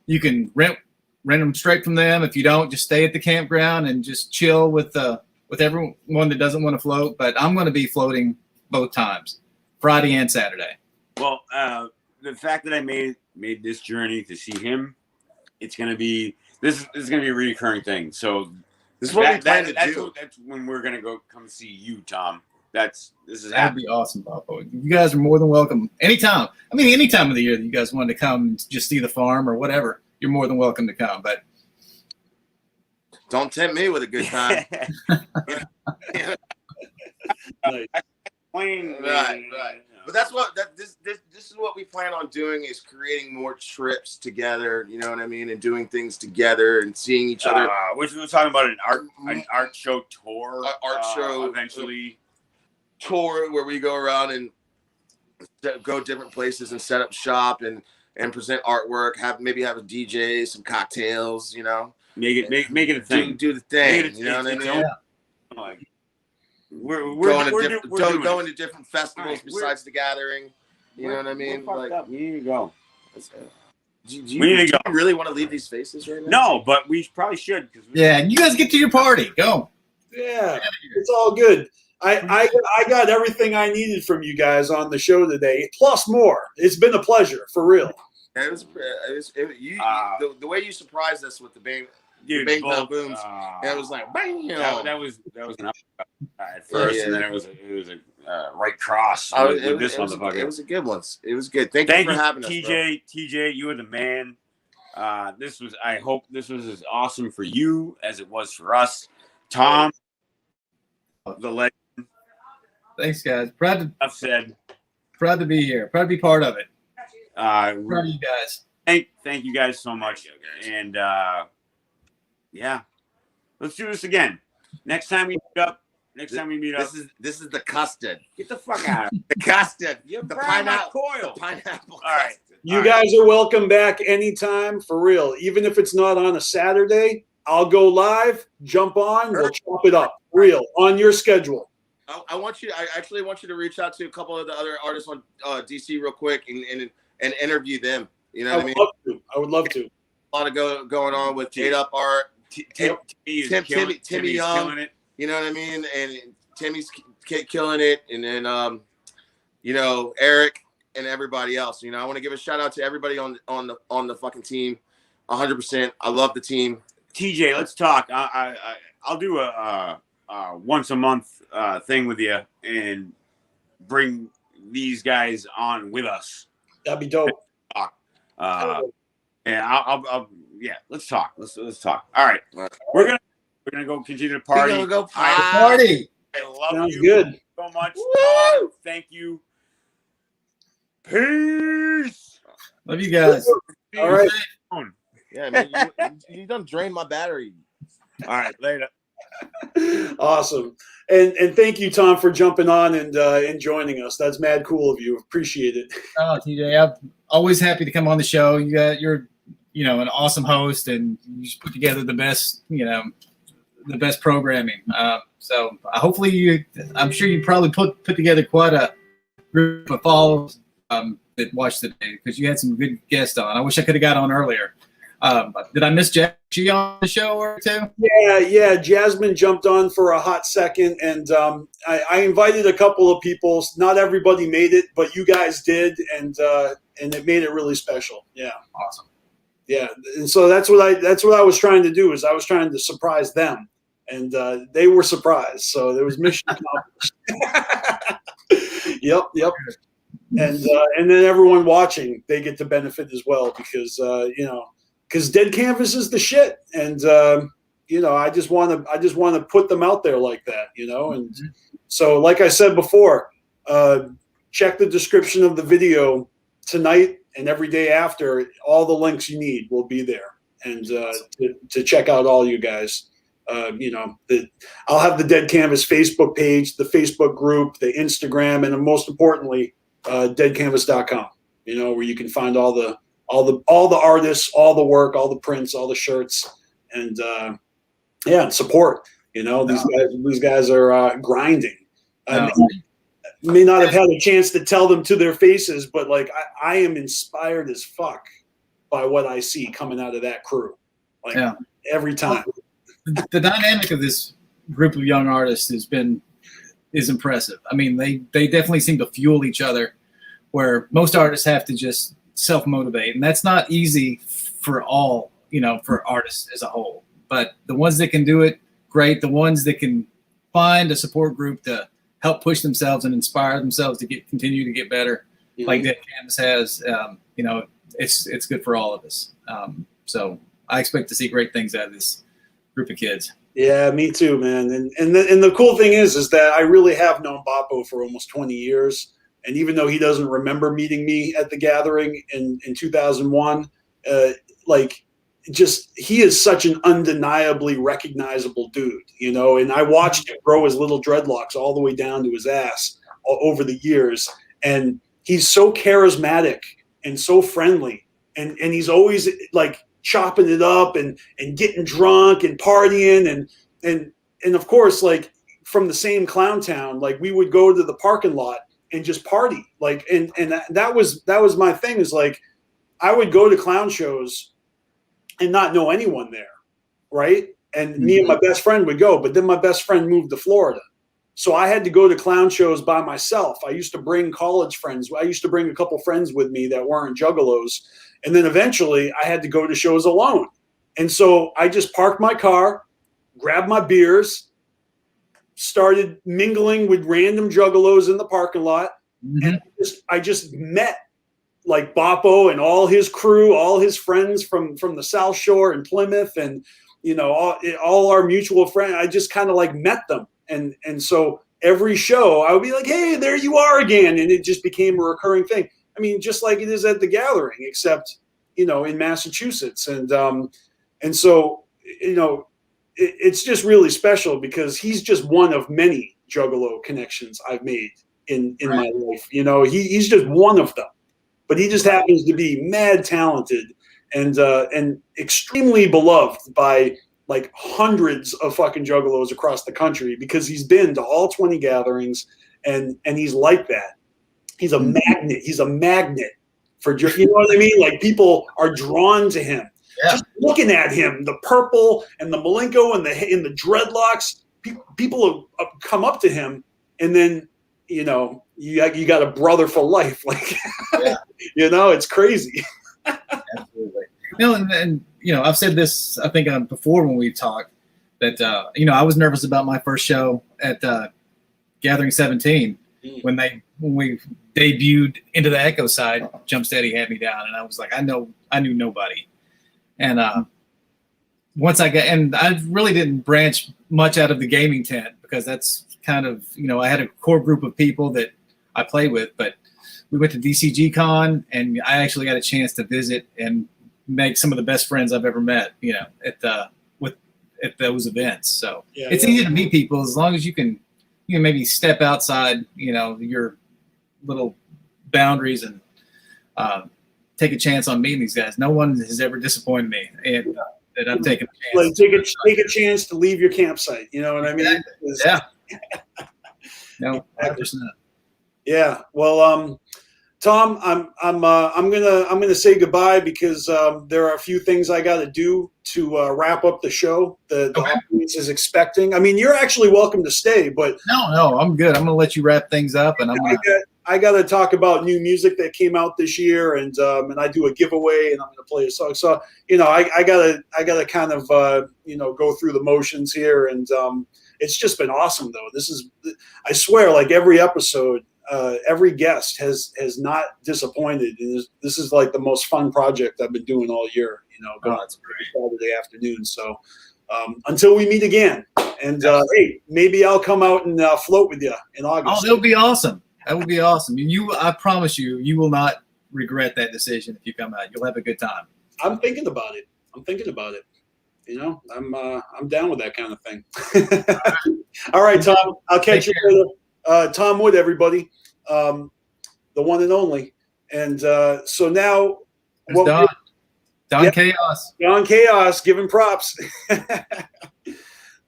you can rent them straight from them. If you don't, just stay at the campground and just chill with everyone that doesn't want to float. But I'm going to be floating both times, Friday and Saturday. Well, the fact that I made this journey to see him, it's going to be this is going to be a recurring thing. So This is what we plan to do. That's when we're going to go come see you, Tom. This is That'd happening. be awesome, Boppo. You guys are more than welcome anytime. I mean, any time of the year that you guys wanted to come and just see the farm or whatever, you're more than welcome to come. But don't tempt me with a good time. Right. But that's what this is what we plan on doing, is creating more trips together. You know what I mean, and doing things together and seeing each other. Which we were talking about an art show tour. Art show eventually. Tour where we go around and go different places and set up shop and present artwork. Maybe have a DJ, some cocktails. You know, make it a thing. Do the thing. You know what I mean? Like, we're going to different festivals besides the gathering. You know what I mean? Like, we need to go. Do you really want to leave these faces right now? No, but we probably should. Yeah, you guys get to your party. Go. Yeah, it's all good. I got everything I needed from you guys on the show today, plus more. It's been a pleasure, for real. The way you surprised us with the bang. Dude, bang booms. And it was like bang. That was an up at first, and then it was a right cross with this motherfucker. It was a good one. It was good. Thank you for having us, TJ. TJ, you were the man. I hope this was as awesome for you as it was for us. Tom, the legend. Thanks, guys. Proud to be here. Proud to be part of it. Proud of you guys. Thank you guys so much. And yeah, let's do this again. Next time we meet up. This is the custard. Get the fuck out. The custard. The pineapple coil. The pineapple. All right. You guys are welcome back anytime, for real. Even if it's not on a Saturday, I'll go live, jump on, we'll chop it up. Real, on your schedule. I actually want you to reach out to a couple of the other artists on DC real quick and interview them. You know what I mean? I would love to. A lot of going on with Jade Up Art. Timmy Young, killing it. You know what I mean? And Timmy's killing it. And then Eric and everybody else. You know, I want to give a shout out to everybody on the fucking team. 100%. I love the team. TJ, let's talk. I'll do a once a month thing with you and bring these guys on with us. That'd be dope. And I'll let's talk. Let's talk. All right. We're gonna go continue to party. We're gonna go party. I love Sounds you good. so much. Woo! Thank you. Peace. Love you guys. All right. Yeah, man, you done drained my battery. All right, later. Awesome. And thank you, Tom, for jumping on and joining us. That's mad cool of you. Appreciate it. Oh, TJ, I'm always happy to come on the show. You're an awesome host, and you just put together the best programming. So hopefully I'm sure you probably put together quite a group of followers that watched the day, because you had some good guests on. I wish I could have got on earlier. Did I miss Jackie on the show or two? Yeah. Jasmine jumped on for a hot second, and I invited a couple of people. Not everybody made it, but you guys did, and it made it really special. Yeah, awesome. Yeah, and so that's what I was trying to do. Is I was trying to surprise them, and they were surprised. So there was mission accomplished. Yep. And then everyone watching, they get to benefit as well, because because Dead Canvas is the shit, and I just want to put them out there like that, and so, like I said before, check the description of the video tonight and every day after. All the links you need will be there, and to check out all you guys. I'll have the Dead Canvas Facebook page, the Facebook group, the Instagram, and most importantly, deadcanvas.com. you know, where you can find all the artists, all the work, all the prints, all the shirts, and and support. You know, these guys are grinding. I may not have had a chance to tell them to their faces, but like I am inspired as fuck by what I see coming out of that crew. Like every time. The dynamic of this group of young artists is impressive. I mean, they definitely seem to fuel each other, where most artists have to just self-motivate, and that's not easy for all, you know, for artists as a whole. But the ones that can do it, great. The ones that can find a support group to help push themselves and inspire themselves to continue to get better, like that Canvas has, you know, it's good for all of us. So I expect to see great things out of this group of kids. Yeah, me too, man. And the cool thing is that I really have known Boppo for almost 20 years. And even though he doesn't remember meeting me at the gathering in 2001, like, just he is such an undeniably recognizable dude, you know. And I watched him grow his little dreadlocks all the way down to his ass over the years. And he's so charismatic and so friendly. And he's always like chopping it up and getting drunk and partying. And of course, like from the same clown town, like we would go to the parking lot and just party. Like, and that was my thing, is like, I would go to clown shows and not know anyone there. Right. And me and my best friend would go, but then my best friend moved to Florida. So I had to go to clown shows by myself. I used to bring college friends. I used to bring a couple friends with me that weren't juggalos. And then eventually I had to go to shows alone. And so I just parked my car, grabbed my beers, started mingling with random juggalos in the parking lot. And I just met like Boppo and all his crew, all his friends from the South Shore and Plymouth, and, you know, all our mutual friends. I just kind of like met them. And so every show I would be like, hey, there you are again. And it just became a recurring thing. I mean, just like it is at the gathering, except, you know, in Massachusetts. And so, you know, it's just really special because he's just one of many juggalo connections I've made in my life. You know, he's just one of them, but he just happens to be mad talented and extremely beloved by like hundreds of fucking juggalos across the country, because he's been to all 20 gatherings and he's like that. He's a magnet. He's a magnet for, you know what I mean? Like, people are drawn to him. Yeah. Just looking at him, the purple and the Malenko and the dreadlocks, people have come up to him, and then, you know, you got a brother for life. Like, you know, it's crazy. Absolutely. No, and you know, I've said this, I think, before when we talked, that you know, I was nervous about my first show at Gathering 17 when we debuted Into the Echo Side. Jump Steady had me down, and I was like, I knew nobody. And once I really didn't branch much out of the gaming tent, because that's kind of, you know, I had a core group of people that I play with, but we went to DCG Con, and I actually got a chance to visit and make some of the best friends I've ever met, you know, at those events. So it's easy to meet people as long as you can maybe step outside, you know, your little boundaries and take a chance on meeting these guys. No one has ever disappointed me, and that I've taken a chance. Like, take a chance to leave your campsite. You know what I mean? Yeah. No, 100%. Yeah. Well, Tom, I'm gonna say goodbye, because there are a few things I got to do to wrap up the show. The audience is expecting. I mean, you're actually welcome to stay, but no, I'm good. I'm gonna let you wrap things up, and I got to talk about new music that came out this year, and I do a giveaway, and I'm gonna play a song. So, you know, I gotta kind of you know, go through the motions here, and it's just been awesome though. I swear, like every episode, every guest has not disappointed. And this is like the most fun project I've been doing all year, you know, going Saturday afternoon. So until we meet again, and hey, maybe I'll come out and float with you in August. Oh, that would be awesome. That would be awesome. I promise you will not regret that decision if you come out. You'll have a good time. I'm thinking about it. You know, I'm down with that kind of thing. All right, Tom. I'll catch you later. Tom Wood, everybody, the one and only, And so now, Don Chaos. Don Chaos, giving props.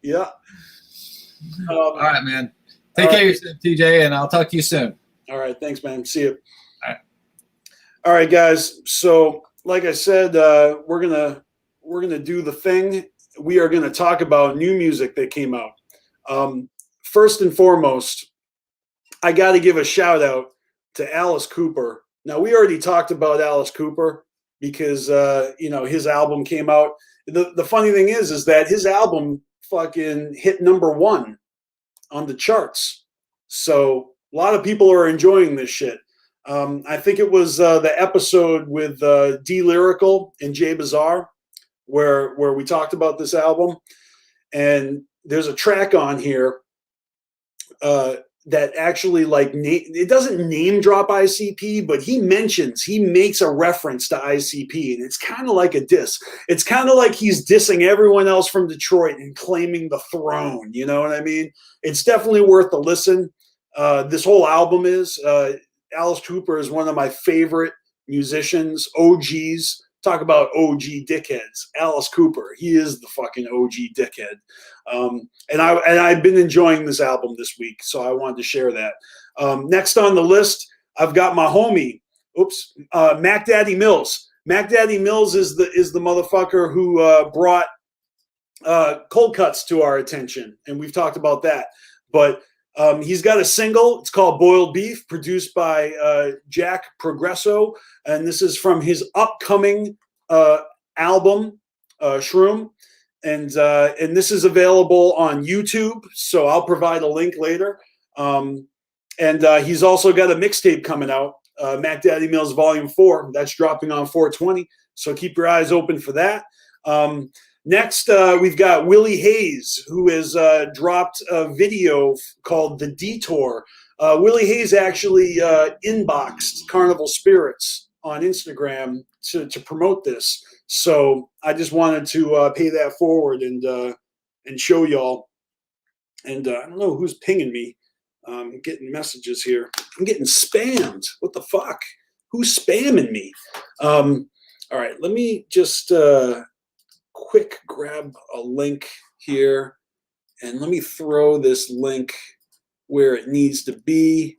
Yeah. All right, man. Take care of yourself, TJ, and I'll talk to you soon. All right. Thanks, man. See you. All right. All right, guys. So, like I said, we're gonna do the thing. We are gonna talk about new music that came out. First and foremost, I got to give a shout out to Alice Cooper. Now, we already talked about Alice Cooper because his album came out. The funny thing is that his album fucking hit #1 on the charts. So a lot of people are enjoying this shit. I think it was the episode with D Lyrical and Jay Bazaar where we talked about this album. And there's a track on here that actually it doesn't name drop ICP, but he makes a reference to ICP, and it's kind of like a diss. It's kind of like he's dissing everyone else from Detroit and claiming the throne. You know what I mean? It's definitely worth a listen. This whole album is. Alice Cooper is one of my favorite musicians, OGs. Talk about OG dickheads. Alice Cooper, he is the fucking OG dickhead. And I've been enjoying this album this week, so I wanted to share that. Next on the list, I've got my homie, Mac Daddy Mills. Mac Daddy Mills is the motherfucker who brought Cold Cuts to our attention, and we've talked about that. But he's got a single. It's called Boiled Beef, produced by Jack Progresso. And this is from his upcoming album, Shroom. And this is available on YouTube. So I'll provide a link later. And he's also got a mixtape coming out, Mac Daddy Mills Volume 4. That's dropping on 4/20. So keep your eyes open for that. Next, we've got Willie Hayes, who has dropped a video called The Detour. Willie Hayes actually inboxed Carnival Spirits on Instagram to promote this. So I just wanted to pay that forward and show y'all. And I don't know who's pinging me. I'm getting messages here. I'm getting spammed. What the fuck? Who's spamming me? All right, let me just... quick grab a link here, and let me throw this link where it needs to be.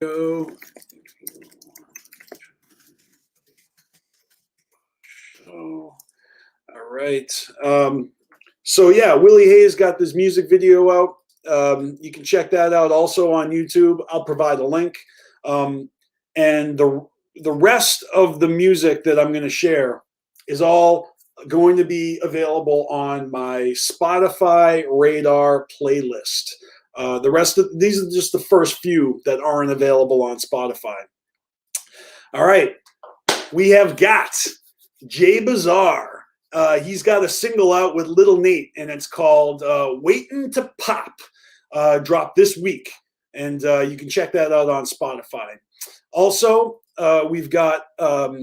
Go. Oh, all right. So yeah, Willie Hayes got this music video out. You can check that out also on YouTube. I'll provide a link. And the rest of the music that I'm going to share is all going to be available on my Spotify Radar playlist. The rest of these are just the first few that aren't available on Spotify. All right. We have got Jay Bazaar. He's got a single out with Little Nate, and it's called Waitin' to Pop. Dropped this week. And you can check that out on Spotify. Also, we've got, got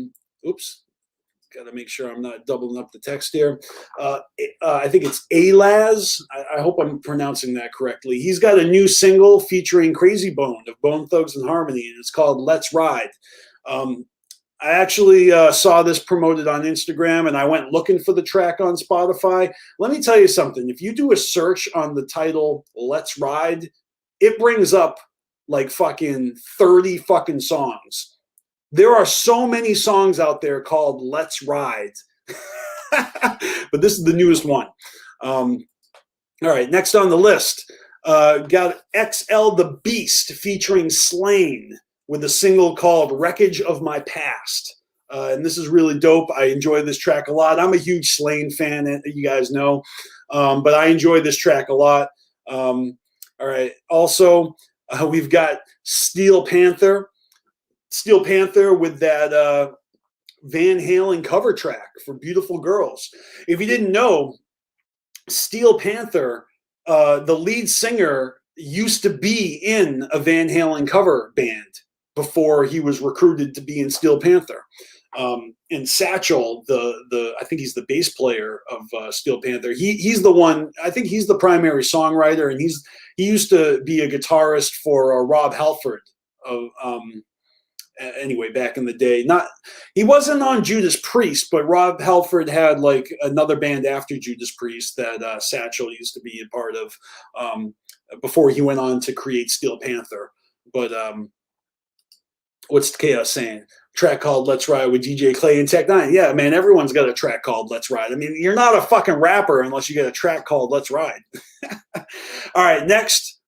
to make sure I'm not doubling up the text here. I think it's Alaz. I hope I'm pronouncing that correctly. He's got a new single featuring Crazy Bone of Bone Thugs and Harmony, and it's called Let's Ride. I actually saw this promoted on Instagram, and I went looking for the track on Spotify. Let me tell you something. If you do a search on the title Let's Ride, it brings up like fucking 30 fucking songs. There are so many songs out there called Let's Ride. But this is the newest one. All right, next on the list, got XL The Beast featuring Slain with a single called Wreckage of My Past. And this is really dope. I enjoy this track a lot. I'm a huge Slain fan, you guys know. But I enjoy this track a lot. All right, also, we've got Steel Panther. Steel Panther with that Van Halen cover track for Beautiful Girls. If you didn't know, Steel Panther, the lead singer, used to be in a Van Halen cover band before he was recruited to be in Steel Panther. And Satchel, I think he's the bass player of Steel Panther. He's the one. I think he's the primary songwriter, and he used to be a guitarist for Rob Halford. Anyway, back in the day, he wasn't on Judas Priest, but Rob Halford had like another band after Judas Priest that Satchel used to be a part of before he went on to create Steel Panther. But what's Chaos saying? Track called Let's Ride with DJ Clay and Tech 9. Yeah, man, everyone's got a track called Let's Ride. I mean, you're not a fucking rapper unless you get a track called Let's Ride. All right, next,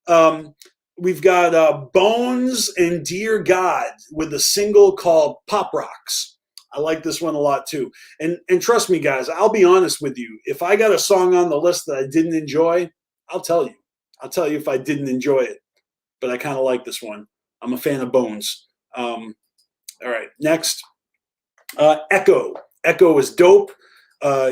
we've got Bones and Dear God with a single called Pop Rocks. I like this one a lot too. And trust me, guys, I'll be honest with you. If I got a song on the list that I didn't enjoy, I'll tell you. I'll tell you if I didn't enjoy it. But I kind of like this one. I'm a fan of Bones. All right, next, Echo. Echo is dope.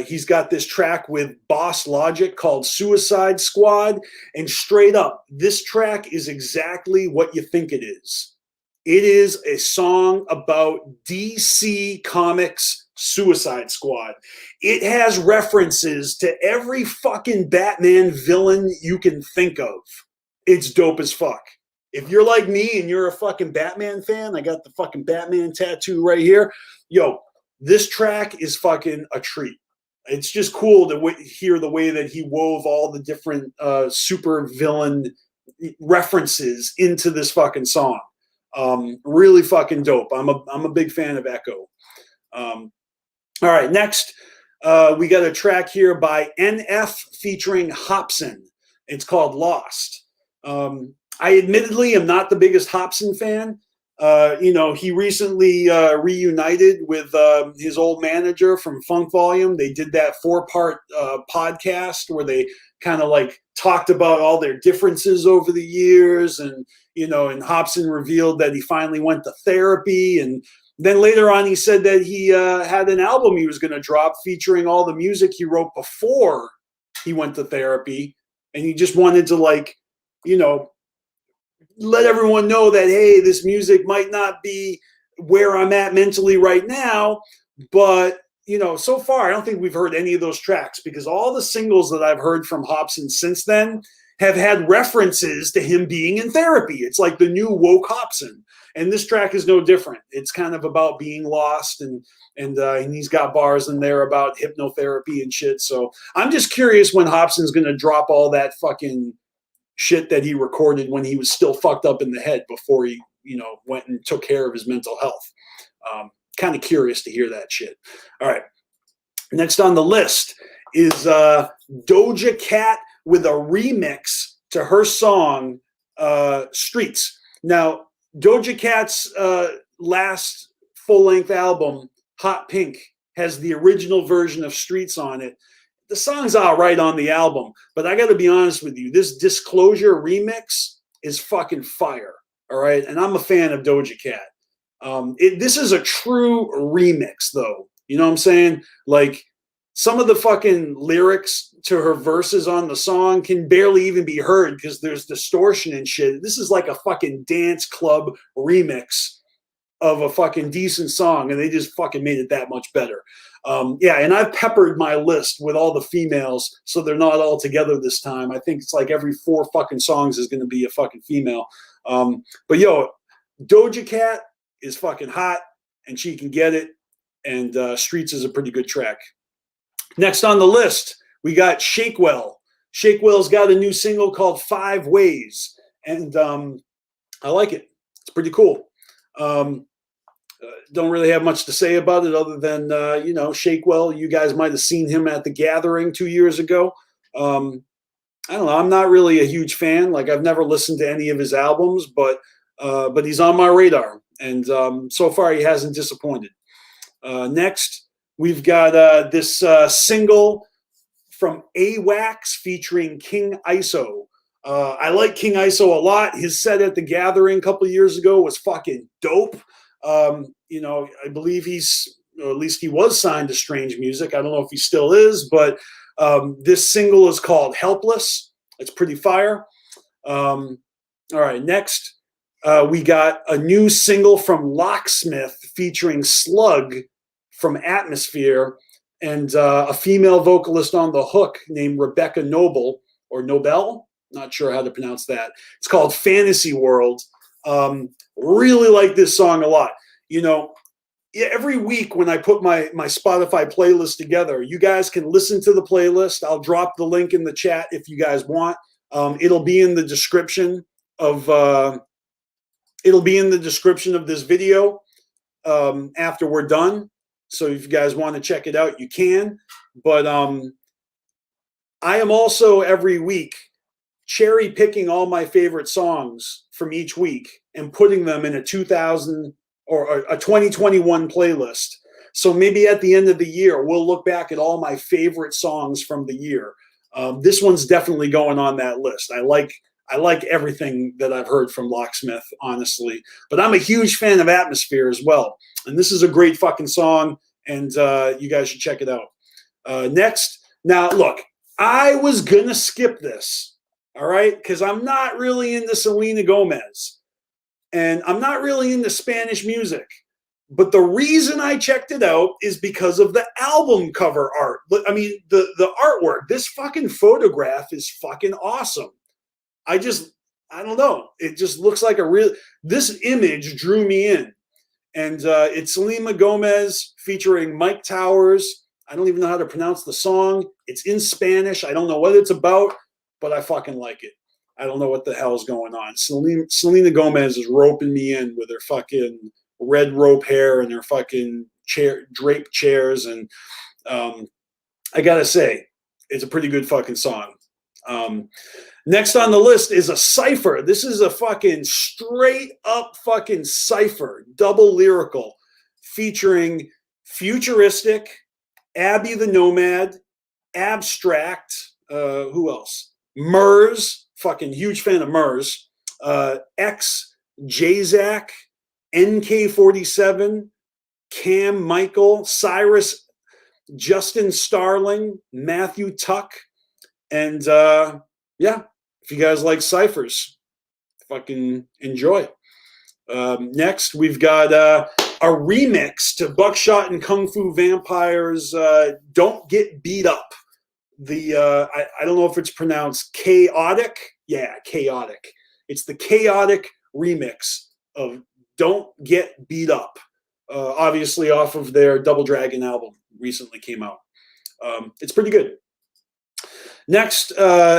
He's got this track with Boss Logic called Suicide Squad. And straight up, this track is exactly what you think it is. It is a song about DC Comics Suicide Squad. It has references to every fucking Batman villain you can think of. It's dope as fuck. If you're like me and you're a fucking Batman fan, I got the fucking Batman tattoo right here. Yo, this track is fucking a treat. It's just cool to hear the way that he wove all the different super villain references into this fucking song. Really fucking dope. I'm a big fan of Echo. All right, next, we got a track here by NF featuring Hobson. It's called Lost. I admittedly am not the biggest Hobson fan. He recently reunited with his old manager from Funk Volume. They did that 4-part podcast where they kind of like talked about all their differences over the years. And Hobson revealed that he finally went to therapy. And then later on, he said that he had an album he was going to drop featuring all the music he wrote before he went to therapy. And he just wanted to let everyone know that, hey, this music might not be where I'm at mentally right now, but, so far, I don't think we've heard any of those tracks because all the singles that I've heard from Hobson since then have had references to him being in therapy. It's like the new woke Hobson. And this track is no different. It's kind of about being lost and he's got bars in there about hypnotherapy and shit. So I'm just curious when Hobson's going to drop all that fucking shit that he recorded when he was still fucked up in the head before he, went and took care of his mental health. Kind of curious to hear that shit. All right. Next on the list is Doja Cat with a remix to her song, Streets. Now, Doja Cat's last full-length album, Hot Pink, has the original version of Streets on it. The song's all right on the album, but I got to be honest with you. This Disclosure remix is fucking fire, all right? And I'm a fan of Doja Cat. This is a true remix, though. You know what I'm saying? Like, some of the fucking lyrics to her verses on the song can barely even be heard because there's distortion and shit. This is like a fucking dance club remix of a fucking decent song, and they just fucking made it that much better. And I've peppered my list with all the females, so they're not all together this time. I think it's like every 4 fucking songs is going to be a fucking female. But yo, Doja Cat is fucking hot, and she can get it, and Streets is a pretty good track. Next on the list, we got Shakewell. Shakewell's got a new single called 5 Ways, and I like it. It's pretty cool. Don't really have much to say about it other than, Shakewell. You guys might have seen him at the Gathering 2 years ago. I don't know. I'm not really a huge fan. Like, I've never listened to any of his albums, but he's on my radar. And so far, he hasn't disappointed. Next, we've got this single from AWAX featuring King ISO. I like King ISO a lot. His set at the Gathering a couple of years ago was fucking dope. I believe or at least he was signed to Strange Music. I don't know if he still is, but this single is called Helpless. It's pretty fire. All right, next, we got a new single from Locksmith featuring Slug from Atmosphere, and a female vocalist on the hook named Rebecca Noble, or Nobel, not sure how to pronounce that. It's called Fantasy World. Really like this song a lot. You know, every week when I put my Spotify playlist together, you guys can listen to the playlist. I'll drop the link in the chat if you guys want. It'll be in the description of this video after we're done. So if you guys want to check it out, you can. But I am also every week cherry picking all my favorite songs from each week and putting them in a 2021 playlist. So maybe at the end of the year, we'll look back at all my favorite songs from the year. This one's definitely going on that list. I like everything that I've heard from Locksmith, honestly. But I'm a huge fan of Atmosphere as well. And this is a great fucking song, and you guys should check it out. Next, now look, I was gonna skip this, all right? Because I'm not really into Selena Gomez. And I'm not really into Spanish music. But the reason I checked it out is because of the album cover art. I mean, the artwork. This fucking photograph is fucking awesome. I don't know. It just looks like this image drew me in. And it's Selena Gomez featuring Mike Towers. I don't even know how to pronounce the song. It's in Spanish. I don't know what it's about, but I fucking like it. I don't know what the hell's going on. Selena Gomez is roping me in with her fucking red rope hair and her fucking draped chairs. And I gotta say, it's a pretty good fucking song. Next on the list is a cipher. This is a fucking straight up fucking cipher, double lyrical, featuring Futuristic, Abby the Nomad, Abstract, who else? Murs, fucking huge fan of Murs, X, Jzak, NK47, Cam Michael, Cyrus, Justin Starling, Matthew Tuck, and yeah, if you guys like ciphers, fucking enjoy. Next, we've got a remix to Buckshot and Kung Fu Vampire's Don't Get Beat Up. I don't know if it's pronounced chaotic. Yeah, chaotic. It's the chaotic remix of Don't Get Beat Up. Obviously off of their Double Dragon album recently came out. It's pretty good. Next,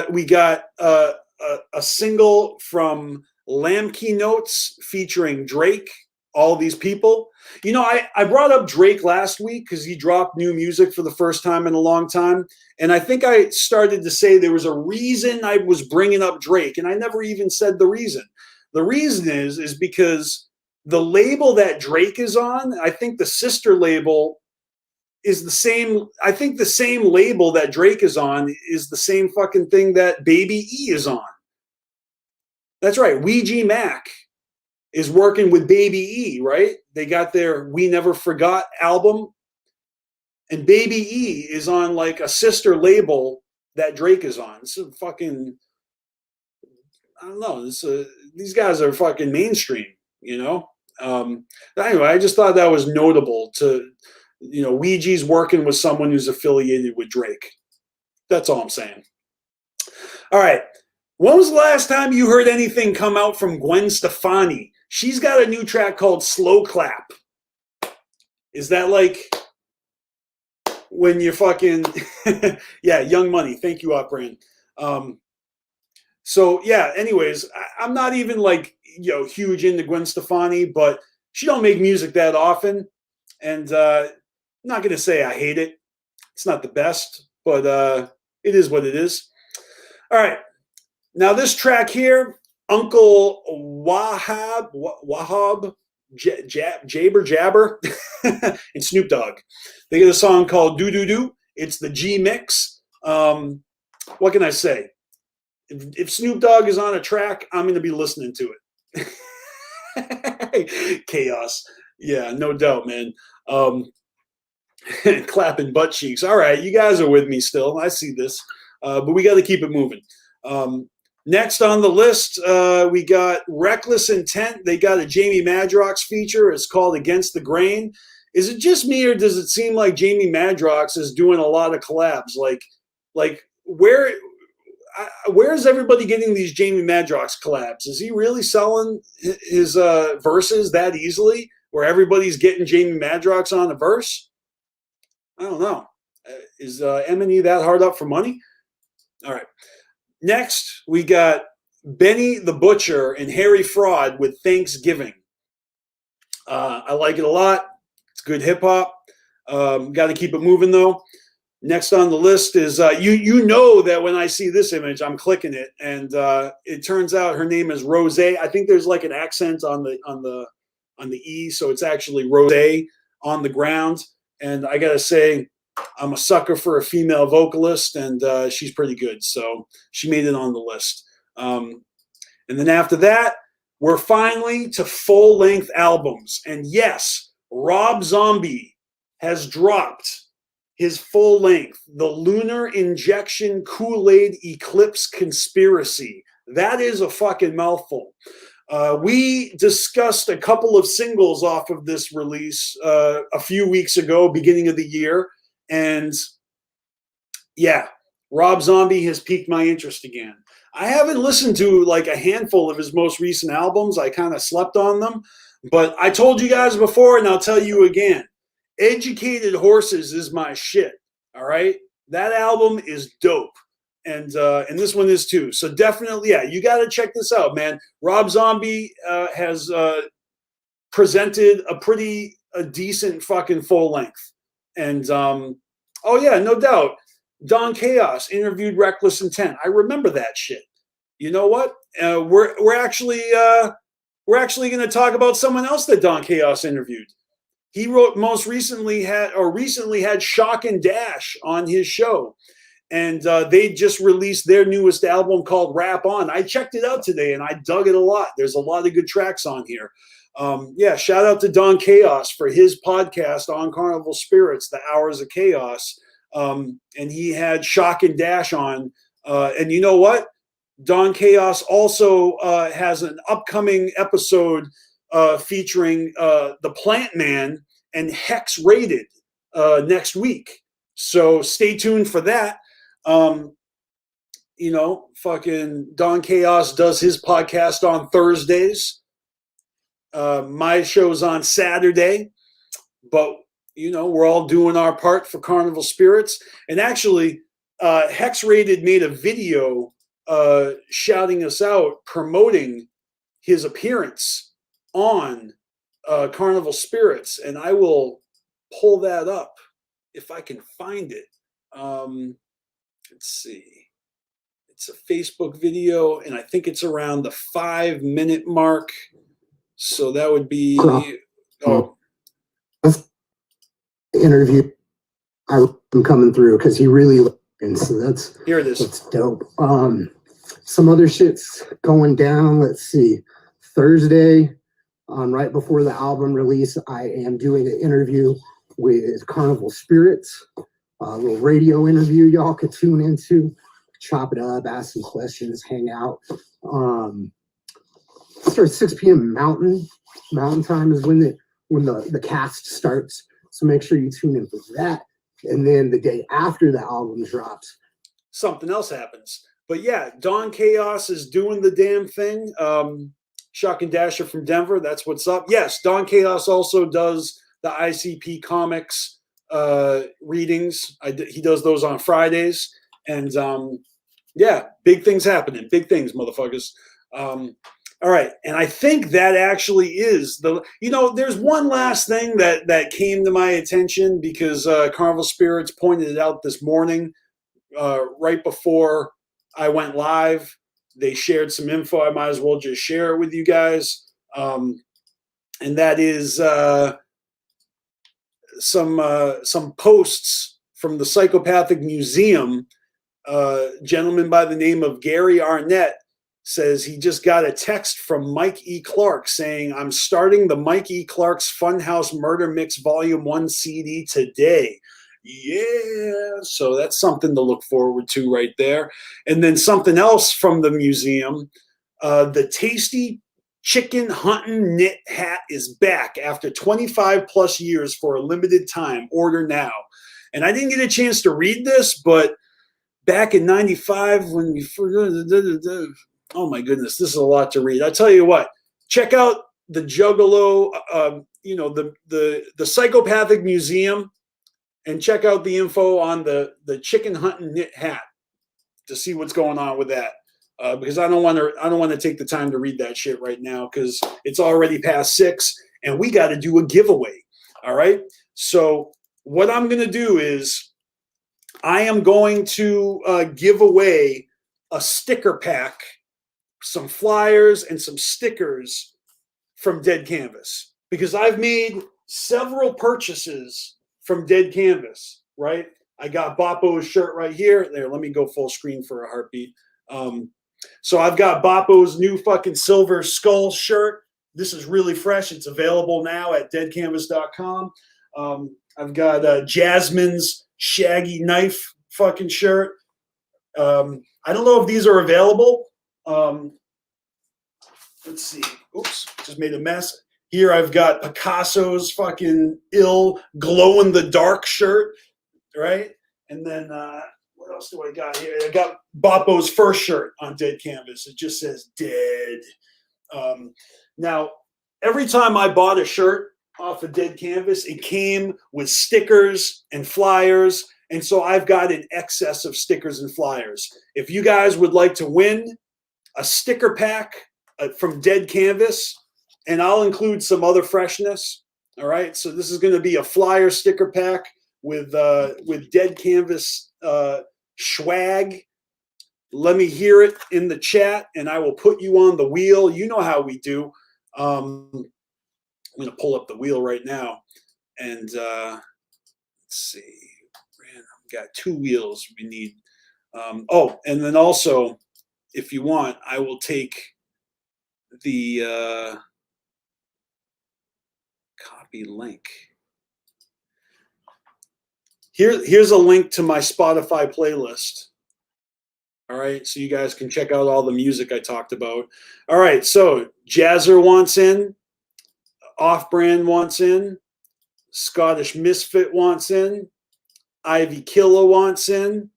we got a single from Lamkey Notes featuring Drake, All These People. You know, I brought up Drake last week because he dropped new music for the first time in a long time. And I think I started to say there was a reason I was bringing up Drake, and I never even said the reason. The reason is because the label that Drake is on, I think the sister label is the same. I think the same label that Drake is on is the same fucking thing that Baby E is on. That's right. Ouija Mac is working with Baby E, right? They got their We Never Forgot album. And Baby E is on like a sister label that Drake is on. It's a fucking, I don't know. These guys are fucking mainstream, you know? Anyway, I just thought that was notable to, you know, Ouija's working with someone who's affiliated with Drake. That's all I'm saying. All right. When was the last time you heard anything come out from Gwen Stefani? She's got a new track called Slow Clap. Is that like when you're fucking, yeah, Young Money. Thank you, Opran. So yeah, anyways, I'm not even like, you know, huge into Gwen Stefani, but she don't make music that often. And I'm not going to say I hate it. It's not the best, but it is what it is. All right. Now this track here, Uncle Wahab, Jabber, and Snoop Dogg. They get a song called Do Do Do. It's the G mix. What can I say? If Snoop Dogg is on a track, I'm going to be listening to it. Chaos. Yeah, no doubt, man. Clapping butt cheeks. All right, you guys are with me still. I see this. But we got to keep it moving. Next on the list, we got Reckless Intent. They got a Jamie Madrox feature. It's called Against the Grain. is it just me, or does it seem like Jamie Madrox is doing a lot of collabs? Like where is everybody getting these Jamie Madrox collabs? Is he really selling his verses that easily, where everybody's getting Jamie Madrox on a verse? I don't know. Is M&E that hard up for money? All right. Next, we got Benny the Butcher and Harry Fraud with Thanksgiving. I like it a lot. It's good hip hop. Got to keep it moving though. Next on the list is you know that when I see this image, I'm clicking it, and it turns out her name is Rose. I think there's like an accent on the E, so it's actually Rose on the ground. And I gotta say, I'm a sucker for a female vocalist, and she's pretty good. So she made it on the list. And then after that, we're finally to full-length albums. And yes, Rob Zombie has dropped his full-length, The Lunar Injection Kool-Aid Eclipse Conspiracy. That is a fucking mouthful. We discussed a couple of singles off of this release a few weeks ago, beginning of the year. And yeah, Rob Zombie has piqued my interest again. I haven't listened to like a handful of his most recent albums. I kind of slept on them. But I told you guys before, and I'll tell you again, Educated Horses is my shit. All right? That album is dope. And this one is too. So definitely, yeah, you got to check this out, man. Rob Zombie has presented a decent fucking full length. And oh yeah, no doubt, Don Chaos interviewed Reckless Intent. I remember that shit. You know what? We're actually going to talk about someone else that Don Chaos interviewed. He recently had Shock and Dash on his show. And they just released their newest album called Rap On. I checked it out today, and I dug it a lot. There's a lot of good tracks on here. Yeah, shout out to Don Chaos for his podcast on Carnival Spirits, The Hours of Chaos. And he had Shock and Dash on. And you know what? Don Chaos also has an upcoming episode featuring the Plant Man and Hex Rated next week. So stay tuned for that. You know, fucking Don Chaos does his podcast on Thursdays. My show's on Saturday, but you know, we're all doing our part for Carnival Spirits. And actually, Hex Rated made a video shouting us out, promoting his appearance on Carnival Spirits. And I will pull that up if I can find it. Let's see. It's a Facebook video, and I think it's around the 5-minute mark. So that would be interview. I'm coming through because he really, and so that's here it is. That's dope. Some other shit's going down. Let's see. Thursday, right before the album release, I am doing an interview with Carnival Spirits. A little radio interview y'all could tune into, chop it up, ask some questions, hang out. Starts 6 p.m. Mountain time is when the cast starts. So make sure you tune in for that. And then the day after the album drops, something else happens. But yeah, Don Chaos is doing the damn thing. Shock and Dasher from Denver, that's what's up. Yes, Don Chaos also does the ICP Comics readings. He does those on Fridays. And yeah, big things happening. Big things, motherfuckers. All right. And I think that actually is there's one last thing that came to my attention because Carnival Spirits pointed it out this morning right before I went live. They shared some info. I might as well just share it with you guys. And that is some posts from the Psychopathic Museum. Gentleman by the name of Gary Arnett says he just got a text from Mike E. Clark saying, I'm starting the Mike E. Clark's Funhouse Murder Mix Volume 1 CD today. Yeah, so that's something to look forward to right there. And then something else from the museum, the Tasty Chicken Hunting Knit Hat is back after 25 plus years for a limited time. Order now. And I didn't get a chance to read this, but back in 95 when we oh my goodness, this is a lot to read. I tell you what, check out the Juggalo, the Psychopathic Museum, and check out the info on the Chicken Hunting Knit Hat to see what's going on with that. Because I don't want to take the time to read that shit right now because it's already past 6 and we got to do a giveaway. All right. So what I'm going to do is I am going to give away a sticker pack, some flyers and some stickers from Dead Canvas because I've made several purchases from Dead Canvas, right? I got Boppo's shirt right here. There, let me go full screen for a heartbeat. So I've got Boppo's new fucking silver skull shirt. This is really fresh. It's available now at deadcanvas.com. I've got Jasmine's shaggy knife fucking shirt. I don't know if these are available. Let's see. Oops, just made a mess. Here I've got Picasso's fucking ill glow in the dark shirt, right? And then what else do I got here? I got Boppo's first shirt on Dead Canvas. It just says Dead. Now, every time I bought a shirt off of Dead Canvas, it came with stickers and flyers. And so I've got an excess of stickers and flyers. If you guys would like to win a sticker pack from Dead Canvas, and I'll include some other freshness. All right. So this is going to be a flyer sticker pack with Dead Canvas swag. Let me hear it in the chat and I will put you on the wheel. You know how we do. I'm going to pull up the wheel right now and let's see. We've got 2 wheels we need. And then also, if you want, I will take the copy link. Here's a link to my Spotify playlist. All right, so you guys can check out all the music I talked about. All right, so Jazzer wants in, Off-Brand wants in, Scottish Misfit wants in, Ivy Killer wants in,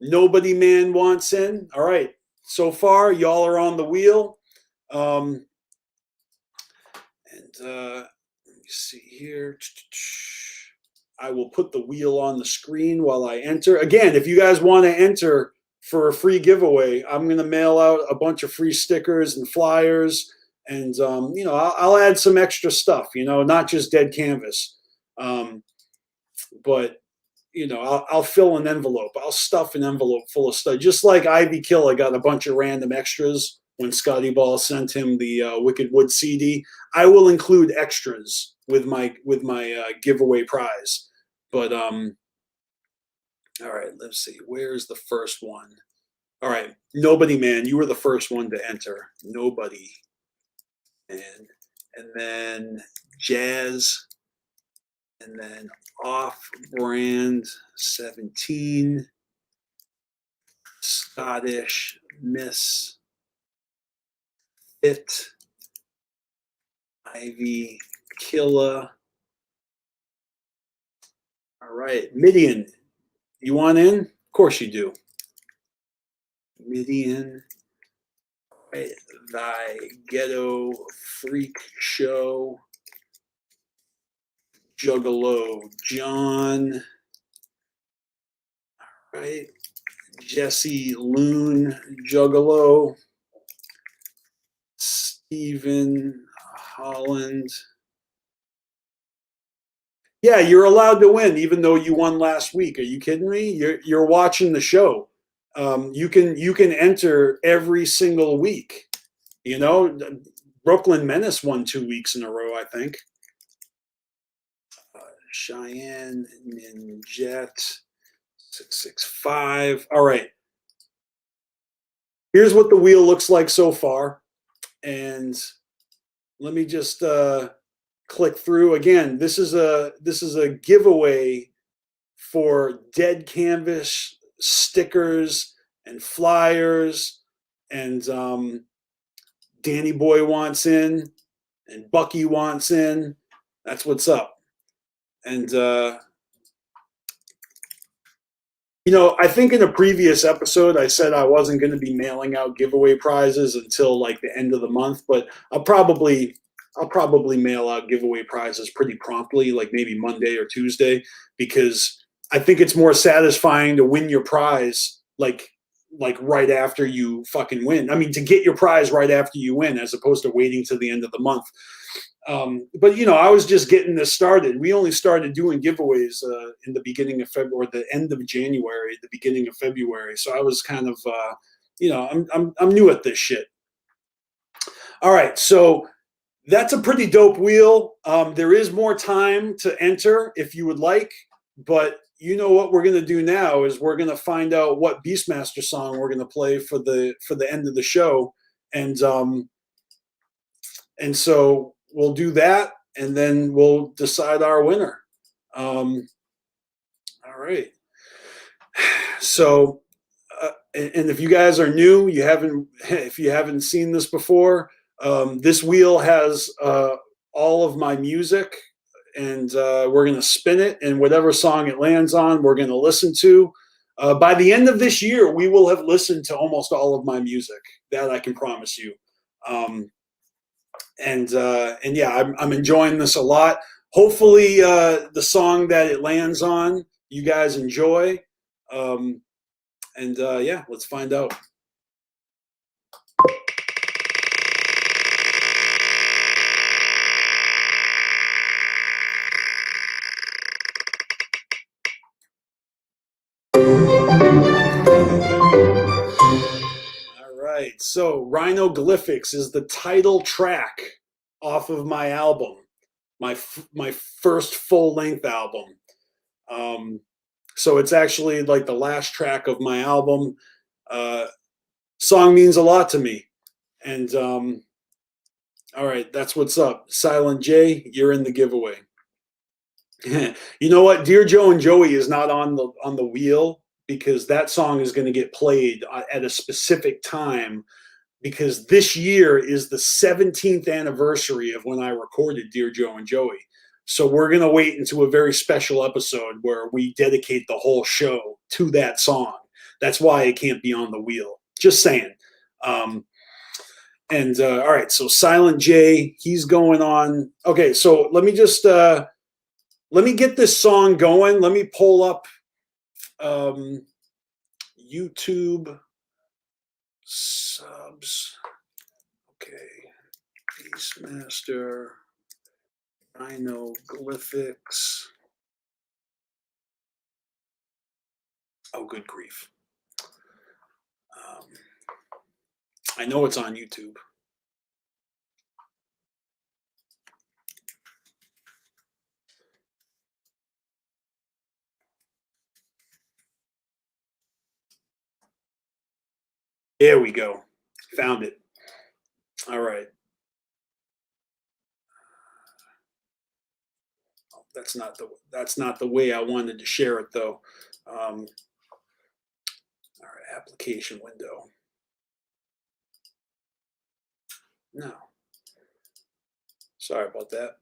Nobody Man wants in. All right, so far y'all are on the wheel. Let me see here. I will put the wheel on the screen while I enter. Again, if you guys want to enter for a free giveaway, I'm going to mail out a bunch of free stickers and flyers. And, I'll add some extra stuff, not just Dead Canvas. But, I'll fill an envelope. I'll stuff an envelope full of stuff. Just like Ivy Killer got a bunch of random extras when Scotty Ball sent him the Wicked Wood CD. I will include extras with my giveaway prize. But all right, let's see. Where's the first one? All right, Nobody Man, you were the first one to enter. Nobody Man, and then Jazz, and then Off-Brand 17, Scottish Miss Fit, Ivy Killa. All right, Midian, you want in? Of course you do. Midian, right, Thy Ghetto Freak Show, Juggalo John, all right, Jesse Loon Juggalo, Stephen Holland. Yeah, you're allowed to win, even though you won last week. Are you kidding me? You're watching the show. You can enter every single week. Brooklyn Menace won 2 weeks in a row, I think. Cheyenne Ninjet 665. All right. Here's what the wheel looks like so far, and let me just click through again. This is a giveaway for Dead Canvas stickers and flyers and Danny Boy wants in, and Bucky wants in. That's what's up. And, you know, I think in a previous episode, I said I wasn't going to be mailing out giveaway prizes until like the end of the month, but I'll probably mail out giveaway prizes pretty promptly, like maybe Monday or Tuesday, because I think it's more satisfying to win your prize like right after you fucking win. I mean, to get your prize right after you win, as opposed to waiting till the end of the month. But you know, I was just getting this started. We only started doing giveaways in the beginning of February, or the end of January, the beginning of February. So I was kind of, you know, I'm new at this shit. All right, so that's a pretty dope wheel. There is more time to enter if you would like, but you know what we're gonna do now is we're gonna find out what BeastMasteR song we're gonna play for the end of the show, and so we'll do that, and then we'll decide our winner. All right. So, and if you guys are new, if you haven't seen this before, this wheel has all of my music, and we're going to spin it, and whatever song it lands on, we're going to listen to. By the end of this year, we will have listened to almost all of my music. That I can promise you. And yeah, I'm enjoying this a lot. Hopefully, the song that it lands on, you guys enjoy. Yeah, let's find out. All right, so Rhinoglyphics is the title track off of my album, my first full-length album. So it's actually like the last track of my album. Song means a lot to me. And all right, that's what's up. Silent J, you're in the giveaway. You know what? Dear Joe and Joey is not on the wheel, because that song is going to get played at a specific time, because this year is the 17th anniversary of when I recorded Dear Joe and Joey. So we're going to wait into a very special episode where we dedicate the whole show to that song. That's why it can't be on the wheel. Just saying. All right, so Silent J, he's going on. Okay, so let me just, let me get this song going. Let me pull up YouTube subs. Okay, BeastMasteR, Rhinoglyphics. Oh, good grief. I know it's on YouTube. There we go. Found it. All right. Oh, that's not the way I wanted to share it though. All right, application window. No. Sorry about that.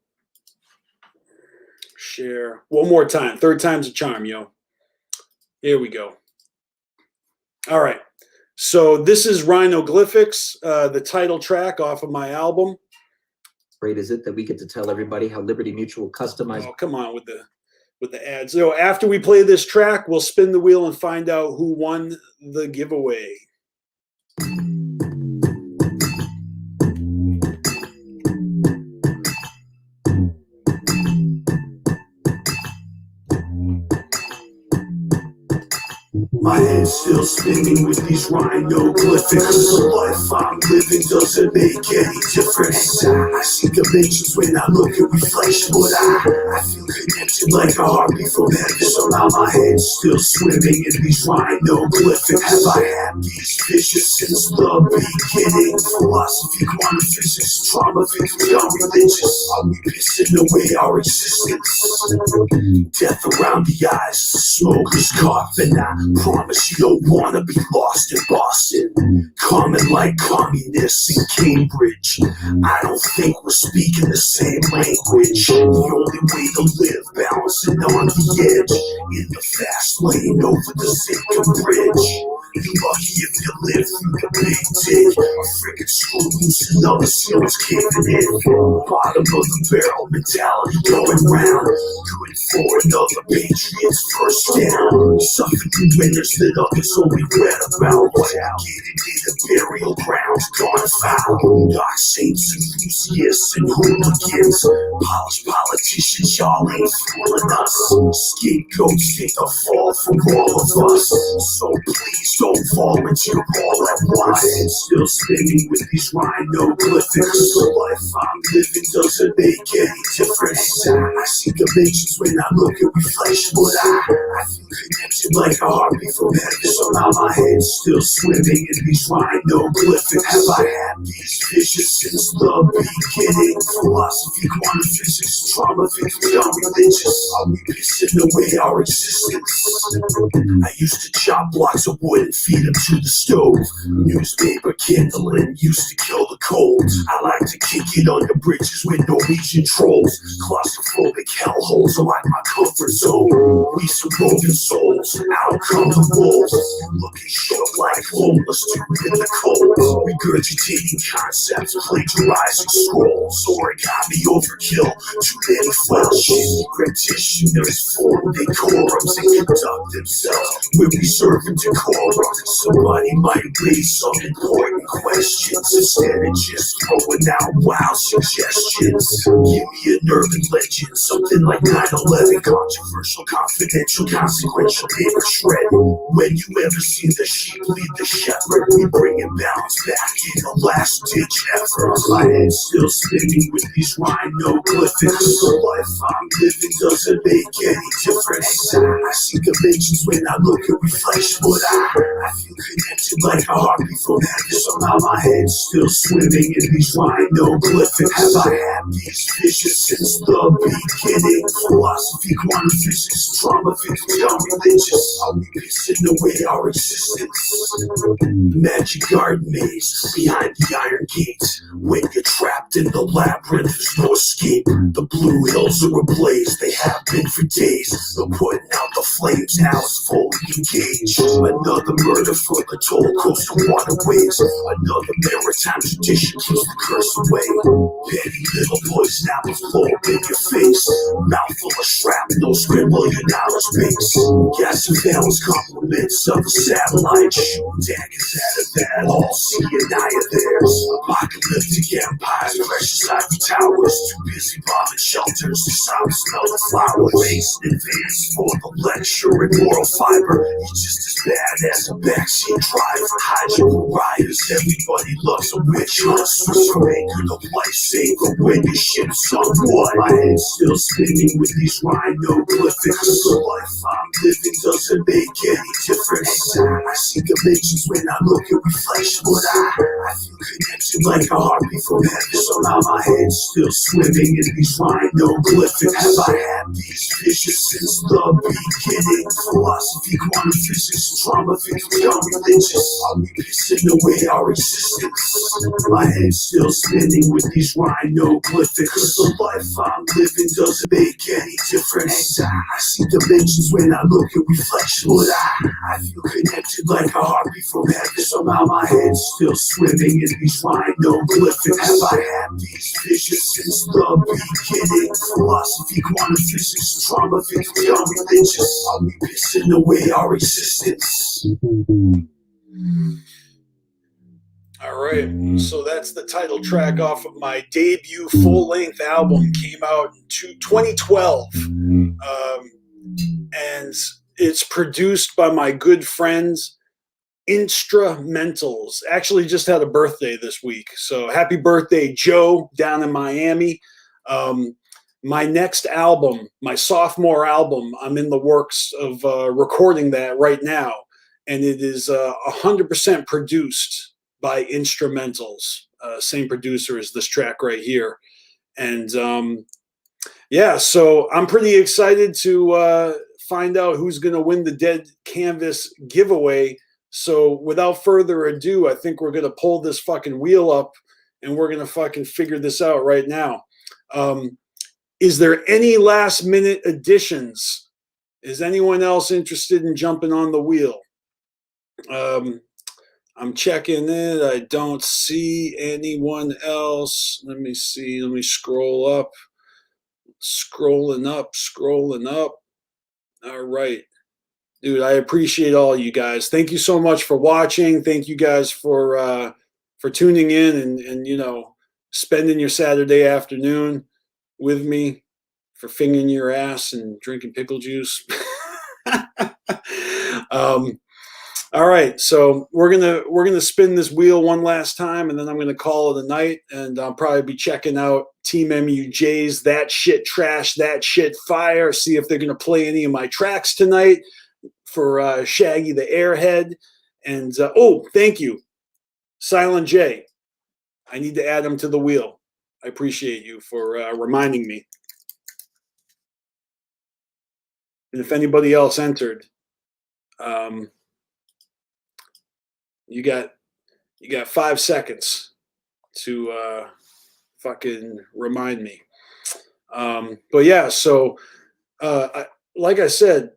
Share one more time. Third time's a charm, yo. Here we go. All right. So this is Rhinoglyphics, the title track off of my album. Great is it that we get to tell everybody how Liberty Mutual customized. Oh, come on with the ads. So after we play this track, we'll spin the wheel and find out who won the giveaway. My head's still spinning with these rhinoglyphics. The life I'm living doesn't make any difference. I see dimensions when I look at reflection, but I feel connected like a heartbeat from heaven. Somehow my head's still swimming in these rhino-glyphics. Have I had these visions since the beginning? Philosophy, quantum physics, trauma, victory, are religious. Are we pissing away our existence? Death around the eyes, the smoker's coughing. I promise you don't wanna be lost in Boston. Common like communists in Cambridge. I don't think we're speaking the same language. The only way to live, balancing on the edge. In the fast lane over the Zinc Bridge. You lucky if you live through the big dig. A frickin' screw loose and other seals caving in. Bottom of the barrel mentality going round. Good for another Patriots first down. Suffering winners that others only read about. Getting in the burial grounds, gone foul. Dark saints, enthusiasts, and hooligans. Polished politicians, y'all ain't fooling us. Scapegoats take a fall from all of us. So please don't volunteer all at once. I'm still spinning with these rhino-glyphics. The life I'm living doesn't make any difference. I see dimensions when I look at reflection, but I feel connected like a heartbeat from heaven. Somehow my head's still swimming in these rhino-glyphics. Have I had these visions since the beginning? Philosophy, quantum physics, trauma, victory, are religious. Are we pissing away our existence? I used to chop blocks of wood and feed them to the stove. Newspaper kindling used to kill the cold. I like to kick it under bridges with Norwegian trolls. Claustrophobic hellholes are like my comfort zone. We some broken souls, out come the wolves. Looking shook like homeless dude in the cold. Regurgitating concepts, plagiarizing scrolls. Origami overkill, too many flashes. Practitioners form decorums and conduct themselves with reserve and decorum. Somebody might raise some important questions instead of just throwing out wild suggestions. Give me an urban legend, something like 9/11. Controversial, confidential, consequential, paper shred. When you ever see the sheep lead the shepherd, we bringing balance back in a last ditch effort. My head's still spinning with these rhino-glyphics. The life I'm living doesn't make any difference. I see dimensions when I look at reflection, but I feel connected like a heartbeat from heaven. Somehow my head's still swimming in these rhino-glyphics. Have I had these visions since the beginning? Philosophy, quantum physics, trauma, victory, are religious. Are we pissing away our existence? Magic garden maze behind the iron gate. When you're trapped in the labyrinth, there's no escape. The blue hills are ablaze, they have been for days. They're putting out the flames, now it's fully engaged. Another murder for the toll coastal waterways. Another maritime tradition keeps the curse away. Petty little poison apples blow up in your face. Mouthful of shrapnel, scribble your knowledge base. Gas and valence compliments of a satellite. Shooting daggers at a battle, see an eye of theirs. Apocalyptic empires, precious ivory towers. Too busy bombing shelters to stop the smell of flowers. Race in advance for the lecture and moral fiber. You're just as bad as a backseat driver. Hide your pariahs, everybody loves a witch hunt. Switch from anchor to lifesaver when your ship's on what? My head's still spinning with these rhino-glyphics. The life I'm living doesn't make any difference. I see dimensions when I look at reflection, but I feel connected like a heartbeat from heaven. Somehow my head's still swimming in these rhino-glyphics. Have I had these visions since the beginning? Philosophy, quantum physics, trauma, victory, are religious. Are we pissing away our existence? My head's still spinning with these rhino-glyphics. The life I'm living doesn't make any difference. I see dimensions when I look at reflection, but I feel connected like a heartbeat from heaven. Somehow my head's still swimming in these rhino-glyphics. Have I had these visions since the beginning? Philosophy, quantum physics, trauma, victory, are religious. Are we pissing away our existence? All right, so that's the title track off of my debut full-length album. Came out in 2012, and it's produced by my good friends Instrumentals. Actually just had a birthday this week, so happy birthday, Joe, down in Miami. my next album, my sophomore album, I'm in the works of recording that right now. And it is 100% produced by instrumentals. Same producer as this track right here. And yeah, so I'm pretty excited to find out who's going to win the Dead Canvas giveaway. So without further ado, I think we're going to pull this fucking wheel up and we're going to fucking figure this out right now. Is there any last minute additions? Is anyone else interested in jumping on the wheel? I'm checking it. I don't see anyone else. Let me see. Let me scroll up. Scrolling up. All right. Dude, I appreciate all you guys. Thank you so much for watching. Thank you guys for tuning in and you know, spending your Saturday afternoon with me, for fingering your ass and drinking pickle juice. All right, so we're gonna spin this wheel one last time, and then I'm gonna call it a night. And I'll probably be checking out Team MUJ's That Shit Trash, That Shit Fire. See if they're gonna play any of my tracks tonight for Shaggy the Airhead. And oh, thank you, Silent J. I need to add him to the wheel. I appreciate you for reminding me. And if anybody else entered, you got 5 seconds to fucking remind me. But yeah, so like I said,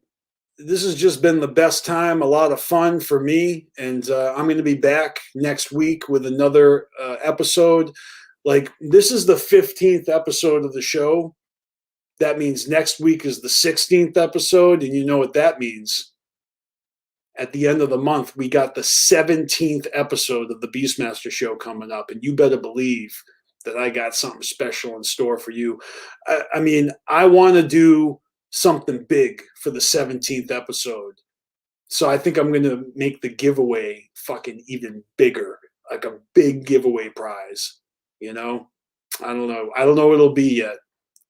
this has just been the best time, a lot of fun for me, and I'm going to be back next week with another episode. Like, this is the 15th episode of the show. That means next week is the 16th episode, and you know what that means. At the end of the month, we got the 17th episode of the BeastMasteR show coming up, and you better believe that I got something special in store for you. I mean, I want to do something big for the 17th episode. So I think I'm going to make the giveaway fucking even bigger, like a big giveaway prize, you know? I don't know. I don't know what it'll be yet.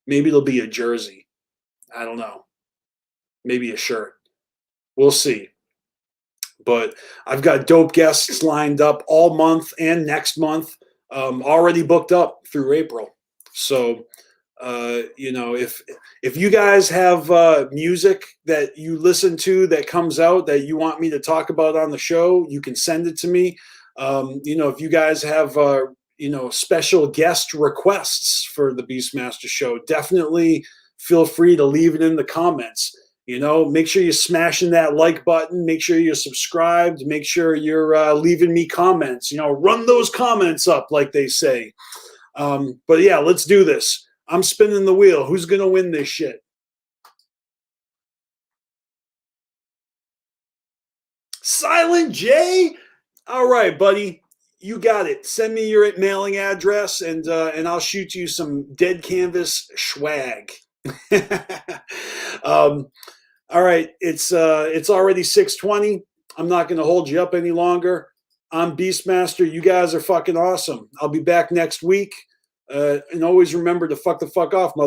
Maybe it'll be a jersey. I don't know. Maybe a shirt. We'll see. But I've got dope guests lined up all month and next month, already booked up through April. So, you know, if you guys have music that you listen to that comes out that you want me to talk about on the show, you can send it to me. You know, if you guys have, you know, special guest requests for the BeastMasteR show, definitely feel free to leave it in the comments. You know, make sure you're smashing that like button. Make sure you're subscribed. Make sure you're leaving me comments. You know, run those comments up, like they say. But yeah, let's do this. I'm spinning the wheel. Who's going to win this shit? Silent J? All right, buddy. You got it. Send me your mailing address, and I'll shoot you some Dead Canvas swag. All right, it's already 6:20. I'm not going to hold you up any longer. I'm BeastMasteR. You guys are fucking awesome. I'll be back next week. And always remember to fuck the fuck off, mother.